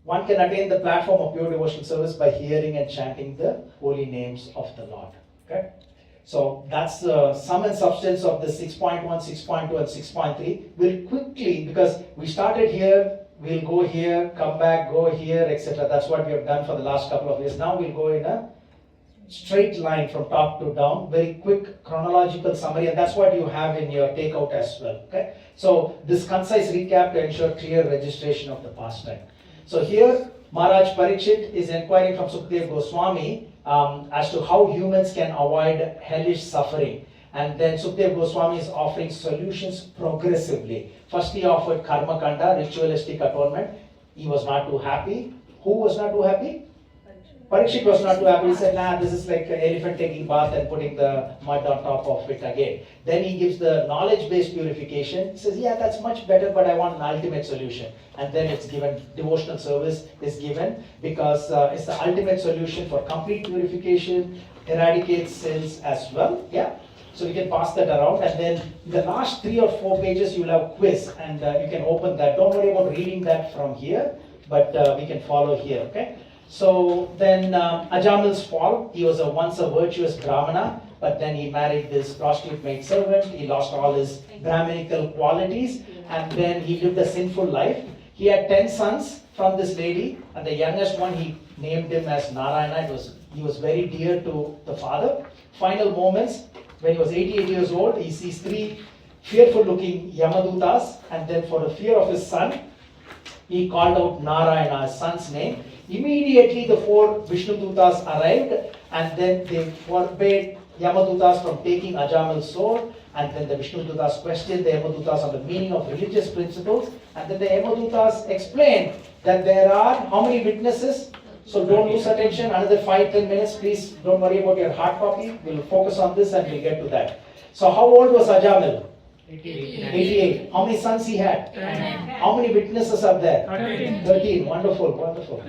one can attain the platform of pure devotional service by hearing and chanting the holy names of the Lord. Okay. So that's the sum and substance of the 6.1, 6.2 and 6.3. We'll quickly, because we started here, we'll go here, come back, go here, etc. That's what we have done for the last couple of years. Now we'll go in a straight line from top to down, very quick chronological summary, and that's what you have in your takeout as well. Okay, so this concise recap to ensure clear registration of the pastime. So here Maharaj Parikshit is inquiring from Sukdev Goswami as to how humans can avoid hellish suffering, and then Sukdev Goswami is offering solutions progressively. First he offered karma kanda, ritualistic atonement. He was not too happy. Who was not too happy? Parikshit was not too happy. He said, nah, this is like an elephant taking bath and putting the mud on top of it again. Then he gives the knowledge-based purification. He says, yeah, that's much better, but I want an ultimate solution. And then it's given, devotional service is given, because it's the ultimate solution for complete purification, eradicates sins as well. Yeah. So we can pass that around, and then in the last 3 or 4 pages you will have quiz, and you can open that. Don't worry about reading that from here, but we can follow here. Okay. So then Ajamil's fall. He was once a virtuous Brahmana, but then he married this prostitute maid servant. He lost all his Brahminical qualities, and then he lived a sinful life. He had 10 sons from this lady, and the youngest one he named him as Narayana. He was very dear to the father. Final moments, when he was 88 years old, he sees 3 fearful-looking Yamadutas, and then for the fear of his son, he called out Narayana, his son's name. Immediately the 4 Vishnudutas arrived, and then they forbade Yamadutas from taking Ajamil's sword, and then the Vishnudutas questioned the Yamadutas on the meaning of religious principles, and then the Yamadutas explained that there are how many witnesses? So don't lose attention, another 5-10 minutes, please don't worry about your hard copy, we'll focus on this and we'll get to that. So how old was Ajamil? 88. How many sons he had? 10. How many witnesses are there? 13. Wonderful, wonderful.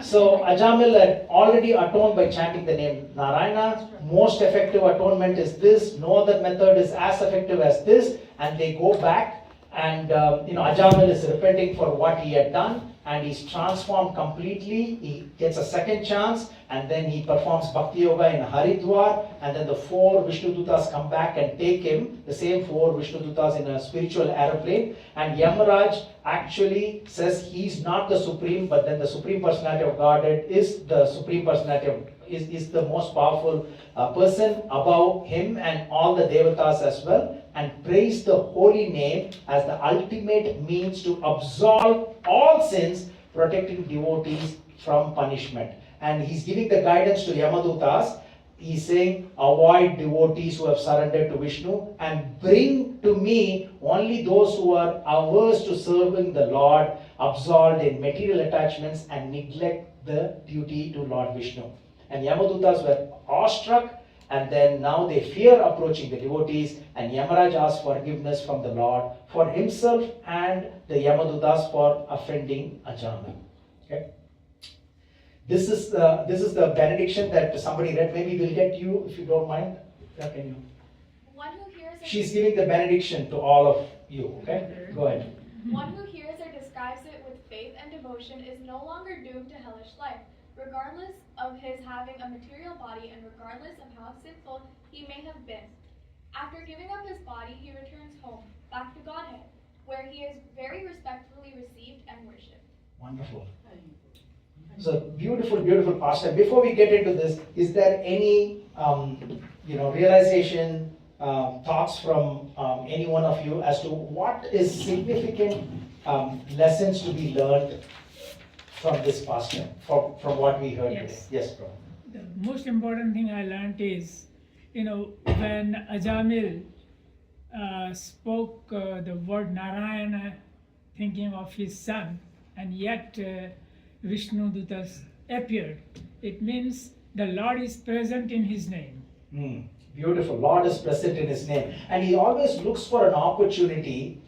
So Ajamil had already atoned by chanting the name Narayana. Most effective atonement is this. No other method is as effective as this. And they go back, and Ajamil is repenting for what he had done, and he's transformed completely. He gets a second chance, and then he performs Bhakti Yoga in Haridwar, and then the 4 Vishnudutas come back and take him, the same 4 Vishnudutas in a spiritual aeroplane, and Yamaraj actually says he's not the Supreme, but then the Supreme Personality of Godhead is the Supreme Personality of is the most powerful person above him and all the Devatas as well, and praise the holy name as the ultimate means to absolve all sins, protecting devotees from punishment. And he's giving the guidance to Yamadutas. he's saying, avoid devotees who have surrendered to Vishnu and bring to me only those who are averse to serving the Lord, absolved in material attachments and neglect the duty to Lord Vishnu. And Yamadutas were awestruck, and then now they fear approaching the devotees, and Yamaraj asked forgiveness from the Lord for himself and the Yamadutas for offending Ajamal. Okay? This is the benediction that somebody read. Maybe we'll get you, if you don't mind. Yeah, can you? One who hears or She's giving the benediction to all of you. Okay? Go ahead. One who hears or describes it with faith and devotion is no longer doomed to hellish life, regardless of his having a material body and regardless of how sinful he may have been. After giving up his body, he returns home, back to Godhead, where he is very respectfully received and worshipped. Wonderful. So beautiful, beautiful pastime. Before we get into this, is there any realization, thoughts from any one of you as to what is significant lessons to be learned from this pastime, from what we heard today? Yes, bro. The most important thing I learned is, when Ajamil spoke the word Narayana, thinking of his son, and yet Vishnu Dutas appeared, it means the Lord is present in his name. Beautiful. Lord is present in his name. And he always looks for an opportunity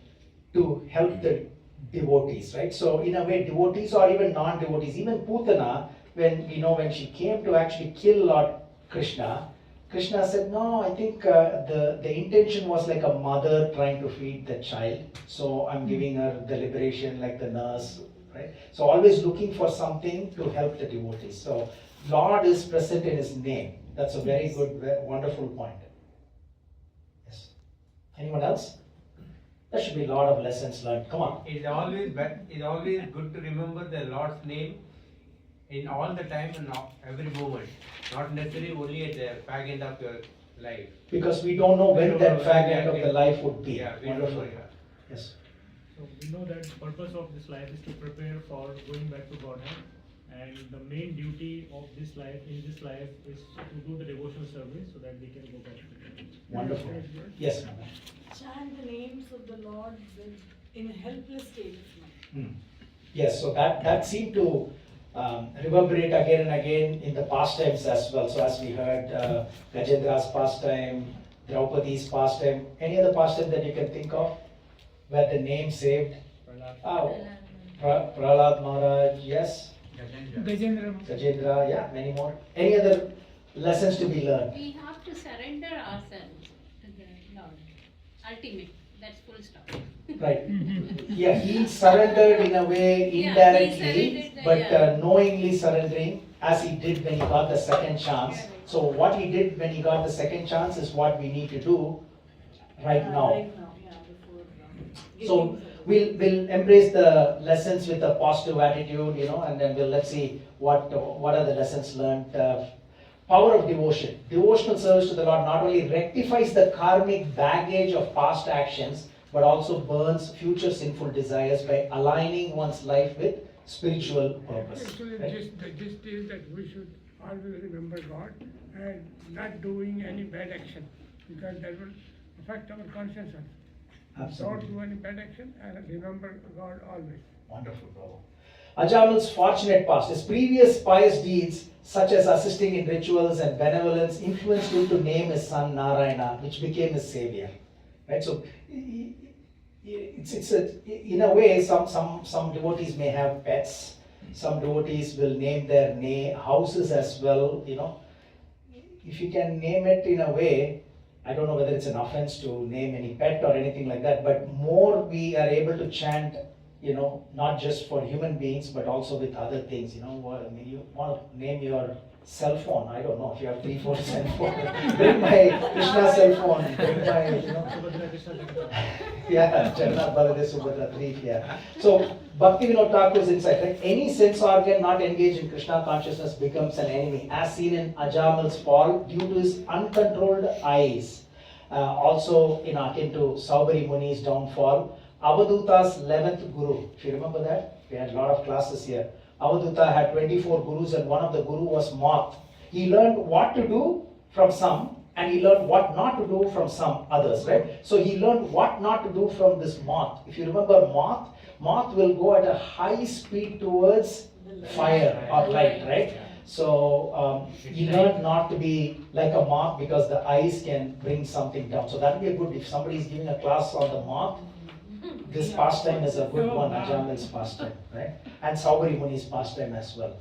to help the devotees, right? So in a way, devotees or even non-devotees, even Putana, when she came to actually kill Lord Krishna, Krishna said, no, I think the intention was like a mother trying to feed the child. So I'm giving her the liberation like the nurse, right? So always looking for something to help the devotees. So Lord is present in his name. That's a very good, wonderful point. Yes. Anyone else? There should be a lot of lessons learned. Come on. It's always good to remember the Lord's name in all the time and every moment, not necessarily only at the fag end of your life. Because we don't know when that fag end of the life would be. Yeah, Wonderful. Yes. So we know that the purpose of this life is to prepare for going back to Godhead, and the main duty of this life, is to do the devotional service so that we can go back to God. Wonderful. Yes, ma'am. Chant the names of the Lord in a helpless state of mind. Yes, so that seemed to reverberate again and again in the pastimes as well. So as we heard, Gajendra's pastime, Draupadi's pastime, any other pastime that you can think of where the name saved? Prahlad Maharaj, yes. Gajendra, yeah, many more. Any other lessons to be learned? We have to surrender ourselves to the Lord. Ultimate, that's full stop. Right. Yeah, he surrendered in a way indirectly, but knowingly surrendering, as he did when he got the second chance. So what he did when he got the second chance is what we need to do right now. So we'll embrace the lessons with a positive attitude, and then let's see what are the lessons learned. Power of devotion. Devotional service to the Lord not only rectifies the karmic baggage of past actions, but also burns future sinful desires by aligning one's life with spiritual purpose. Actually, the gist is that we should always remember God and not doing any bad action, because that will affect our conscience. Absolutely. Don't do any bad action and remember God always. Wonderful, brother. Ajamal's fortunate past, his previous pious deeds, such as assisting in rituals and benevolence, influenced him to name his son Narayana, which became his savior. Right? So, in a way, some devotees may have pets. Some devotees will name their houses as well. If you can name it in a way, I don't know whether it's an offense to name any pet or anything like that, but more we are able to chant, not just for human beings, but also with other things. You want to name your cell phone. I don't know if you have 3-4 cell phone. Bring my Krishna cell phone. Bring my, yeah, Jagannath Baladev Subhadra 3. Yeah. So Bhakti Vinod Thakur's insight, right? Any sense organ not engaged in Krishna consciousness becomes an enemy, as seen in Ajamal's fall due to his uncontrolled eyes. Also akin to Saubari Muni's downfall. Avaduta's 11th guru, if you remember that, we had a lot of classes here. Avaduta had 24 gurus and one of the guru was Moth. He learned what to do from some, and he learned what not to do from some others, right? So he learned what not to do from this moth. If you remember moth will go at a high speed towards fire or light, right? So he learned not to be like a moth because the eyes can bring something down. So that would be a good, if somebody is giving a class on the moth, this pastime is a good one, Ajamil's pastime, right? And Saubari Muni's pastime as well.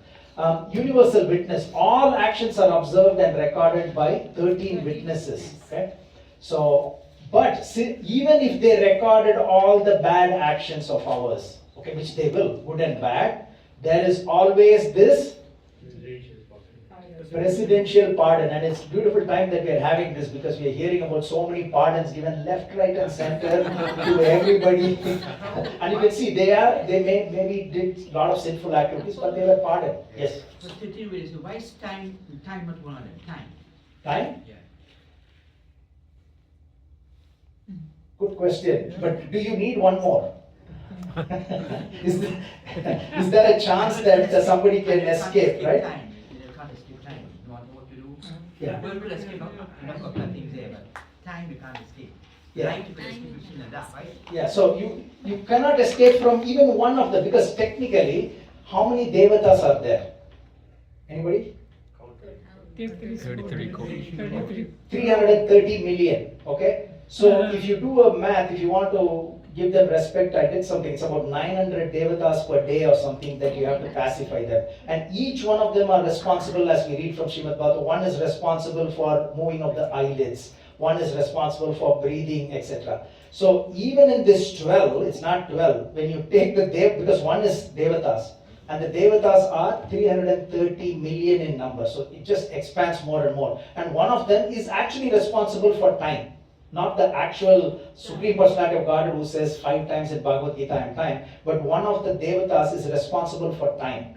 Universal witness. All actions are observed and recorded by 13 witnesses. Okay? So, but even if they recorded all the bad actions of ours, okay, which they will, good and bad, there is always this presidential pardon, and it's a beautiful time that we are having this because we are hearing about so many pardons given left, right, and center to everybody. And you can see they maybe did a lot of sinful activities, but they were pardoned. Yes. So why is time not one of them? Time. Time? Yeah. Good question. But do you need one more? is there a chance that somebody can escape, right? Time. You can't escape time. You want what to do? Yeah. Well, we'll escape. Not got things there, but time we can't escape. Yeah. Light you can escape between and that, right? Yeah. So you cannot escape from even one of them because technically, how many devatas are there? Anybody? 33 crores. 330 million. Okay. So if you do a math, if you want to give them respect, I did something. It's about 900 devatas per day or something that you have to pacify them. And each one of them are responsible, as we read from Srimad Bhagavatam. One is responsible for moving of the eyelids. One is responsible for breathing, etc. So even in this 12, it's not 12. When you take the because one is devatas. And the devatas are 330 million in number. So it just expands more and more. And one of them is actually responsible for time. Not the actual Supreme Personality of Godhead who says 5 times in Bhagavad Gita I am time, but one of the devatas is responsible for time.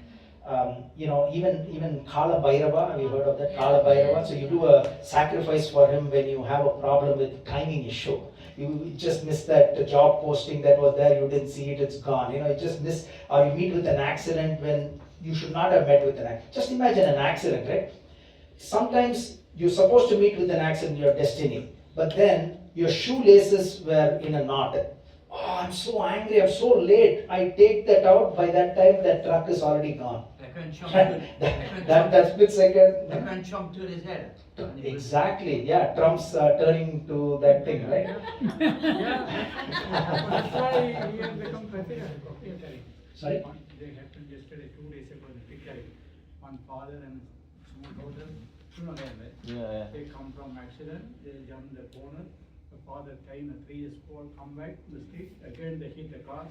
Even Kala Bhairava, have you heard of that? Kala Bhairava. So you do a sacrifice for him when you have a problem with timing issue. You just missed that job posting that was there, you didn't see it, it's gone. You just miss, or you meet with an accident when you should not have met with an accident. Just imagine an accident, right? Sometimes you're supposed to meet with an accident in your destiny. But then your shoelaces were in a knot. Oh, I'm so angry, I'm so late. I take that out, by that time that truck is already gone. That split second. Trump to his head. Exactly, yeah, Trump's turning to that thing, right? That's why he has become president. Sorry? They happened yesterday, 2 days ago in Pickering. One father and small daughter, Yeah. They come from accident, they jump the corner. The father came, a 3 years old, come back to the street, again they hit the car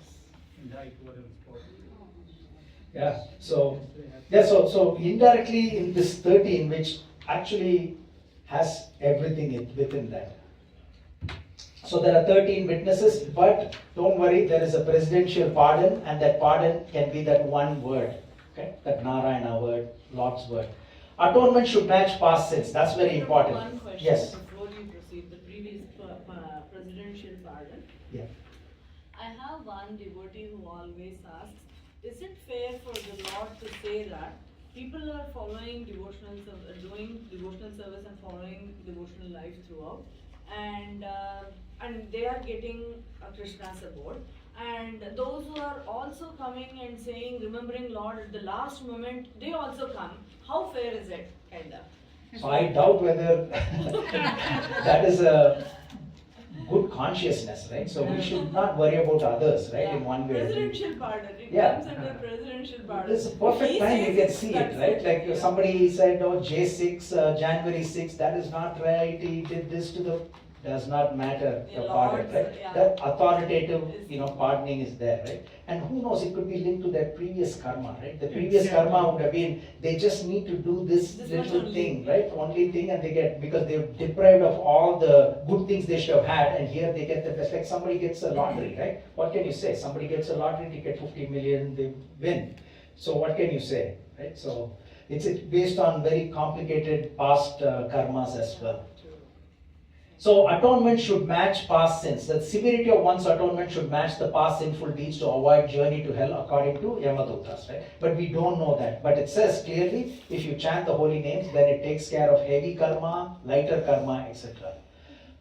and died over the spot. Yeah, so indirectly in this 13, which actually has everything within that. So there are 13 witnesses, but don't worry, there is a presidential pardon, and that pardon can be that one word, okay? That Narayana word, Lord's word. Atonement should match past sins. That's very important. One question Yes. before you proceed. The previous presidential pardon. Yeah. I have one devotee who always asks, is it fair for the Lord to say that people are following devotional service, doing devotional service and following devotional life throughout, and they are getting Krishna's support, and those who are also coming and saying, remembering Lord at the last moment, they also come. How fair is it, kinda? So I doubt whether that is a good consciousness, right? So we should not worry about others, right? In one way. Presidential pardon. It Yeah. comes under presidential pardon. It's a perfect He time you says can see it, that's right? Like somebody said, oh, J6, January 6, that is not right. He did this to the. Does not matter the pardon, right? yeah. That authoritative, pardoning is there, right? And who knows, it could be linked to their previous karma, right? The previous karma would have been, they just need to do this little thing, right? Only thing, and they get, because they're deprived of all the good things they should have had, and here they get the best. Like somebody gets a lottery, right? What can you say? Somebody gets a lottery ticket, 50 million, they win. So what can you say, right? So it's based on very complicated past karmas as well. So atonement should match past sins. The severity of one's atonement should match the past sinful deeds to avoid journey to hell according to Yamadutas, right? But we don't know that. But it says clearly, if you chant the holy names, then it takes care of heavy karma, lighter karma, etc.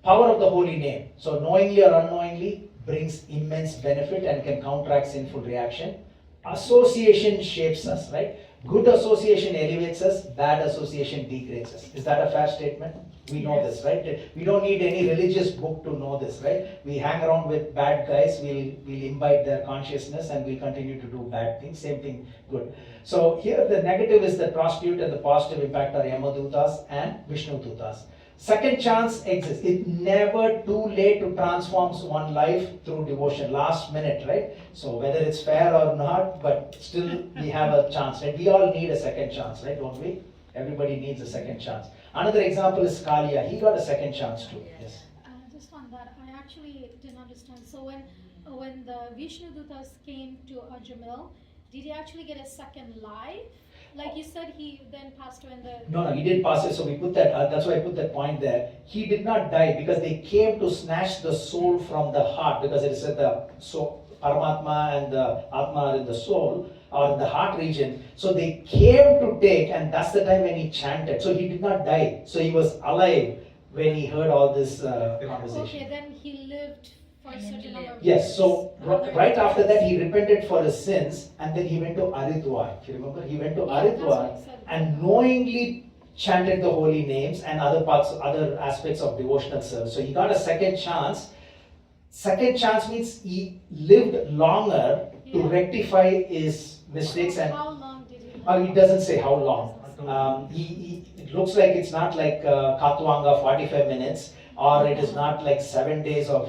Power of the holy name. So knowingly or unknowingly brings immense benefit and can counteract sinful reaction. Association shapes us, right? Good association elevates us, bad association degrades us. Is that a fair statement? We know this, right? We don't need any religious book to know this, right? We hang around with bad guys, we'll imbibe their consciousness and we'll continue to do bad things. Same thing, good. So here the negative is the prostitute and the positive impact are Yamadutas and Vishnudutas. Second chance exists. It's never too late to transform one's life through devotion. Last minute, right? So whether it's fair or not, but still we have a chance, right? We all need a second chance, right? Don't we? Everybody needs a second chance. Another example is Kalia. He got a second chance too. Yes. Just on that, I actually didn't understand. So when the Vishnudutas came to Ajamil, did he actually get a second life? Like you said, he then passed away in the... No, he didn't pass it, so we put that, that's why I put that point there. He did not die because they came to snatch the soul from the heart, because it said the soul, Paramatma and the Atma are in the soul, or in the heart region. So they came to take, and that's the time when he chanted. So he did not die. So he was alive when he heard all this conversation. Okay, then he lived for a certain number of years. Yes, so right after that he repented for his sins and then he went to Haridwar. If you remember, he went to Haridwar and knowingly chanted the holy names and other aspects of devotional service. So he got a second chance. Second chance means he lived longer to rectify his mistakes. And how long did he live? It doesn't say how long. It looks like it's not like Katwanga 45 minutes, or it is not like 7 days of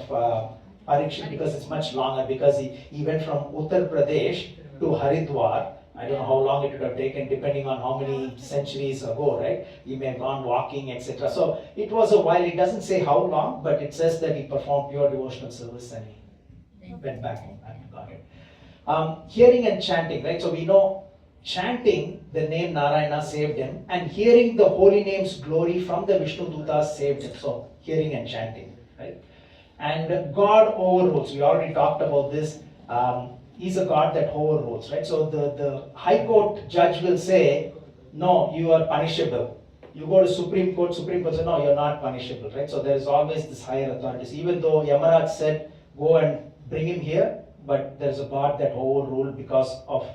Parikshit, because it's much longer, because he went from Uttar Pradesh to Haridwar. I don't know how long it would have taken, depending on how many centuries ago, right? He may have gone walking, etc. So it was a while. It doesn't say how long, but it says that he performed pure devotional service and he went back home and got it. Hearing and chanting, right? So we know chanting the name Narayana saved him, and hearing the holy name's glory from the Vishnu Dutas saved him. So hearing and chanting, right? And God overrules. We already talked about this. He's a God that overrules, right? So the High Court judge will say, no, you are punishable. You go to Supreme Court says, no, you're not punishable, right? So there is always this higher authorities. Even though Yamaraj said, go and bring him here, but there's a God that overruled because of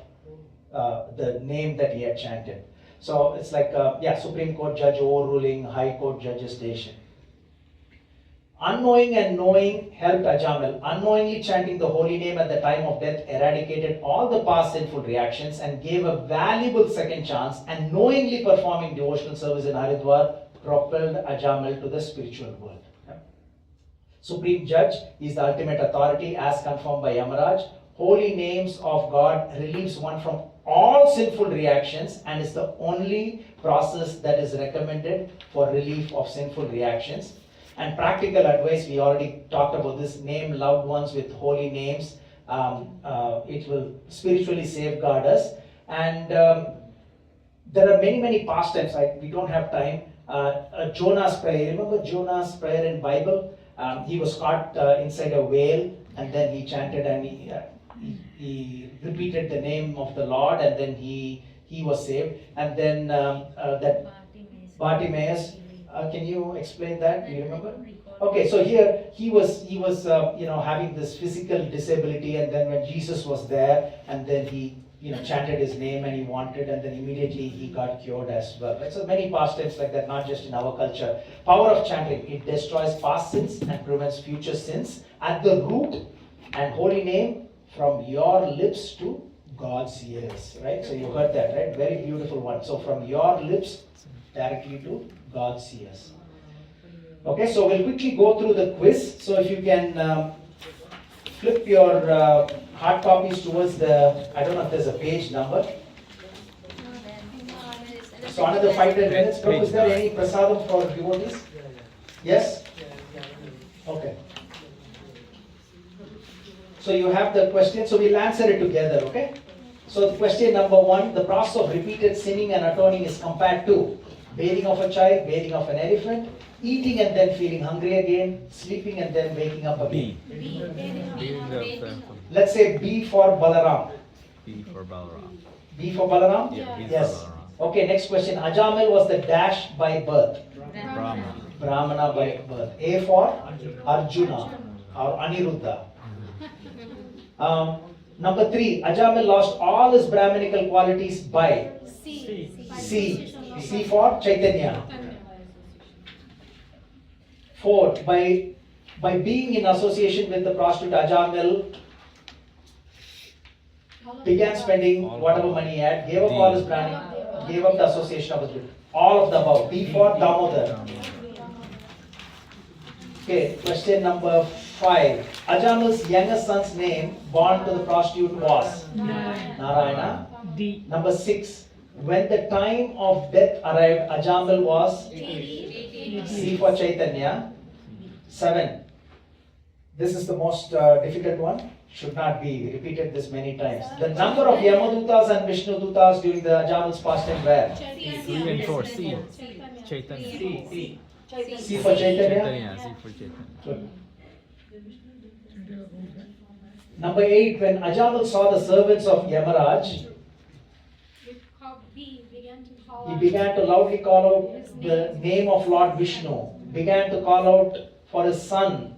the name that he had chanted. So it's like, Supreme Court judge overruling High Court judge's decision. Unknowing and knowing helped Ajamil. Unknowingly chanting the holy name at the time of death eradicated all the past sinful reactions and gave a valuable second chance, and knowingly performing devotional service in Haridwar propelled Ajamil to the spiritual world. Supreme Judge is the ultimate authority as confirmed by Yamaraj. Holy names of God relieves one from all sinful reactions and is the only process that is recommended for relief of sinful reactions. And practical advice, we already talked about this: name loved ones with holy names. It will spiritually safeguard us. And there are many pastimes. We don't have time. Jonah's prayer. Remember Jonah's prayer in Bible? He was caught inside a whale, and then he chanted and he repeated the name of the Lord, and then he was saved. And then that Bartimaeus. Can you explain that? Do you remember? Okay, so here he was having this physical disability, and then when Jesus was there, and then he chanted his name and he wanted, and then immediately he got cured as well. Right? So many pastimes like that, not just in our culture. Power of chanting: it destroys past sins and prevents future sins at the root. And holy name from your lips to God's ears. Right? So you heard that, right? Very beautiful one. So from your lips directly to God's ears. Okay, so we'll quickly go through the quiz. So if you can flip your hard copies towards the, I don't know if there's a page number. So another 5-10 minutes. Prabhu, is there any prasadam for devotees? Yes? Okay. So you have the question, so we'll answer it together, okay? So question number 1, the process of repeated sinning and atoning is compared to bathing of a child, bathing of an elephant, eating and then feeling hungry again, sleeping and then waking up again. Let's say B for Balaram. B for Balaram. B for Balaram? Yeah, B for Yes. Balaram. Okay, next question. Ajamil was the dash by birth. Brahma. Brahmana by birth. A for Arjuna or Aniruddha. Number 3. Ajamil lost all his Brahminical qualities by C. C for Chaitanya. 4. By being in association with the prostitute, Ajamil began spending whatever money he had, gave up all his brahmani, gave up the association of his. All of the above. B for Damodar. Okay, question number 5. Ajamil's youngest son's name born to the prostitute was Narayana. D. Number 6. When the time of death arrived, Ajamil was C for Chaitanya. 7. This is the most difficult one. Should not be. We repeated this many times. The number of Yamadutas and Vishnudutas during the Ajamil's pastime were 3 and 4. C. Chaitanya. C for Chaitanya. Chaitanya. C for Chaitanya. Good. Number 8. When Ajamil saw the servants of Yamaraj, he began to loudly call out the name of Lord Vishnu. Began to call out for his son.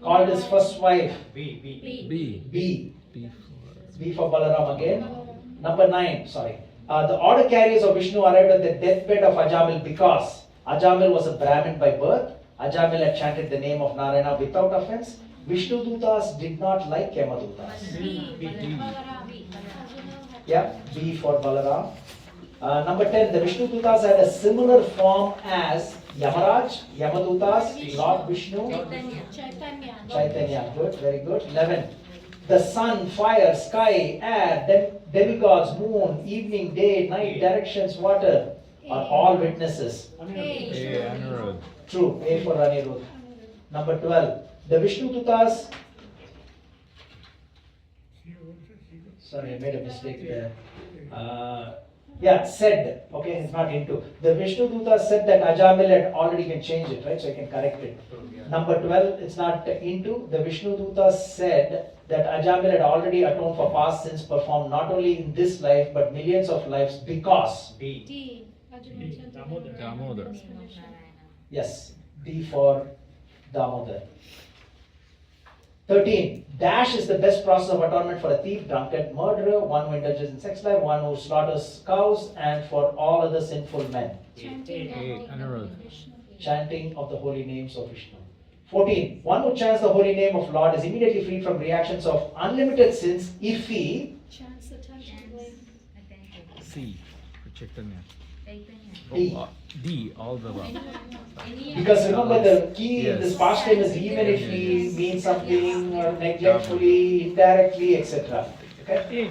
Called his first wife B for Balaram again. Number 9, sorry. The order carriers of Vishnu arrived at the deathbed of Ajamil because Ajamil was a Brahmin by birth. Ajamil had chanted the name of Narayana without offense. Vishnu Dutas did not like Yamadutas. Yeah, B for Balaram. Number 10, the Vishnu Dutas had a similar form as Yamaraj, Yamadutas, Lord Vishnu, Chaitanya. Good, very good. 11. The sun, fire, sky, air, demigods, moon, evening, day, night, directions, water are all witnesses. Anirudh. True. A for Anirudh. Number 12. The Vishnu Dutas. Sorry, I made a mistake there. Said, okay, it's not into. The Vishnu Duta said that Ajamil had already can change it, right? So I can correct it. Number 12, it's not into. The Vishnu Duta said that Ajamil had already atoned for past sins performed not only in this life but millions of lives because. D. Damodar. Yes, D for Damodar. 13. Dash is the best process of atonement for a thief, drunkard, murderer, one who indulges in sex life, one who slaughters cows, and for all other sinful men. Anirudh. Chanting of the holy names of Vishnu. 14. One who chants the holy name of Lord is immediately freed from reactions of unlimited sins if he C for Chaitanya. D. D, all the above. Because remember the key in this pastime is even if he means something or neglectfully, indirectly, etc. Okay?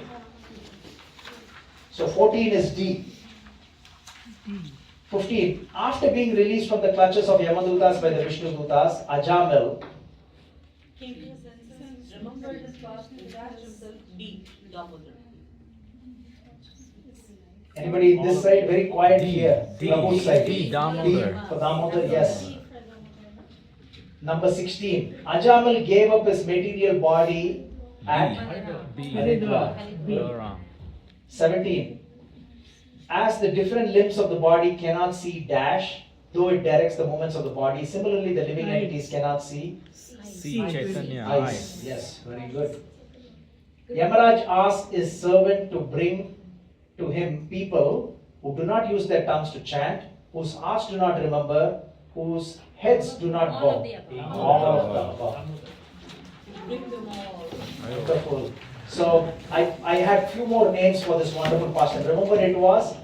So 14 is D. 15. After being released from the clutches of Yamadutas by the Vishnu Dutas, Ajamil Came to his senses, remembered his past, and attached himself D. Damodar. Anybody this side? Very quiet here. D. Prabhu's side. D. Damodar. D for Damodar, yes. Number 16. Ajamil gave up his material body at Haridwar. Balaram. 17. As the different limbs of the body cannot see dash, though it directs the movements of the body, similarly the living entities cannot see C. Chaitanya. eyes. Yes, very good. Yamaraj asked his servant to bring to him people who do not use their tongues to chant, whose hearts do not remember, whose heads do not bow. All of the above. Bring them all. Wonderful. So I had few more names for this wonderful pastime. Remember, it was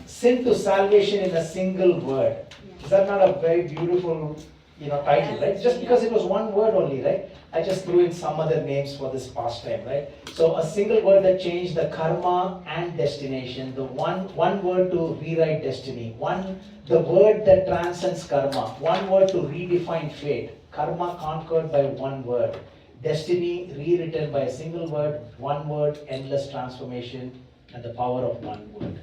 sin to salvation in a single word. Is that not a very beautiful, title, right? Just because it was one word only, right? I just threw in some other names for this pastime, right? So a single word that changed the karma and destination. The one word to rewrite destiny. The word that transcends karma. One word to redefine fate. Karma conquered by one word. Destiny rewritten by a single word, one word, endless transformation, and the power of one word.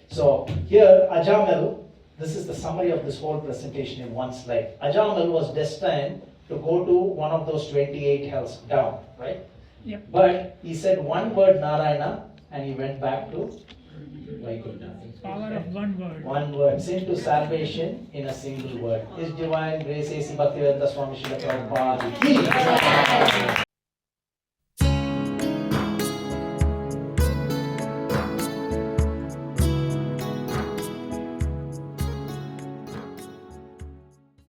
So here, Ajamil This is the summary of this whole presentation in one slide. Ajamal was destined to go to one of those 28 hells down, right? Yep. But he said one word Narayana and he went back to Vaikuntha. Power of one word. One word. Sin to salvation in a single word. His divine grace, A.C. Bhaktivedanta Swami Srila Prabhupada ki